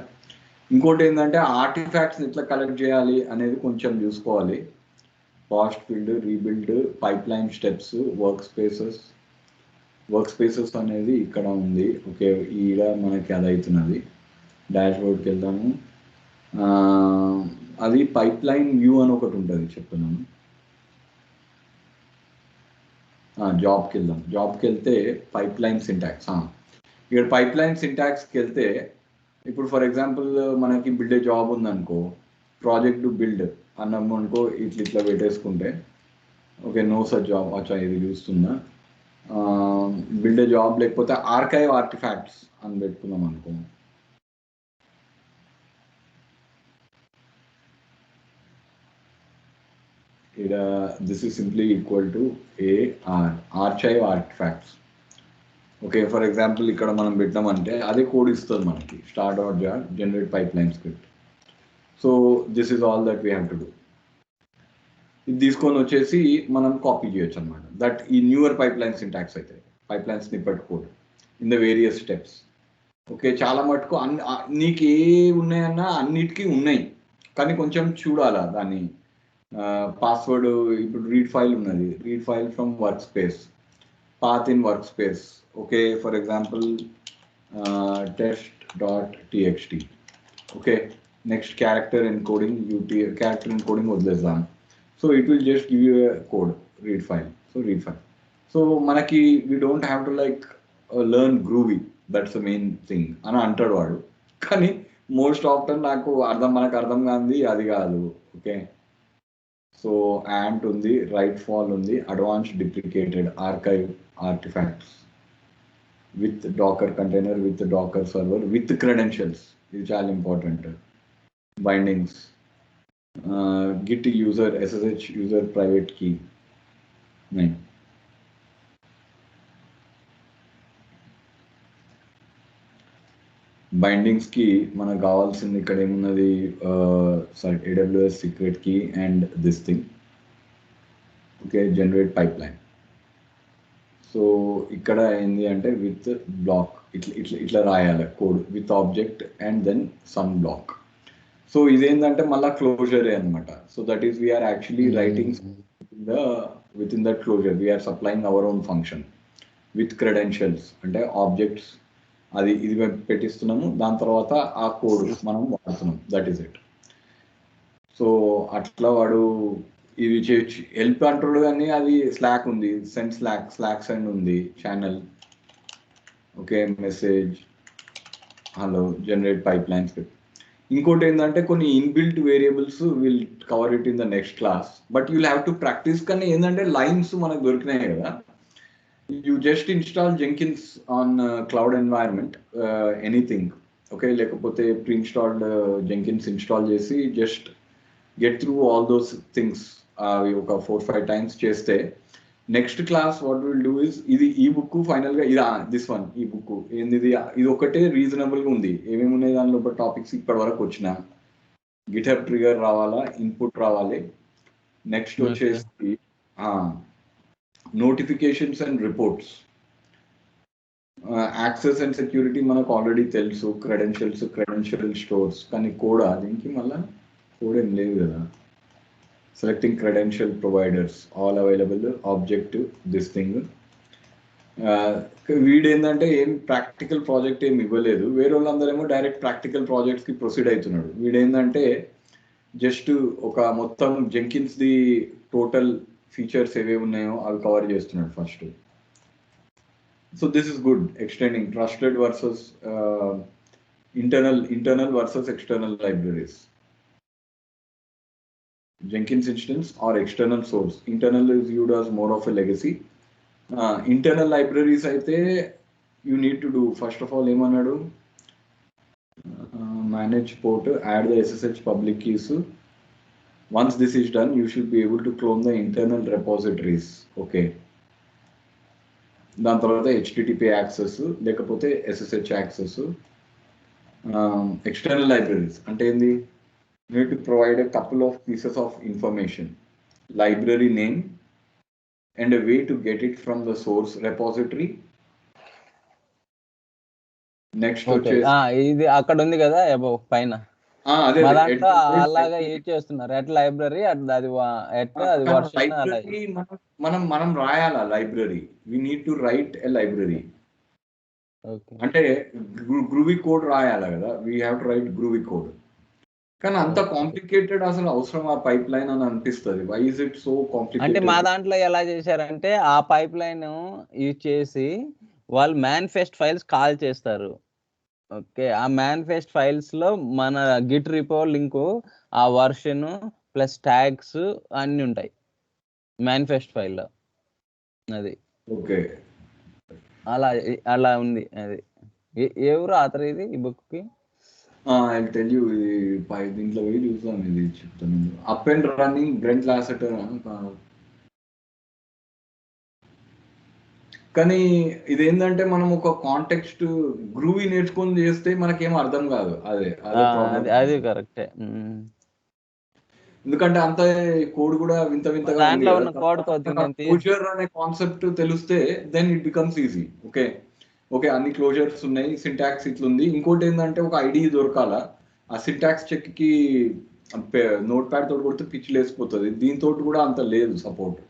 ఇంకోటి ఏంటంటే ఆర్టిఫాక్ట్స్ ఎట్లా కలెక్ట్ చేయాలి అనేది కొంచెం చూసుకోవాలి. Cost field, rebuild, pipeline steps, work spaces అనేది ఇక్కడ ఉంది. ఓకే, ఈడ మనకి అది అవుతున్నది. డాష్ బోర్డ్కి వెళ్దాము. అది పైప్లైన్ వ్యూ అని ఒకటి ఉంటుంది చెప్తున్నాను. జాబ్కి వెళ్దాం. జాబ్కి వెళ్తే పైప్లైన్ సింటాక్స్, ఇక్కడ పైప్లైన్ సింటాక్స్కి వెళ్తే ఇప్పుడు ఫర్ ఎగ్జాంపుల్ మనకి బిల్డ్ జాబ్ ఉందనుకో, ప్రాజెక్ట్ బిల్డ్ అన్నాము అనుకో, ఇట్లా పెట్టేసుకుంటే ఓకే నో సచ్ జాబ్. అచ్చా ఇది చూస్తుందా, బిల్డ్ జాబ్ లేకపోతే ఆర్కైవ్ ఆర్టిఫాక్ట్స్ అని పెట్టుకుందాం అనుకో. ఇక్కడ this is simply equal to archive artifacts. Okay, for example ఇక్కడ మనం పెట్టామంటే అదే కోడ్ ఇస్తుంది మనకి, star dot jar generate pipeline script. So this is all that we have to do. ఇది తీసుకొని వచ్చేసి మనం కాపీ చేయొచ్చు అనమాట. దట్ ఈ న్యూయర్ పైప్లైన్ సింటాక్స్ అయితే pipeline snippet code in the various steps. Okay, చాలా మటుకు నీకు ఏ ఉన్నాయన్నా అన్నిటికీ ఉన్నాయి, కానీ కొంచెం చూడాలా దాన్ని. పాస్వర్డ్ ఇప్పుడు రీడ్ ఫైల్ ఉన్నది, read file from work space, path in workspace. Okay, for example test.txt. okay, next character encoding character encoding వదిలేద్దాం. so it will just give you a code read file. so మనకి we don't have to like learn Groovy, that's the main thing అని అంటాడు వాడు. కానీ most often మనకు అర్థం కాంది అది కాదు. ఓకే, సో యాంట్ ఉంది, రైట్ ఫాల్ ఉంది, advanced deprecated archive artifacts with Docker container, with Docker server, with credentials. ఇది చాలా important. Bindings, Git user SSH user private key. Bindings కి మనకు కావాల్సింది ఇక్కడ ఏమున్నది, AWS secret key and this thing. Okay, generate pipeline. So ఇక్కడ ఏంది అంటే విత్ బ్లాక్ ఇట్లా రాయాలి code, with object and then some block. So ఇదేంటంటే మళ్ళీ క్లోజరే అనమాట. So that is we're actually writing with in that closure we're supplying our own function with credentials, అంటే ఆబ్జెక్ట్స్ అది ఇది పెట్టిస్తున్నాము, దాని తర్వాత ఆ కోడ్ మనం వాడుతున్నాం. That is it. సో అట్లా వాడు ఇది చేయొచ్చు. హెల్ప్ అంటాడు కానీ అది స్లాక్ ఉంది, సెండ్ స్లాక్ సెండ్ ఉంది, channel. Okay, message, hello, generate pipeline script. ఇంకోటి ఏంటంటే కొన్ని inbuilt variables will cover it in the next class, but you'll have to practice. కానీ ఏంటంటే లైన్స్ మనకు దొరికినాయి కదా, you just install Jenkins on cloud environment, anything. Okay, లేకపోతే pre-installed Jenkins install చేసి just get through all those things ఒక 4-5 times చేస్తే next class what will do is, ఇది ఈ బుక్ ఫైనల్గా ఇది దిస్ వన్, ఈ బుక్ ఏంది ఇది ఒకటే రీజనబుల్గా ఉంది. ఏమేమి ఉన్నాయి దానిలో టాపిక్స్ ఇప్పటి వరకు వచ్చిన, గిటహబ్ ట్రిగర్ రావాలా, ఇన్పుట్ రావాలి. నెక్స్ట్ వచ్చేసి notifications and reports, access and security మనకు ఆల్రెడీ తెలుసు, క్రెడెన్షియల్ స్టోర్స్. కానీ కోడా దీనికి మళ్ళీ కోడ్ ఏం లేదు కదా. Selecting credential providers, all available, objective, this thing. వీడేంటంటే ఏం ప్రాక్టికల్ ప్రాజెక్ట్ ఏమి ఇవ్వలేదు, వేరే వాళ్ళందరేమో డైరెక్ట్ ప్రాక్టికల్ ప్రాజెక్ట్స్కి ప్రొసీడ్ అవుతున్నాడు. వీడేంటంటే జస్ట్ ఒక మొత్తం జెంకిన్స్ది టోటల్ ఫీచర్స్ ఏవే ఉన్నాయో అవి కవర్ చేస్తున్నాడు first. So this is good. Extending trusted versus internal versus external libraries. Jenkins instance or external source. Internal is viewed as more of a legacy. Internal libraries అయితే you need to do first of all ఏమన్నాడు, manage port, add the SSH public keys, Once this is done, you should be able to clone the internal repositories. Okay. దాని తర్వాత HTTP access లేకపోతే SSH access. External libraries అంటే ఏంది? You need to provide a couple of pieces of information, library name and a way to get it from the source repository. Next ఇది అక్కడ ఉంది కదా above పైన. అదే మా దాంట్లో అలాగా యూజ్ చేస్తున్నారు. ఎట్ లైబ్రరీ అది మనం రాయాలా library? We need to write a library. అంటే గ్రూవీ కోడ్ రాయాలా కదా, we have to write Groovy code. కానీ అంత కాంప్లికేటెడ్ అసలు అవసరం ఆ పైప్ లైన్ అని అనిపిస్తుంది. Why is it so complicated? అంటే మా దాంట్లో ఎలా చేశారంటే ఆ పైప్ లైన్ యూజ్ చేసి వాళ్ళు మేనిఫెస్ట్ ఫైల్స్ కాల్ చేస్తారు. ఓకే, ఆ మేనిఫెస్ట్ ఫైల్స్ లో మన గిట్ రిపో లింకు, ఆ వర్షన్ ప్లస్ ట్యాగ్స్ అన్ని ఉంటాయి మేనిఫెస్ట్ ఫైల్లో. అది ఓకే, అలా ఉంది. అది ఎవరు ఆథర్ ఇది ఈ బుక్ కి? I tell you. దీంట్లో పోయి చూసాం, ఇది చెప్తాను. Up and running Brent లాసెటర్. కానీ ఇదేంటంటే మనం ఒక కాంటెక్స్ట్ గ్రూవీ నేర్చుకొని చేస్తే మనకేం అర్థం కాదు. అది కరెక్టే. ఎందుకంటే అంత కోడ్ కూడా వింత వింతగా క్లోజర్ అనే కాన్సెప్ట్ తెలిస్తే then it becomes easy. Okay okay, అన్ని క్లోజర్స్ ఉన్నాయి, సింటాక్స్ ఇట్లుంది. ఇంకోటి ఏంటంటే ఒక ఐడి దొరకాల. ఆ సింటాక్స్ చెక్ కి నోట్ ప్యాడ్ తోటి కొడితే పిచ్చి లేసిపోతుంది. దీంతో కూడా అంత లేదు సపోర్ట్,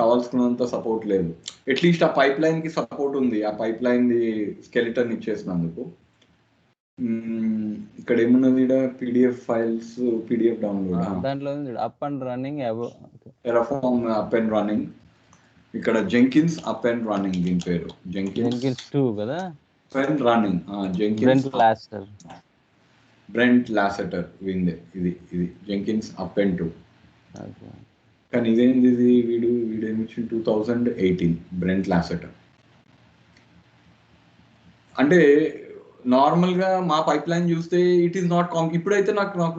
కావాల్సినంత సపోర్ట్ లేదు. అట్లీస్ట్ ఆ పైప్ లైన్ కి సపోర్ట్ ఉంది. ఆ పైప్ లైన్ ది స్కెలిటన్ ఇచ్చేసినందుకు. ఇక్కడ ఏమున్నది? PDF files, PDF download. దాంట్లో up and running, Terraform up and running. ఇక్కడ జెంకిన్స్ అప్ అండ్ రన్నింగ్, దీని పేరు జెంకిన్స్ 2 కదా. Up and running Jenkins Brent Laster విందే. ఇది జెంకిన్స్ అప్ అండ్ 2. కానీ ఇదేంది? వీడేమిచ్చి 2018 బ్రెంట్ లాసెటర్. అంటే నార్మల్ గా మా పైప్ లైన్ చూస్తే ఇట్ ఈస్ నాట్ ఇప్పుడైతే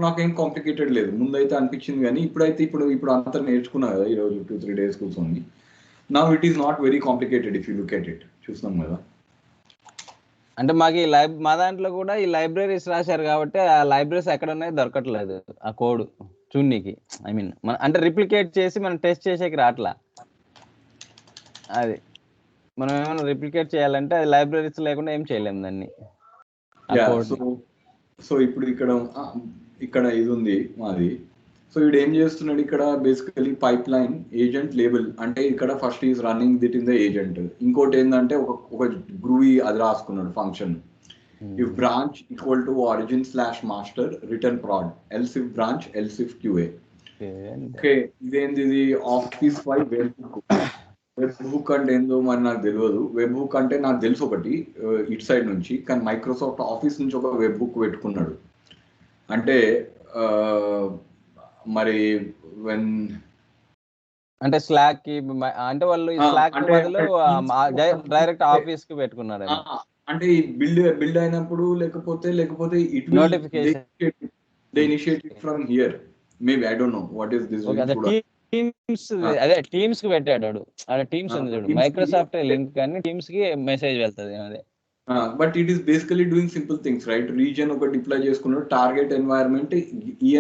నాకేం కాంప్లికేటెడ్ లేదు. ముందైతే అనిపించింది, కానీ ఇప్పుడు అంతా నేర్చుకున్నా కదా ఈరోజు 2-3 days కూర్చొని. Now it is not very complicated if you look at it. చూస్తున్నాం కదా. అంటే మాకు మా దాంట్లో కూడా ఈ లైబ్రరీస్ రాశారు కాబట్టి ఆ లైబ్రరీస్ ఎక్కడ ఉన్నాయి దొరకట్లేదు ఆ కోడ్ చూడనీకి. ఐ మీన్ అంటే రిప్లికేట్ చేసి మనం టెస్ట్ చేసేకి రావట్లా. అది మనం ఏమైనా రిప్లికేట్ చేయాలంటే అది లైబ్రరీస్ లేకుండా ఏం చేయలేము దాన్ని. సో ఇప్పుడు ఇక్కడ ఇది ఉంది మాది. సో వీడు ఏం చేస్తున్నాడు ఇక్కడ? Basically pipeline agent label అంటే ఇక్కడ first is running it in the agent. ఇంకోటి ఏంటంటే ఒక గ్రూవీ అది రాసుకున్నాడు function. If branch equal to origin/master return prod, else if branch, else if QA. Okay, ఇదేంది? ఇది ఆఫీస్ పై వెబ్ బుక్ అంటే ఏందో మరి నాకు తెలియదు. వెబ్ బుక్ అంటే నాకు తెలుసు ఒకటి ఇట్ సైడ్ నుంచి, కానీ మైక్రోసాఫ్ట్ ఆఫీస్ నుంచి ఒక వెబ్ బుక్ పెట్టుకున్నాడు. అంటే మరి అంటే స్లాక్ కి అంటే వాళ్ళు స్లాక్ బదులు డైరెక్ట్ ఆఫీస్ కి పెట్టుకున్నారు. అంటే బిల్డ్ అయినప్పుడు లేకపోతే it notification they initiated from here. Maybe I don't know what is this. Teams, అదే టీమ్స్ కి పెట్టాడు. అదే టీమ్స్ ఉంది చూడు, మైక్రోసాఫ్ట్ లింక్ కానీ టీమ్స్ కి మెసేజ్ వెళ్తది. అదే but it is basically doing simple things, right? Region ఒక డిప్లాయ్ చేసుకున్నాడు. టార్గెట్ ఎన్వైరన్మెంట్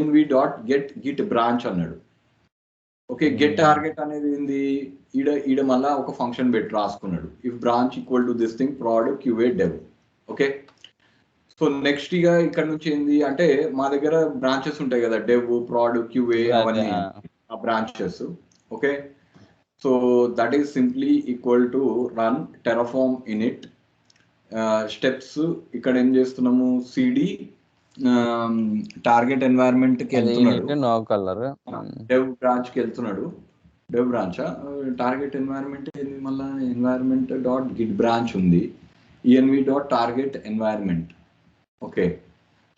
env.get బ్రాంచ్ అన్నాడు. ఓకే, గెట్ టార్గెట్ అనేది ఏంది? ఈడ మళ్ళా ఒక ఫంక్షన్ పెట్టి రాసుకున్నాడు. If branch equal to this thing prod QA dev. Okay, so next ఇక ఇక్కడ నుంచి ఏంది అంటే మా దగ్గర బ్రాంచెస్ ఉంటాయి కదా, డెవ్, prod, QA అవన్నీ ఆ branches. Okay, so that is simply equal to run Terraform init. Steps ఇక్కడ ఏం చేస్తున్నాము? సిడి టార్గెట్ ఎన్వైరన్మెంట్ కి వెళ్తున్నాడు, డెవ్ బ్రాంచ్ కి వెళ్తున్నాడు. డెవ్ బ్రాంచ్ టార్గెట్ ఎన్వైరన్మెంట్ ఏంది? మళ్ళీ env.get బ్రాంచ్ ఉంది, env.target environment. Okay,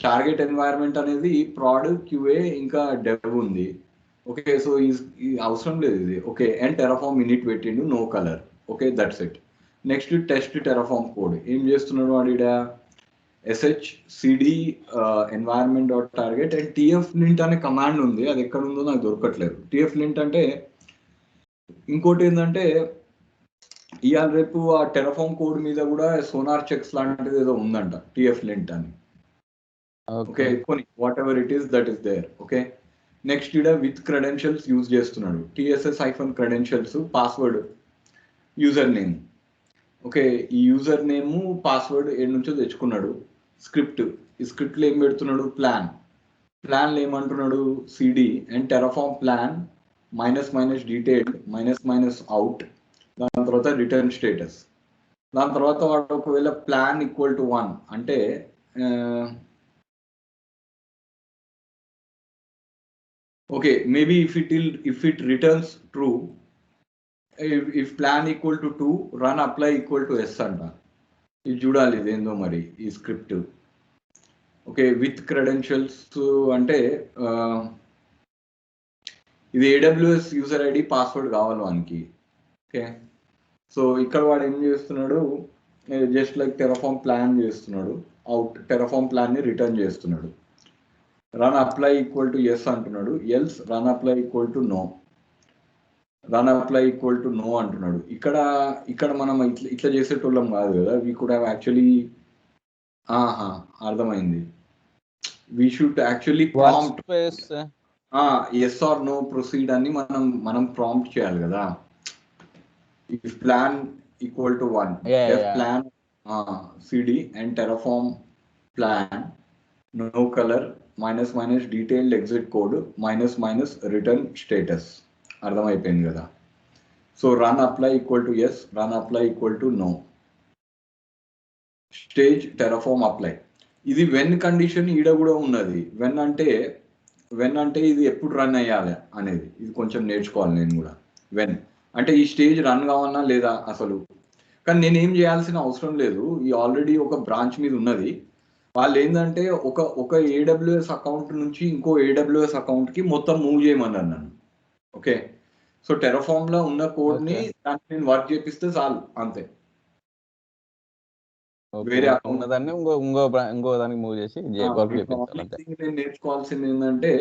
target environment అనేది prod, QA ఇంకా డెవ్ ఉంది. ఓకే, సో అవసరం లేదు ఇది. ఓకే, అండ్ టెరాఫార్మ్ ఇనిట్ పెట్టిండు, no colour. Okay, that's it. Next test Terraform code. ఏం చేస్తున్నాడు వాడు? cd environment.target అండ్ tflint అనే కమాండ్ ఉంది. అది ఎక్కడ ఉందో నాకు దొరకట్లేదు. tflint అంటే ఇంకోటి ఏంటంటే ఇవాళ రేపు ఆ టెరఫామ్ కోడ్ మీద కూడా సోనార్ చెక్స్ లాంటిది ఏదో ఉందంట, tflint అని. ఓకే, కొన్ని whatever it is that is there. Okay, next ఇక్కడ విత్ క్రెడెన్షియల్స్ యూజ్ చేస్తున్నాడు. TSS-credentials password username. Okay, ఈ యూజర్ నేమ్ పాస్వర్డ్ ఏడు నుంచో తెచ్చుకున్నాడు. స్క్రిప్ట్, ఈ స్క్రిప్ట్లో ఏం పెడుతున్నాడు, ప్లాన్లు ఏమంటున్నాడు, CD and Terraform plan minus detailed minus out, దాని తర్వాత రిటర్న్ స్టేటస్. దాని తర్వాత వాడు ఒకవేళ ప్లాన్ ఈక్వల్ టు 1 అంటే okay, maybe if it returns true, if plan equal to 2 run apply equal to s అంట. ఇది చూడాలి ఇదేందో మరి ఈ స్క్రిప్ట్. ఓకే, విత్ క్రెడెన్షియల్స్ అంటే ఇది AWS యూజర్ ఐడి పాస్వర్డ్ కావాలి వానికి. ఓకే, సో ఇక్కడ వాడు ఏం చేస్తున్నాడు, జస్ట్ లైక్ టెరఫామ్ ప్లాన్ చేస్తున్నాడు, అవుట్ టెరఫామ్ ప్లాన్ని రిటర్న్ చేస్తున్నాడు. Run apply equal to yes అంటున్నాడు, else run apply equal to no, run apply equal to no అంటున్నాడు. ఇక్కడ మనం ఇట్లా చేసేటోళ్ళం కాదు కదా, వీ కుడ్ హ్యావ్ యాక్చువల్లీ అర్థమైంది, we should actually prompt yes or no proceed అని మనం ప్రాంప్ట్ చేయాలి కదా. If plan equal to 1, if plan CD and Terraform plan no colour minus detailed exit code minus return status. అర్థమైపోయింది కదా. So run apply equal to yes, run apply equal to no, stage Terraform apply. ఇది when condition ఈడ కూడా ఉన్నది. When అంటే ఇది ఎప్పుడు run అయ్యాలి అనేది, ఇది కొంచెం నేర్చుకోవాలి నేను కూడా. వెన్ అంటే ఈ స్టేజ్ రన్ కావాలన్నా లేదా అసలు. కానీ నేనేం చేయాల్సిన అవసరం లేదు, ఈ ఆల్రెడీ ఒక బ్రాంచ్ మీద ఉన్నది. వాళ్ళు ఏంటంటే ఒక AWS అకౌంట్ నుంచి ఇంకో AWS అకౌంట్కి మొత్తం మూవ్ చేయమన్నారు నన్ను. ఓకే, సో టెరఫామ్ లో ఉన్న కోడ్ని దాన్ని నేను వర్క్ చేపిస్తే చాలు, అంతే. వేరే అకౌంట్ ఇంకో దానికి మూవ్ చేసి నేను నేర్చుకోవాల్సింది ఏంటంటే,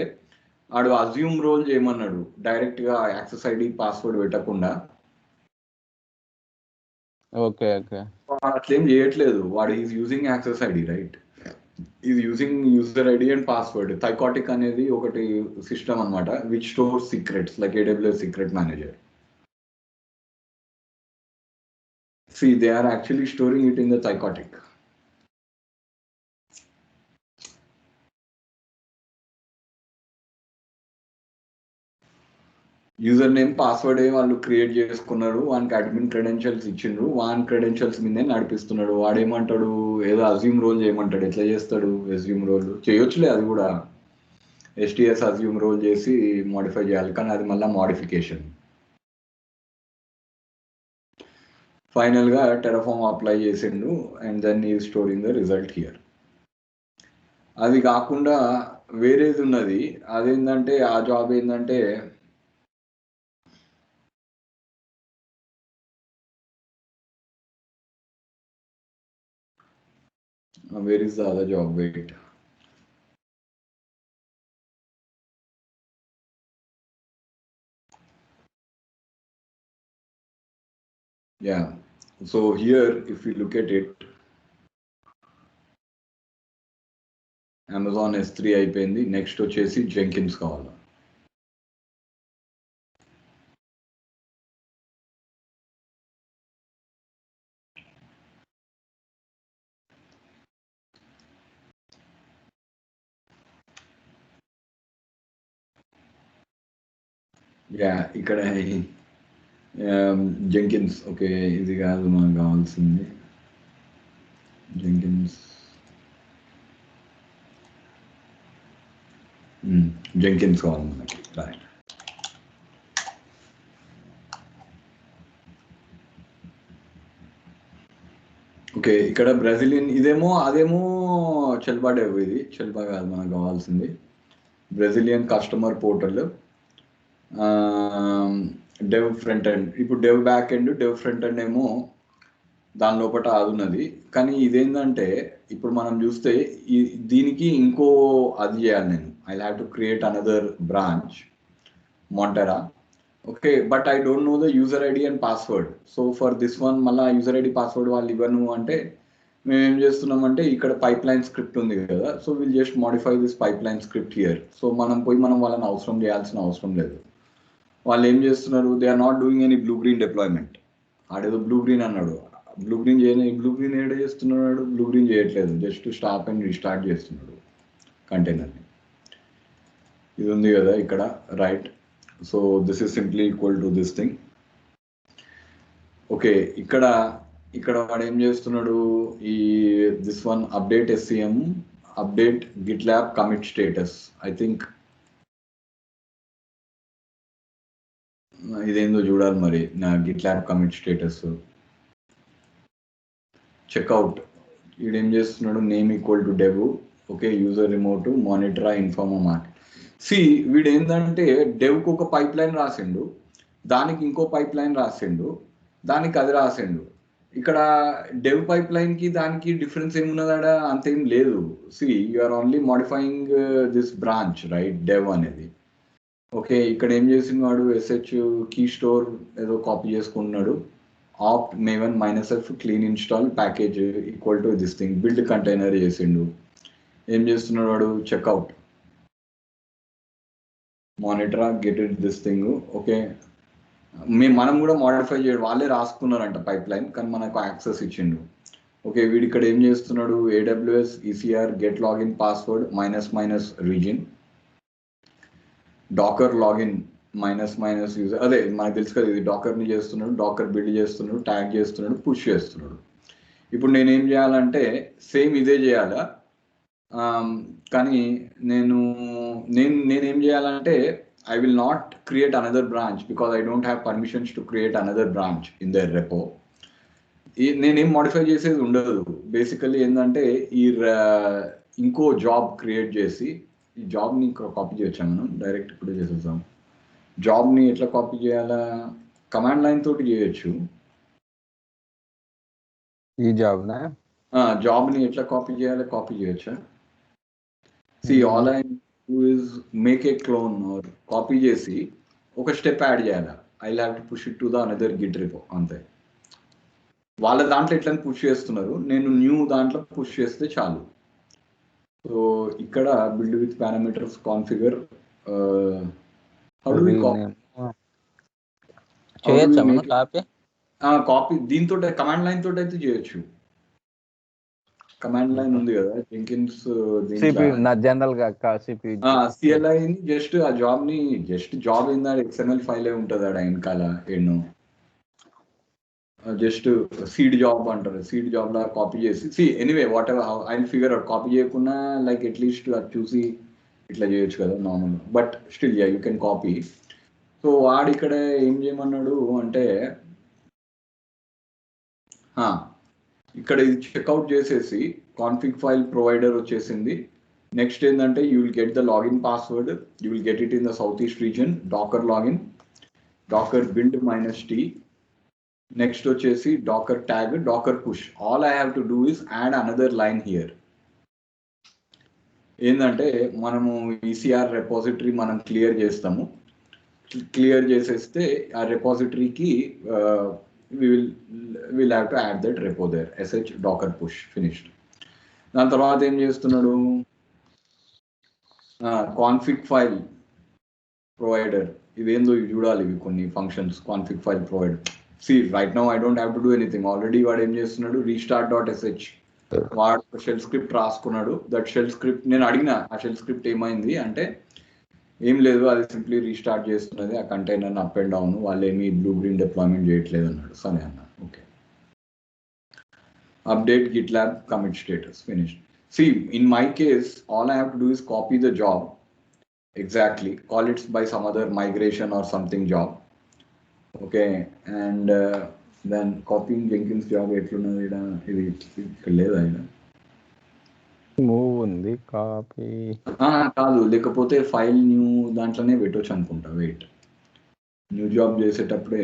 వాడు అజ్యూమ్ రోల్ చేయమన్నాడు, డైరెక్ట్ గా యాక్సెస్ ఐడి పాస్వర్డ్ పెట్టకుండా. ఓకే, అట్లేం చేయట్లేదు వాడు. Is using access ID, right, is using user ID and password. Thycotic అనేది ఒకటి సిస్టమ్ అనమాట, which stores secrets like AWS secret manager. See, they are actually storing it in the Thycotic. User name password వాళ్ళు create చేసుకున్నారు, వానికి admin credentials ఇచ్చిండ్రు, వాన్ credentials మీదే నడిపిస్తున్నాడు. వాడేమంటాడు, ఏదో అజ్యూమ్ రోల్ చేయమంటాడు. ఎట్లా చేస్తాడు అజ్యూమ్ రోల్? చేయొచ్చులే, అది కూడా STS అజ్యూమ్ రోల్ చేసి మోడిఫై చేయాలి, కానీ అది మళ్ళీ మోడిఫికేషన్. ఫైనల్ గా టెరఫామ్ అప్లై చేసిండు అండ్ దెన్ ఈ స్టోరింగ్ ద రిజల్ట్ హియర్. అది కాకుండా వేరేది ఉన్నది, అదేంటంటే ఆ జాబ్ ఏంటంటే where is the other job? Wait. Yeah, so here if we look at it, Amazon S3 అయిపోయింది. నెక్స్ట్ వచ్చేసి జెంకిన్స్ కావాలి. యా, ఇక్కడ జెంకిన్స్. ఓకే, ఇది కాదు మనకు కావాల్సింది. జెంకిన్స్ కావాలి మనకి, రైట్. ఓకే, ఇక్కడ బ్రెజిలియన్, ఇదేమో అదేమో చెల్బాడే. ఇది చెల్బా కాదు మనకు కావాల్సింది. Brazilian customer portal, dev front end. ఇప్పుడు dev back end, dev front end ఏమో దాని లోపల అది ఉన్నది. కానీ ఇదేంటంటే ఇప్పుడు మనం చూస్తే దీనికి ఇంకో అది చేయాలి నేను. I have to create another branch Montera. Okay, but I don't know the user ID and password. So for this one మళ్ళీ యూజర్ ఐడి పాస్వర్డ్ వాళ్ళు ఇవ్వను అంటే మేము ఏం చేస్తున్నామంటే ఇక్కడ పైప్ లైన్ స్క్రిప్ట్ ఉంది కదా, so will just modify this pipeline script here. So మనం వాళ్ళని అవసరం చేయాల్సిన అవసరం లేదు. వాళ్ళు ఏం చేస్తున్నారు, they are not doing any blue green deployment. ఆడేదో బ్లూ గ్రీన్ అన్నాడు, బ్లూ గ్రీన్ ఏడ చేస్తున్నాడు, బ్లూ గ్రీన్ చేయట్లేదు, జస్ట్ స్టాప్ అండ్ రీస్టార్ట్ చేస్తున్నాడు కంటైనర్ని. ఇది ఉంది కదా ఇక్కడ, right. So this is simply equal to this thing. Okay, ఇక్కడ వాడు ఏం చేస్తున్నాడు, ఈ this one update SCM, update GitLab commit status. I think ఇదేందో చూడాలి మరి నా గిట్లాబ్ కమిట్ స్టేటస్. చెక్అవుట్ వీడేం చేస్తున్నాడు, name equal to dev. Okay, user remote మానిటరా ఇన్ఫార్మ్ మార్క్. సి వీడు ఏంటంటే డెవ్కి ఒక పైప్ లైన్ రాసిండు, దానికి ఇంకో పైప్ లైన్ రాసిండు, దానికి అది రాసిండు. ఇక్కడ డెవ్ పైప్ లైన్కి దానికి డిఫరెన్స్ ఏమున్నదాడ, అంతేం లేదు. See you're only modifying this branch, right, dev అనేది. ఓకే, ఇక్కడ ఏం చేసిన వాడు SH కీ స్టోర్ ఏదో కాపీ చేసుకుంటున్నాడు, opt Maven -f clean install package equal to this thing, build container చేసిండు. ఏం చేస్తున్నాడు వాడు, చెక్అవుట్ మానిటరా get it this thing. Okay, మనం కూడా మాడిఫై చేయడం, వాళ్ళే రాసుకున్నారంట పైప్ లైన్, కానీ మనకు యాక్సెస్ ఇచ్చిండు. ఓకే, వీడి ఇక్కడ ఏం చేస్తున్నాడు, AWS ECR get login password --region docker login --user. అదే మనకు తెలుసు కదా, ఇది డాకర్ని చేస్తున్నాడు, డాకర్ బిల్డ్ చేస్తున్నాడు, ట్యాగ్ చేస్తున్నాడు, పుష్ చేస్తున్నాడు. ఇప్పుడు నేనేం చేయాలంటే సేమ్ ఇదే చేయాలా, కానీ నేనేం చేయాలంటే I will not create another branch because I don't have permissions to create another branch in their repo. నేనేం మాడిఫై చేసేది ఉండదు. బేసికల్లీ ఏంటంటే ఇంకో జాబ్ క్రియేట్ చేసి, ఈ జాబ్ని కాపీ చేయొచ్చా మనం, డైరెక్ట్ ఇప్పుడే చేసేద్దాం. జాబ్ని ఎట్లా కాపీ చేయాలా, కమాండ్ లైన్ తోటి చేయొచ్చు. ఈ జాబ్ని ఎట్లా కాపీ చేయాలి, కాపీ చేయొచ్చా. See all I do is make a clone or copy చేసి ఒక స్టెప్ యాడ్ చేయాలి. I have to push it to the another Git repo, అంతే. వాళ్ళ దాంట్లో ఎట్లా పుష్ చేస్తున్నారు, నేను న్యూ దాంట్లో పుష్ చేస్తే చాలు. సో ఇక్కడ build with parameters configure, copy దీంతో కమాండ్ లైన్ తోటి అయితే చేయొచ్చు. కమాండ్ లైన్ ఉంది కదా జెంకిన్స్, జనరల్ గా CLI ని జస్ట్ ఆ జాబ్ ని జాబ్ ఏందా XML ఫైలే ఉంటుంది ఆడ వెనకాల ఎన్నో, జస్ట్ సీడ్ జాబ్ అంటారు, సీడ్ జాబ్ లా కాపీ చేసి anyway what ever I figure out. Copy చేయకుండా లైక్ అట్లీస్ట్ అది చూసి ఇట్లా చేయొచ్చు కదా normal, but still you can copy. So వాడు ఇక్కడ ఏం చేయమన్నాడు అంటే, ఇక్కడ ఇది చెక్అవుట్ చేసేసి కాన్ఫిగ్ ఫైల్ ప్రొవైడర్ వచ్చేసింది. నెక్స్ట్ ఏంటంటే you will get the login password, you will get it in the south east region, Docker login, Docker build -t. Next వచ్చేసి Docker tag, Docker push. All I have to do is add another line here. ఏంటంటే మనము ECR repository మనం clear చేస్తాము, clear చేసేస్తే ఆ రెపాజిటరీకి we'll have to add that repo there, sh docker push, finished. దాని తర్వాత ఏం చేస్తున్నాడు, కాన్ఫిగ్ ఫైల్ ప్రొవైడర్, ఇవేందో చూడాలి, ఇవి కొన్ని functions. Config file provider, see right now I don't have to do anything. Already వాడు ఏం చేస్తున్నాడు, restart.sh వాడు షెల్ స్క్రిప్ట్ రాసుకున్నాడు. దట్ షెల్ స్క్రిప్ట్ నేను అడిగిన, ఆ షెల్ స్క్రిప్ట్ ఏమైంది అంటే ఏం లేదు, అది సింప్లీ రీస్టార్ట్ చేస్తున్నది ఆ కంటైనర్ అప్ అండ్ డౌన్, వాళ్ళు ఏమి బ్లూ గ్రీన్ డిప్లాయ్మెంట్ చేయట్లేదు అన్నాడు. సరే అన్న, okay. Update GitLab commit status, finished. See in my case all I have to do is copy the job exactly, call it's by some other migration or something job. Okay, and then copying Jenkins job ఎట్లున్నది, ఇది ఇక్కడ లేదా, move ఉంది copy కాదు, లేకపోతే file new దాంట్లోనే పెట్టవచ్చు అనుకుంటా. వెయిట్, న్యూ జాబ్ చేసేటప్పుడే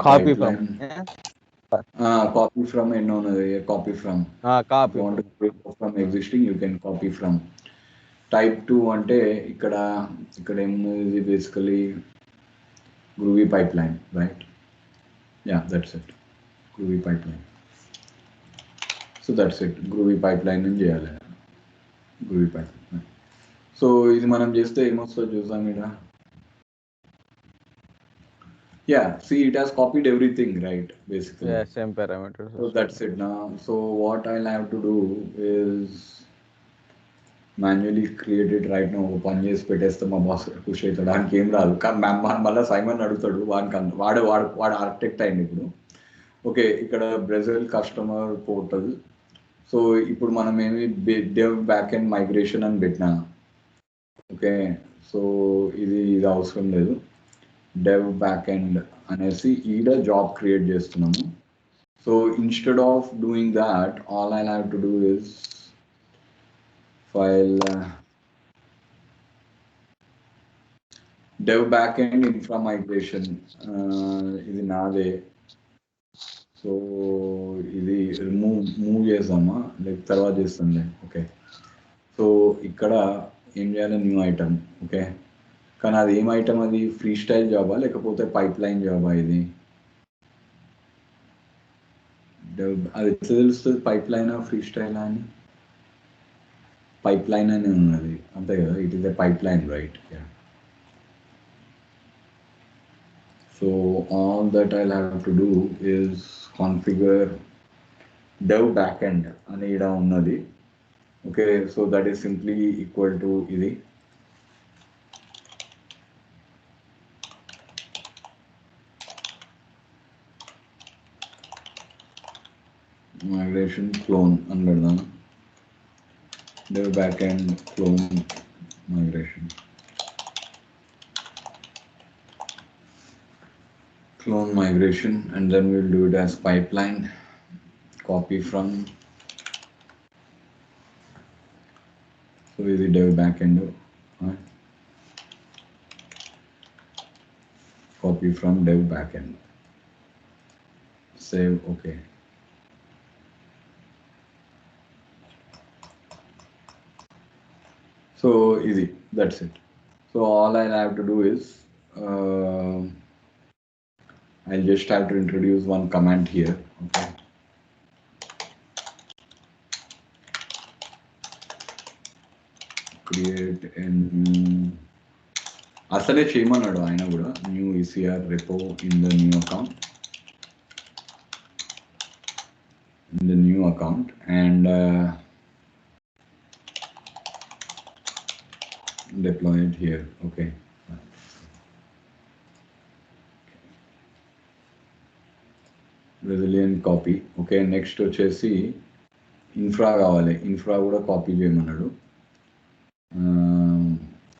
copy from copy from copy from. Copy If you want from. to copy from existing, you can copy from. Type 2 అంటే ఇక్కడ ఏమున్నది basically Groovy pipeline, right? Yeah, that's it. Groovy pipeline. So that's it. Groovy pipeline అని చేయాలి. Groovy pipeline. So ఇది మనం చేస్తే ఏమొస్తుందో చూద్దాం ఇక్కడ. Yeah, see, it has copied everything, right? Basically. Yeah, same parameters. So that's it now. So what I'll have to do is manually create it right now. Open చేసి పెట్టేస్తే మా boss ఖుషి అవుతాడు. దానికి ఏం రాదు. కానీ మళ్ళీ సైమన్ అడుగుతాడు. వాడు ఆర్కిటెక్ట్ అయింది ఇప్పుడు. ఓకే, ఇక్కడ బ్రెజిల్ కస్టమర్ పోర్టల్. సో ఇప్పుడు మనం ఏమి డెవ్ బ్యాక్ అండ్ మైగ్రేషన్ అని పెట్టినా. ఓకే, సో ఇది అవసరం లేదు. డెవ్ బ్యాక్ ఎండ్ అనేసి ఈడ జాబ్ క్రియేట్ చేస్తున్నాము. So instead of doing that, all I have to do is file dev back end infra migration. ఇది నాదే. సో ఇది మూవ్ చేద్దామా, లైక్ తర్వాత చేస్తుండే. ఓకే, సో ఇక్కడ ఏం చేయాలి, న్యూ ఐటమ్. ఓకే, కానీ అది ఏం ఐటమ్, అది ఫ్రీ స్టైల్ జాబా లేకపోతే పైప్ లైన్ జాబా? ఇది అది ఎట్లా తెలుస్తుంది, పైప్ లైనా ఫ్రీ స్టైల్ అని? పైప్ లైన్ అని ఉన్నది అంతే కదా, it is a pipe line, right? So all that I have to do is configure dev back end అని ఇక్కడ ఉన్నది. Okay, so that is simply equal to ఇది migration clone అని పెడదాం. dev backend clone migration, and then we'll do it as pipeline. Copy from. So is it dev backend? Copy from dev backend. Save. Okay. So easy, that's it. So all I'll have to do is I'll just have to introduce one command here. Okay, create a new, asale cheymanadu ayina kuda, new ECR repo in the new account, and deploy it here. Okay, resilient copy. Okay, next వచ్చేసి infra కావాలి. Infra కూడా copy చేయమన్నాడు.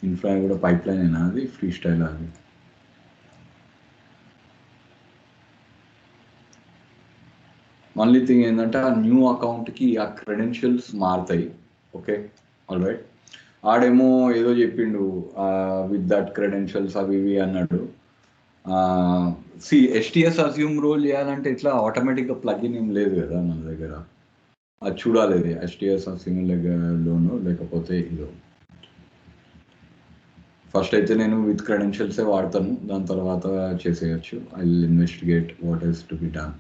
Infra కూడా pipeline అయినా, అది free style. అది only thing ఏంటంటే ఆ న్యూ అకౌంట్కి ఆ క్రెడెన్షియల్స్ మారుతాయి. Okay, all right. ఆడేమో ఏదో చెప్పిండు విత్ దట్ క్రెడెన్షియల్స్ అవి ఇవి అన్నాడు. HTS అస్యూమ్ రోల్ చేయాలంటే ఇట్లా ఆటోమేటిక్గా ప్లగిన్ ఏం లేదు కదా మన దగ్గర. అది చూడాలి, ఇది HTS అస్యూమ్ లోను లేకపోతే ఇదో. ఫస్ట్ అయితే నేను విత్ క్రెడెన్షియల్సే వాడతాను, దాని తర్వాత చేసేయచ్చు. I will investigate what is to be done.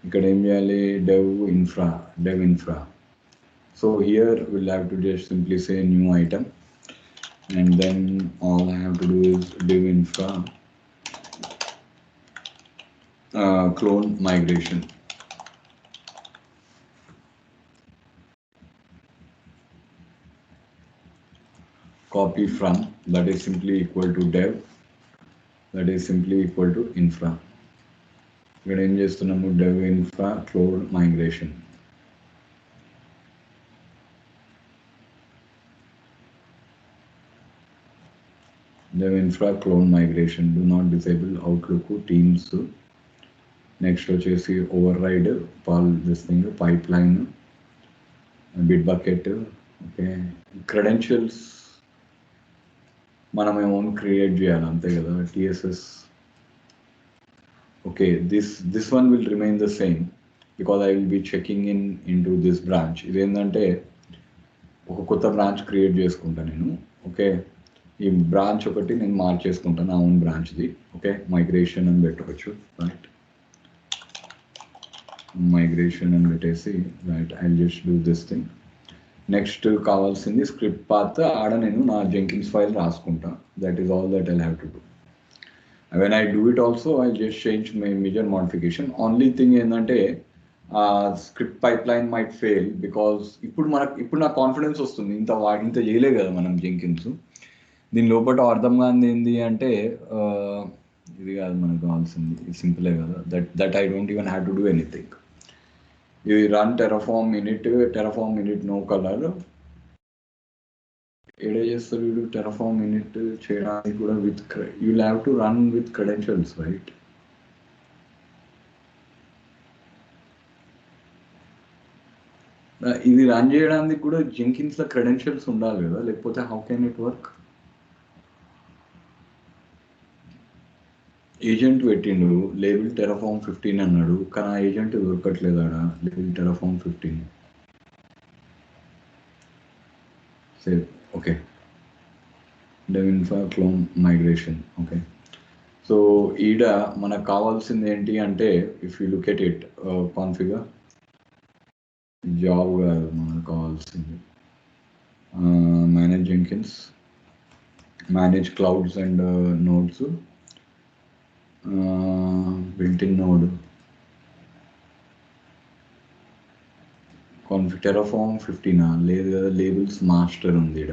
ఇక్కడ ఏం చేయాలి, dev infra. So here we'll have to just simply say new item, and then all I have to do is dev infra clone migration. Copy from, that is simply equal to dev, that is simply equal to infra. ఇక్కడ ఏం చేస్తున్నాము, dev infra clone migration. dev infra clone migration. Do not disable Outlook, Teams. Next వచ్చేసి override this thing, pipeline, Bitbucket. Okay, credentials మనం ఏమో create చేయాలి అంతే కదా. TSS Okay, this one will remain the same because I will be checking into this branch. ఇదేంటంటే ఒక కొత్త branch create చేసుకుంటా నేను. ఓకే, ఈ బ్రాంచ్ ఒకటి నేను మార్చేసుకుంటాను నా ఓన్ బ్రాంచ్ది. ఓకే, మైగ్రేషన్ అని పెట్టవచ్చు. రైట్, మైగ్రేషన్ అని పెట్టేసి right I just do this thing. Next కావాల్సింది స్క్రిప్ట్ పాత్. ఆడ నేను నా జెంకిన్స్ ఫైల్ రాసుకుంటా. That is all that I have to do. When I do it also, I just change my major modification. Only thing ఏంటంటే script pipe line might fail because ఇప్పుడు నాకు confidence వస్తుంది. ఇంత చేయలే కదా మనం జెంకిన్స్. దీని లోపల అర్థం కానిది ఏంది అంటే ఇది కాదు మనకు కావాల్సింది, ఇది సింపులే కదా. That I don't even have to do anything. ఇది run Terraform init no colour. ఏడే చేస్తారు వీడు టెరాఫార్మ్ ఇనిట్ చేయడానికి కూడా with you have to run with credentials, right? ఇది రన్ చేయడానికి కూడా జెంకిన్స్ లో క్రెడెన్షియల్స్ ఉండాలి కదా, లేకపోతే how can it work? Agent పెట్టిండు, లేబుల్ టెరాఫార్మ్ 15 అన్నాడు, కానీ ఆ ఏజెంట్ దొరకట్లేదు ఆడ. Label Terraform 15 save. Okay, dev infra clone migration. Okay, so ఈడ మనకు కావాల్సింది ఏంటి అంటే if you look at it configure job కాదు మనకు కావాల్సింది manage Jenkins, manage clouds and nodes, built-in node, Terraform 15 లేదు కదా, లేబుల్స్ మాస్టర్ ఉంది ఈడ,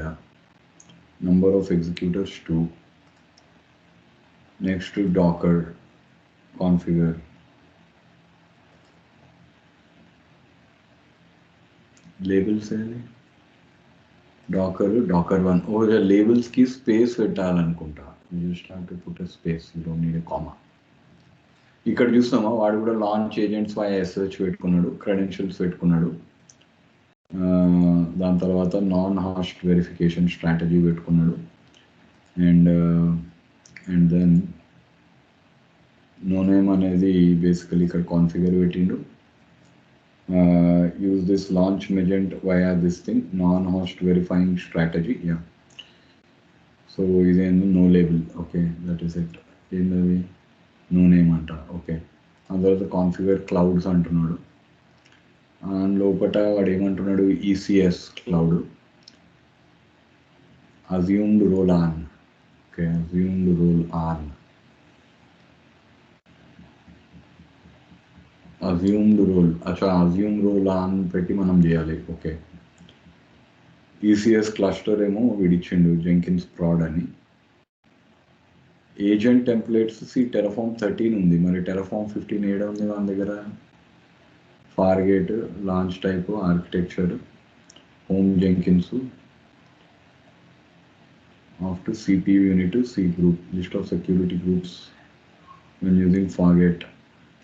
number of executors 2. Next to docker configure, labels है docker 1. oh the labels की space పెట్టాలనుకుంటా. you just have to put a space, you don't need a comma. ఇక్కడ చూస్తామా వాడు కూడా లాంచ్ ఏజెంట్స్ SH పెట్టుకున్నాడు, క్రెడెన్షియల్స్ పెట్టుకున్నాడు, దాని తర్వాత నాన్ హాస్ట్ వెరిఫికేషన్ స్ట్రాటజీ పెట్టుకున్నాడు, అండ్ దెన్ నో నేమ్ అనేది బేసికలీ ఇక్కడ కాన్ఫిగర్ పెట్టిండు. Use this launch agent via this thing non host verifying strategy. Yeah, so ఇదేంది no label. Okay, that is it. ఏంటది నో నేమ్ అంట. Okay, ఆ తర్వాత configure clouds అంటున్నాడు. లోపట వాడు ఏమంటున్నాడు, ECS cloud assumed role on. Okay, assumed role on, assumed role. అచ్చా, అజ్యూమ్ రోల్ ఆన్ పెట్టి మనం చేయాలి. ఓకే, ఈసిఎస్ క్లస్టర్ ఏమో విడిచిండు జెంకిన్స్ ప్రాడ్ అని. ఏజెంట్ టెంప్లెట్స్ టెరాఫార్మ్ 13 ఉంది, మరి టెరాఫార్మ్ 15 ఏడా ఉంది మన దగ్గర? Fargate, launch type, architecture, home Jenkins, after CPU unit to C group, list of security groups when using Fargate.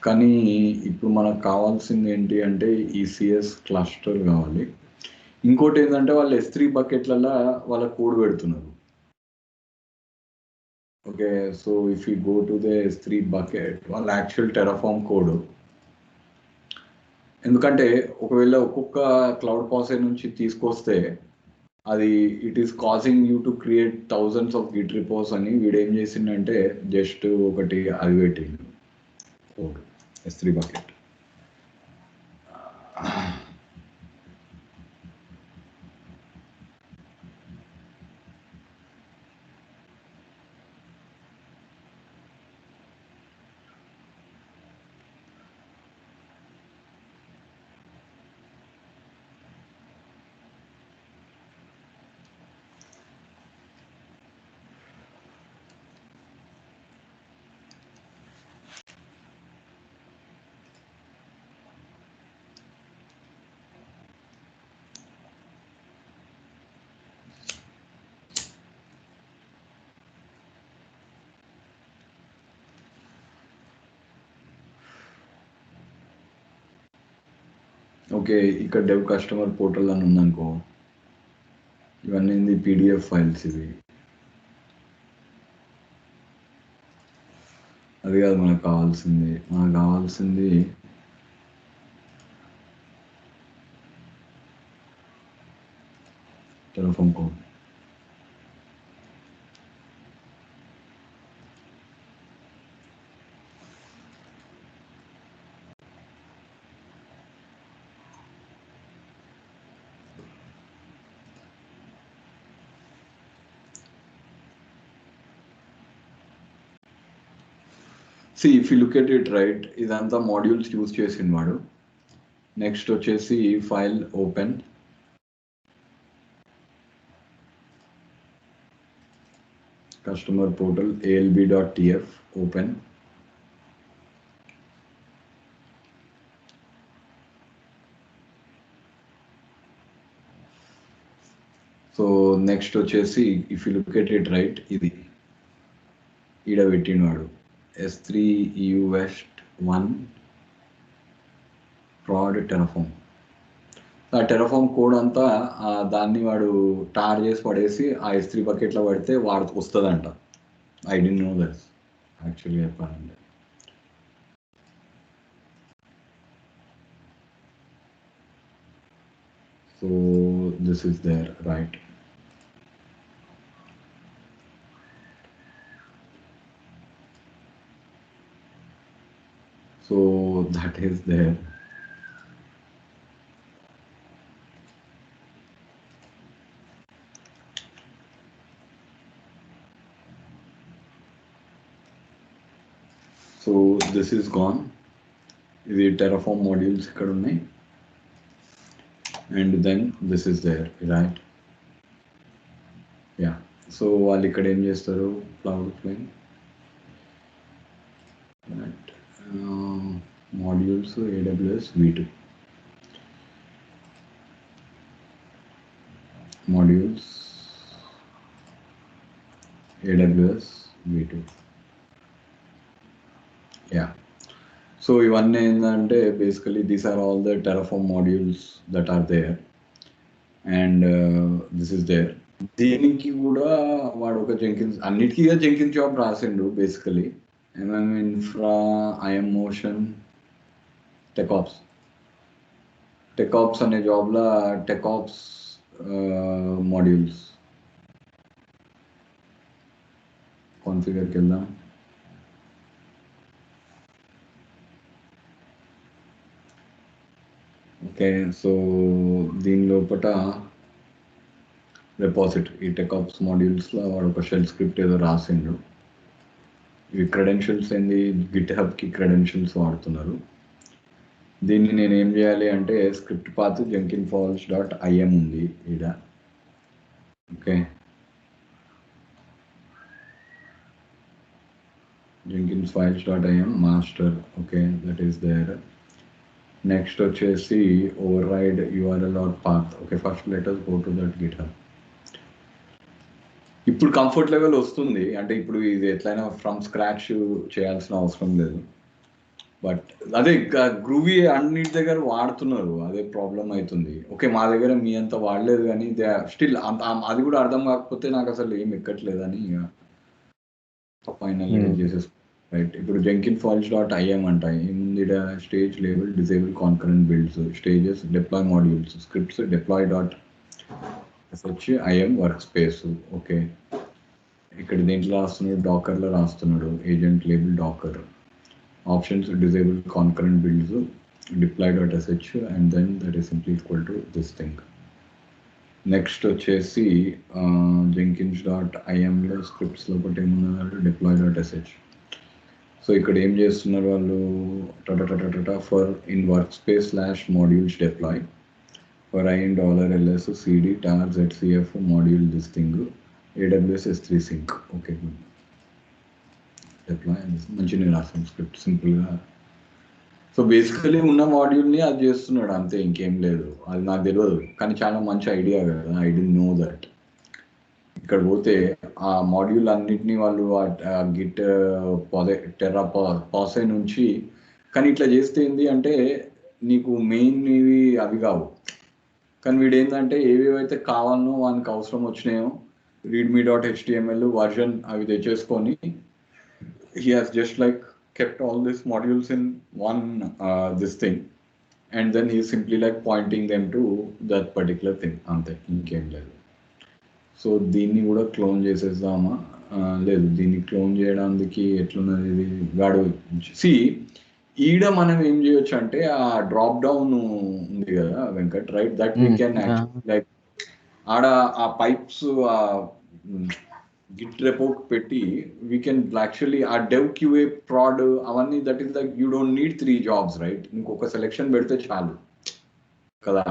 కానీ ఇప్పుడు మనకు కావాల్సింది ఏంటి అంటే ఈసిఎస్ క్లస్టర్ కావాలి. ఇంకోటి ఏంటంటే వాళ్ళు S3 బకెట్లలో వాళ్ళ కోడ్ పెడుతున్నారు. Okay, so if you go to the S3 bucket వాళ్ళ యాక్చువల్ టెరాఫార్మ్ కోడ్, ఎందుకంటే ఒకవేళ ఒక్కొక్క క్లౌడ్ పాసే నుంచి తీసుకొస్తే అది it is causing you to create thousands of git repos అని వీడు ఏం చేసిండంటే జస్ట్ ఒకటి అది పెట్టిండు కోడ్ S3 బకెట్. ఓకే, ఇక్కడ డెవ్ కస్టమర్ పోర్టల్ అని ఉందనుకో, ఇవన్నీ PDF ఫైల్స్ ఇవి. అది కాదు మనకు కావాల్సింది telephone code. See, if you look at it right, ఇదంతా మాడ్యూల్స్ యూజ్ చేసిండు వాడు. నెక్స్ట్ వచ్చేసి file open, customer portal alb.tf open, so next వచ్చేసి if you look at it right, ఇది ఈడ పెట్టినవాడు S3 EU West 1 prod Terraform. ఆ Terraform code అంతా దాన్ని వాడు టార్ చేసి పడేసి ఆ S3 బకెట్లో పడితే వాడు వస్తుందంట. I don't know that actually చెప్పాలంటే. So this is there right. So that is there. So this is gone. ఇది టెరఫామ్ మాడ్యూల్స్ ఇక్కడ ఉన్నాయి. And then this is there, right? Yeah. So వాళ్ళు ఇక్కడ ఏం చేస్తారు, cloud flame modules AWS V2 modules AWS V2. Yeah, so ఇవన్నీ ఏంటంటే basically these are all the Terraform modules that are there, and this is there. దీనికి కూడా వాడు ఒక జెంకిన్స్, అన్నిటికీ జెంకిన్స్ జాబ్ రాసిండు basically. MM Infra, IM Motion, TechOps అనే జాబ్లో TechOps మాడ్యూల్స్ కాన్ఫిగర్కి వెళ్దాం. ఓకే, సో దీని లోపల రెపాజిటరీ, ఈ TechOps మాడ్యూల్స్లో వాడు ఒక షెల్ స్క్రిప్ట్ ఏదో రాసిండు. ఇవి క్రెడెన్షియల్స్ ఏంది, గిట్హబ్కి క్రెడెన్షియల్స్ వాడుతున్నారు. దీన్ని నేను ఏం చేయాలి అంటే స్క్రిప్ట్ పాత్ jenkins-files.im ఉంది ఈడ. Okay, jenkins-files.im master. Okay, that is there. Next వచ్చేసి override URL or path. Okay, first let us go to that GitHub. ఇప్పుడు కంఫర్ట్ లెవెల్ వస్తుంది, అంటే ఇప్పుడు ఇది ఎట్లయినా ఫ్రమ్ స్క్రాచ్ చేయాల్సిన అవసరం లేదు. బట్ అదే గ్రూవీ అన్నిటి దగ్గర వాడుతున్నారు, అదే ప్రాబ్లం అవుతుంది. ఓకే, మా దగ్గర మీ అంత వాడలేదు, కానీ దే స్టిల్ అది కూడా అర్థం కాకపోతే నాకు అసలు ఏం ఎక్కట్లేదని ఫైనల్ చేసేసి రైట్. ఇప్పుడు jenkins-files.im అంట, ఏముంది stage label disable concurrent builds, stages deploy modules, scripts deploy IM workspace. Okay, ఇక్కడ దీంట్లో రాస్తున్నాడు, డాకర్లో రాస్తున్నాడు, agent label Docker, options disable concurrent builds, deploy.sh, and then that is simply equal to this thing. Next వచ్చేసి jenkins.imలో స్క్రిప్ట్స్లో ఒకటి ఏమున్నదంటే deploy.sh. So ఇక్కడ ఏం చేస్తున్నారు వాళ్ళు, for in work space /modules deploy for in $ls cd tar zcf module this thing AWS S3 sync. Okay, good. Deploy మంచిగా రాసాను script సింపుల్గా. So basically ఉన్న మాడ్యూల్ని అది చేస్తున్నాడు అంతే, ఇంకేం లేదు. అది నాకు తెలియదు, కానీ చాలా మంచి ఐడియా కదా, ఐ డోంట్ నో దట్. ఇక్కడ పోతే ఆ మాడ్యూల్ అన్నిటినీ వాళ్ళు గిట్ పాసే నుంచి, కానీ ఇట్లా చేస్తే ఏంది అంటే నీకు మెయిన్ ఇవి అవి కావు, కానీ వీడు ఏంటంటే ఏవేవైతే కావాలనో వానికి అవసరం వచ్చినాయో readme.html వర్జన్ అవి తెచ్చేసుకొని he has just like kept all these modules in one this thing, and then he's simply like pointing them to that particular thing. అంతే, ఇంకేం లేదు. సో దీన్ని కూడా క్లోన్ చేసేద్దామా? లేదు, దీన్ని క్లోన్ చేయడానికి ఎట్లున్నది ఇది వాడు ఈడ మనం ఏం చేయొచ్చు అంటే ఆ డ్రాప్ డౌన్ ఉంది కదా Venkat, right, that we can like ఆడ ఆ పైప్స్ ఆ గిట్ రెపో పెట్టి వీ కెన్ యాక్చువల్లీ ఆ డెవ్ క్యూఏ ప్రాడ్ అవన్నీ, that is like you don't need 3 jobs, right? ఇంకొక సెలెక్షన్ పెడితే చాలు కదా.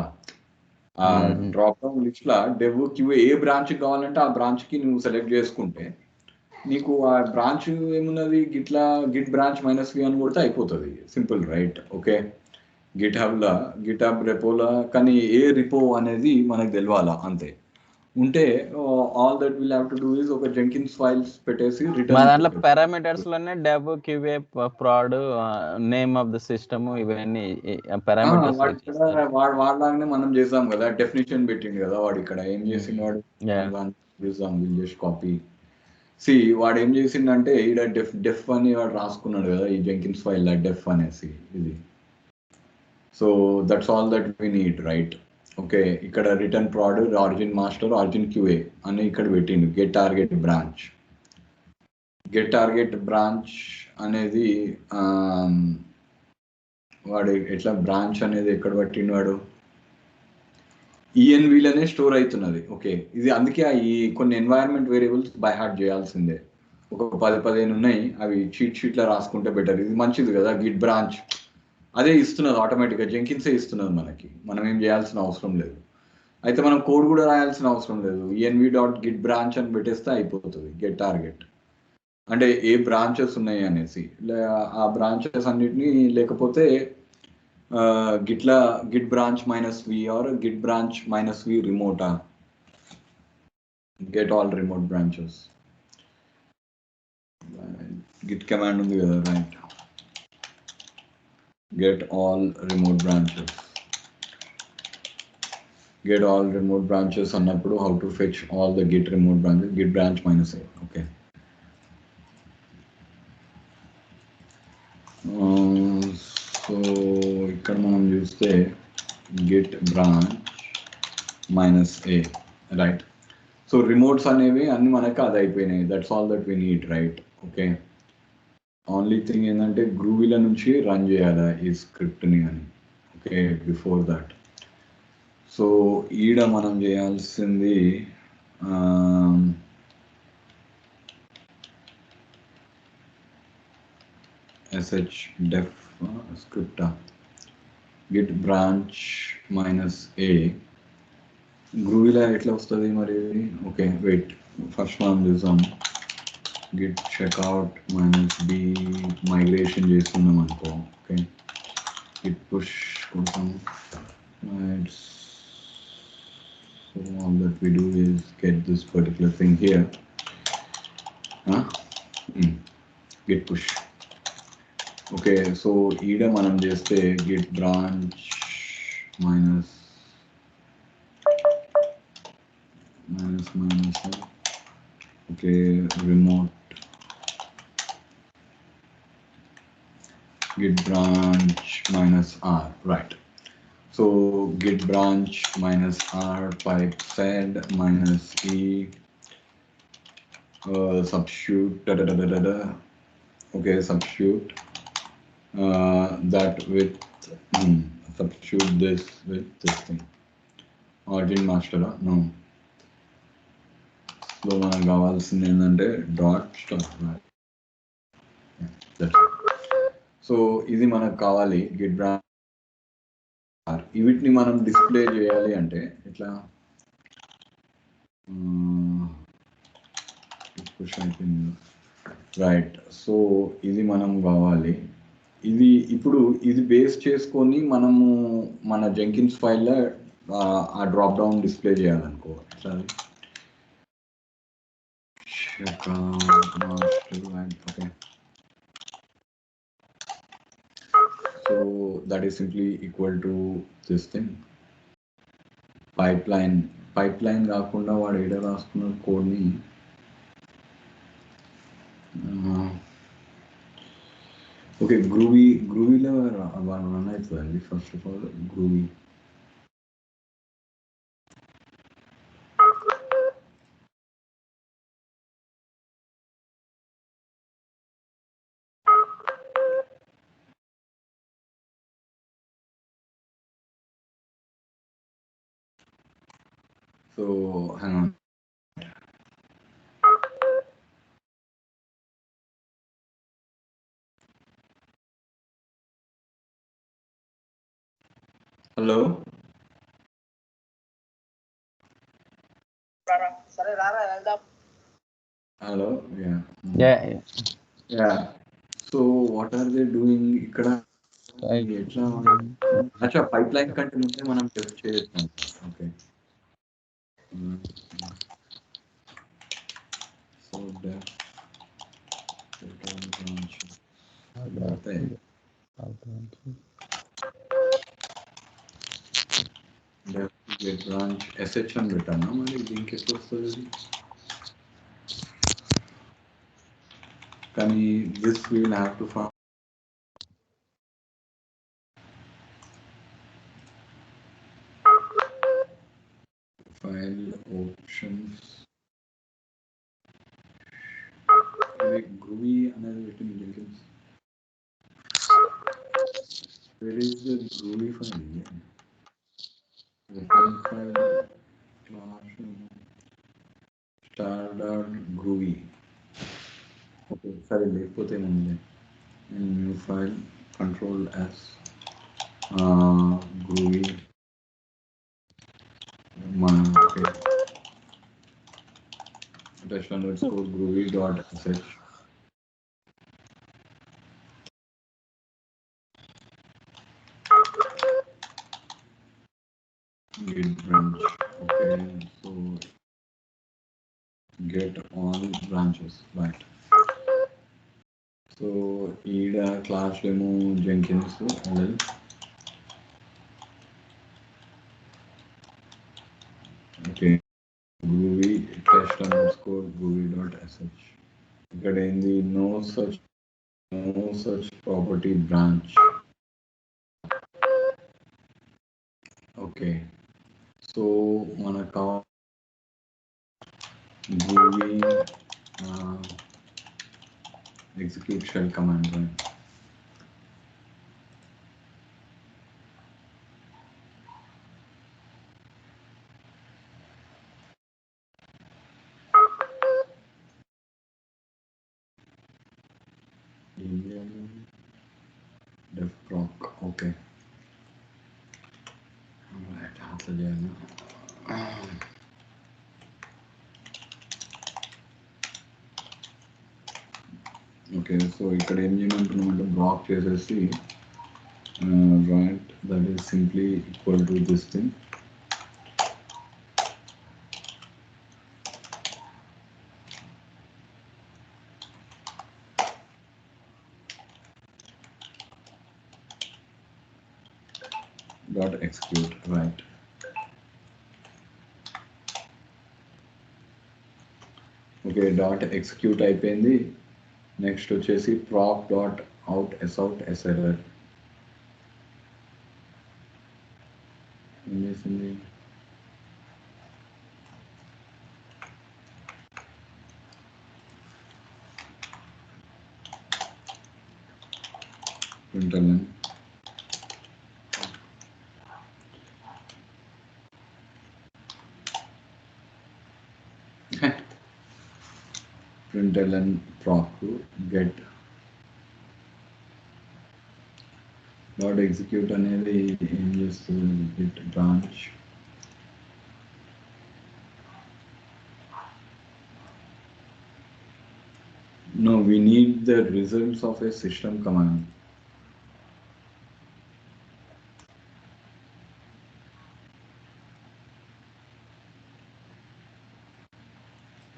ఆ డ్రాప్ డౌన్ లిస్ట్ లా డెవ్ క్యూఏ ఏ బ్రాంచ్ కావాలంటే ఆ బ్రాంచ్ కి నువ్వు సెలెక్ట్ చేసుకుంటే నీకు ఆ బ్రాంచ్ ఏమున్నది, గిట్ బ్రాంచ్ -v అని కొడితే అయిపోతుంది, simple, right? Okay, GitHub రెపోలా, కానీ ఏ రిపో అనేది మనకు తెలవాలా, అంతే. ఉంటే all that will have to do is ఒక జెంకిన్స్ ఫైల్స్ పెట్టేసి రిటర్న్. మా దాంట్లో పారామీటర్స్ లోనే dev QA prod name of the system ఇవన్నీ పారామీటర్స్ వాడలాగానే మనం చేసాం కదా, డెఫినేషన్ పెట్టిండు కదా వాడు. ఇక్కడ ఏం చేసిండు వాడు, చూసాం, విల్ జస్ట్ కాపీ. వాడు ఏం చేసిండంటే ఈడ డెఫ్ అని వాడు రాసుకున్నాడు కదా ఈ జెంకిన్స్ ఫైల్ డెఫ్ అనేసి ఇది. So that's all that we need, right? Okay, ఇక్కడ return prod origin master origin QA అని ఇక్కడ పెట్టిండు. గెట్ టార్గెట్ బ్రాంచ్ అనేది వాడు ఎట్లా బ్రాంచ్ అనేది ఎక్కడ పట్టిండు వాడు, ఈఎన్వీలోనే స్టోర్ అవుతున్నది. ఓకే, ఇది అందుకే ఈ కొన్ని ఎన్వైరన్మెంట్ వేరియబుల్స్ బై హార్ట్ చేయాల్సిందే. ఒక 10-15 ఉన్నాయి, అవి షీట్లో రాసుకుంటే బెటర్. ఇది మంచిది కదా, గిట్ బ్రాంచ్ అదే ఇస్తున్నది ఆటోమేటిక్గా, జెంకిన్సే ఇస్తున్నది మనకి, మనం ఏం చేయాల్సిన అవసరం లేదు. అయితే మనం కోడ్ కూడా రాయాల్సిన అవసరం లేదు, env.git branch అని పెట్టేస్తే అయిపోతుంది. గెట్ టార్గెట్ అంటే ఏ బ్రాంచెస్ ఉన్నాయి అనేసి, ఆ బ్రాంచెస్ అన్నిటినీ, లేకపోతే git branch -v or git branch -v remote, get all remote branches. Git command ఉంది కదా, right? get all remote branches అన్నప్పుడు how to fetch all the git remote branches, git branch -a. Okay, so ఇక్కడ మనం చూస్తే git branch -a, రైట్? So remotes అనేవి అన్ని మనకు అది అయిపోయినాయి. That's all that we need, right? Okay, only thing ఏంటంటే గ్రూవీల నుంచి రన్ చేయాలా ఈ స్క్రిప్ట్ని అని. ఓకే, బిఫోర్ దట్ సో ఈడ మనం చేయాల్సింది sh-def script git branch -a. గ్రూవీలో ఎట్లా వస్తుంది మరి? ఓకే, వెయిట్, ఫస్ట్ మనం చూసాం git checkout -b మైగ్రేషన్ చేస్తున్నాం అనుకో. ఓకే, git push కోసం, so all that we do is get this particular thing here, git push. Okay, so ఈడ మనం చేస్తే git branch minus okay, remote git branch -r, right? So git branch -r pipe sed -e substitute okay, substitute that with substitute this with this thing, origin master, no, so మనకు కావాల్సింది ఏంటంటే .start, so ఇది మనకు కావాలి Git branch. వీటిని మనం display చేయాలి అంటే ఇట్లా పుష్ అయిపోయింది, రైట్? సో ఇది మనం కావాలి. ఇది ఇప్పుడు ఇది బేస్ చేసుకొని మనము మన జెంకిన్స్ ఫైల్లో ఆ డ్రాప్ డౌన్ డిస్ప్లే చేయాలనుకో. ఎట్లా? Okay, so that is simply equal to this thing, pipeline కాకుండా వాడు ఏడ రాసుకున్న కోడ్ని ఓకే, గ్రూవీలో రన్ అవుతుందండి first of all Groovy. So hang on. Hello సరే రారా వెళ్దాం. Hello, Yeah. Yeah. So what are they doing ఇక్కడ? ఎట్లా అచ్చా, పైప్ లైన్ కంటే ముందే మనం టెస్ట్ చేయొచ్చు. ఓకే, సో బ్రాంచ్ ఎస్హెచ్ అని పెట్టాను. మరి దీనికి ఎప్పుడు వస్తుంది? కానీ this we will have to file options. Groovy అనేది పెట్టింది Jenkins. Where is the Groovy file? Reference file class star.groovy. Okay, sorry, లేకపోతే ఏముంది? New file control s groovy. Okay, test_groovy.sh. Git branch. Okay, so get all branches, right? So ida class demo Jenkins LL. Okay, groovy test_groovy.sh. ఇక్కడ ఏంది? no such property branch. Okay, so మనకు groovy execute shell command, right? Def proc. Okay, right, అట్లా చేయాలి. Okay, so ఇక్కడ ఏం చేయమంటున్నామంటే black చేసేసి right, that is simply equal to this thing. dot execute, right? Okay, dot execute అయిపోయింది. Next వచ్చేసి proc dot out SRR ఏం చేసింది? println println proc get dot execute అనేది ఏం చేస్తుంది? git branch. No, we need the results of a system command.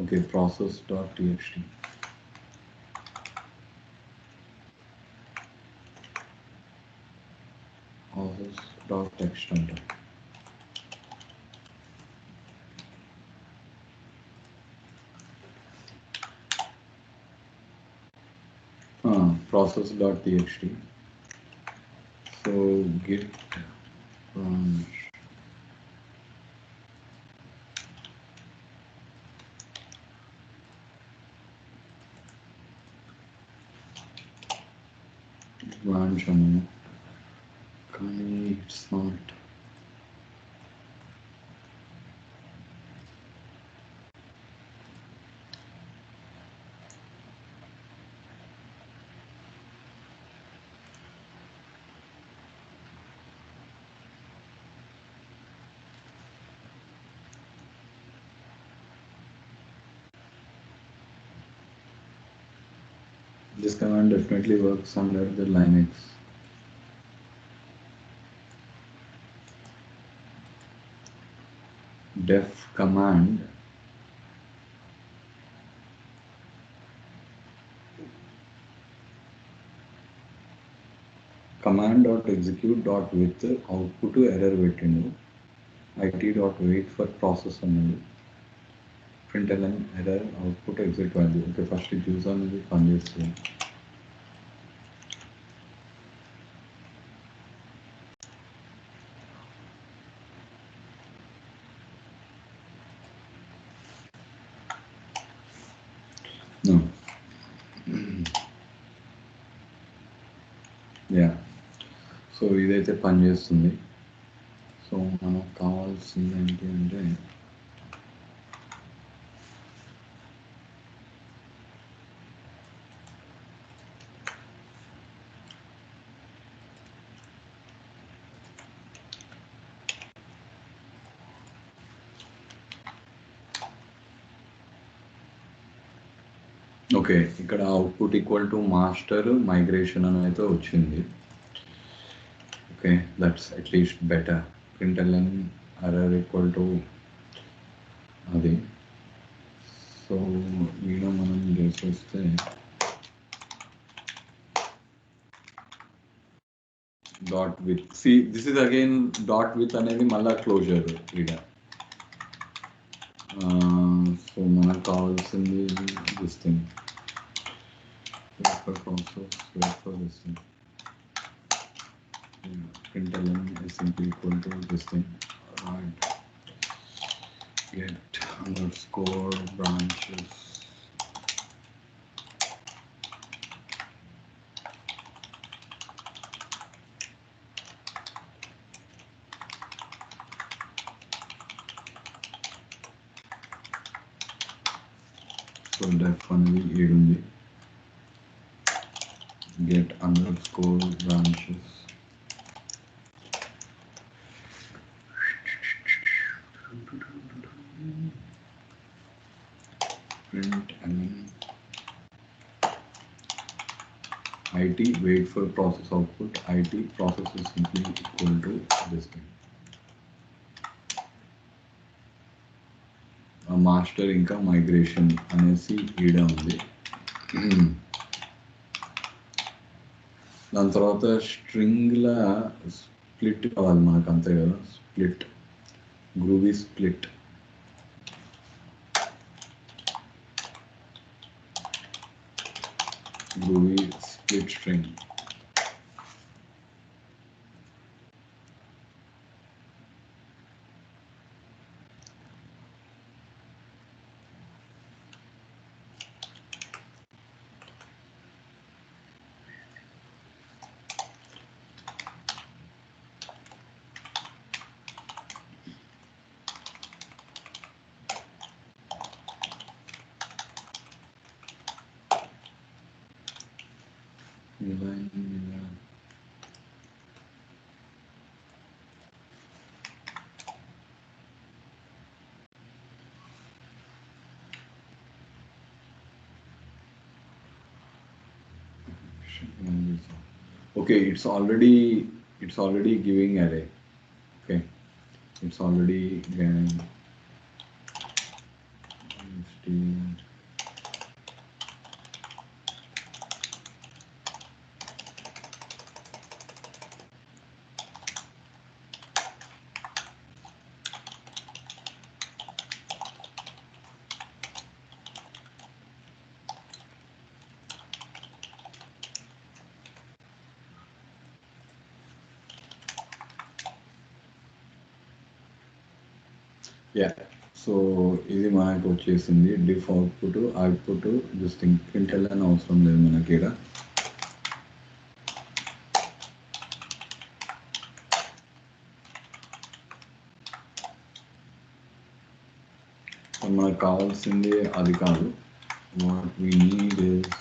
Okay, process.txt. Process.text అంట. process.txt. So git branch అను, కానీ it's not. This command definitely works under the Linux. Def command command.execute.with output error పెట్టిండు. it.wait for process అన్నది. println error output exit value. Okay, first use అనేది పనిచేస్తుంది. Yeah, so ఇదైతే పనిచేస్తుంది. So మనకు కావాల్సింది ఏంటి అంటే ఓకే, ఇక్కడ output equal to master migration అని అయితే వచ్చింది. Okay, that's at least better. println error equal to అది. సో ఈడ మనం చేసేస్తే dot with, see this is again dot with అనేది మళ్ళా క్లోజర్ ఈడ. సో మనకు కావాల్సింది this thing. println is simply equal to this thing, right? Get underscore branches. So def అనేది 7 ఉంది. Get underscore branches. Print it wait for process output. It process is simply equal to this thing. Master ఇంకా migration అనేసి ఈడ ఉంది. దాని తర్వాత స్ట్రింగ్ల split కావాలి మనకు, అంతే కదా. Split, groovy split. Groovy split string. Okay, it's already giving array. Okay, it's already getting yeah so ఇది మనకు వచ్చేసింది diff output this thing print అని అవసరం లేదు మనకి ఇక్కడ. మనకు కావాల్సింది అది కాదు. What we need is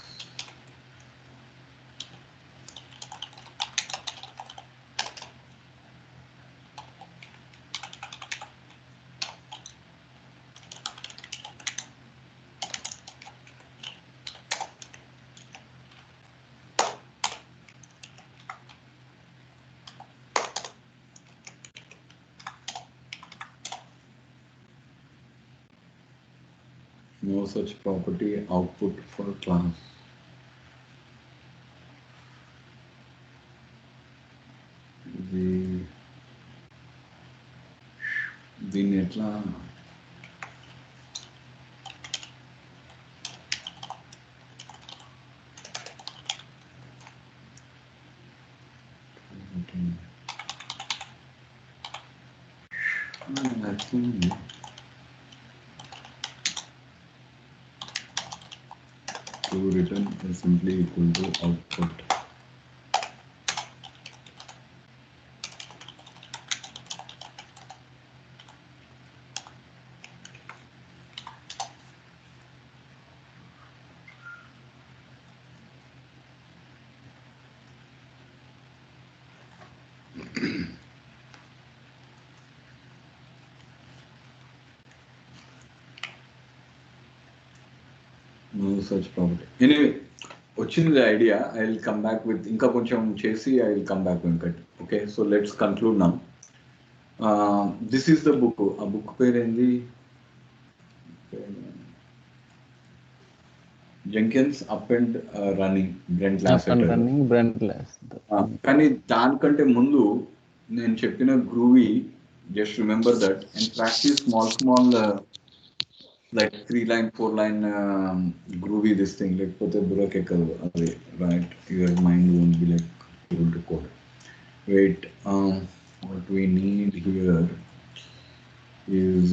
no such property output for class. దీన్ని ఎట్లా to return is simply equal to output. No such property. Anyway, వచ్చింది idea. I will come back with ఇంకా కొంచెం చేసి I will come back Venkat. Okay, so let's conclude now. This is the book. ఆ book పేరు ఏంది? Jenkins up and running Brent లాసెటర్. కానీ దానికంటే ముందు నేను చెప్పిన Groovy, just remember that and practice small like 3-line 4-line groovy this thing, లేకపోతే బుర్రకెక్కదు అది, right? Your mind won't be like able to code. Wait, what we need here is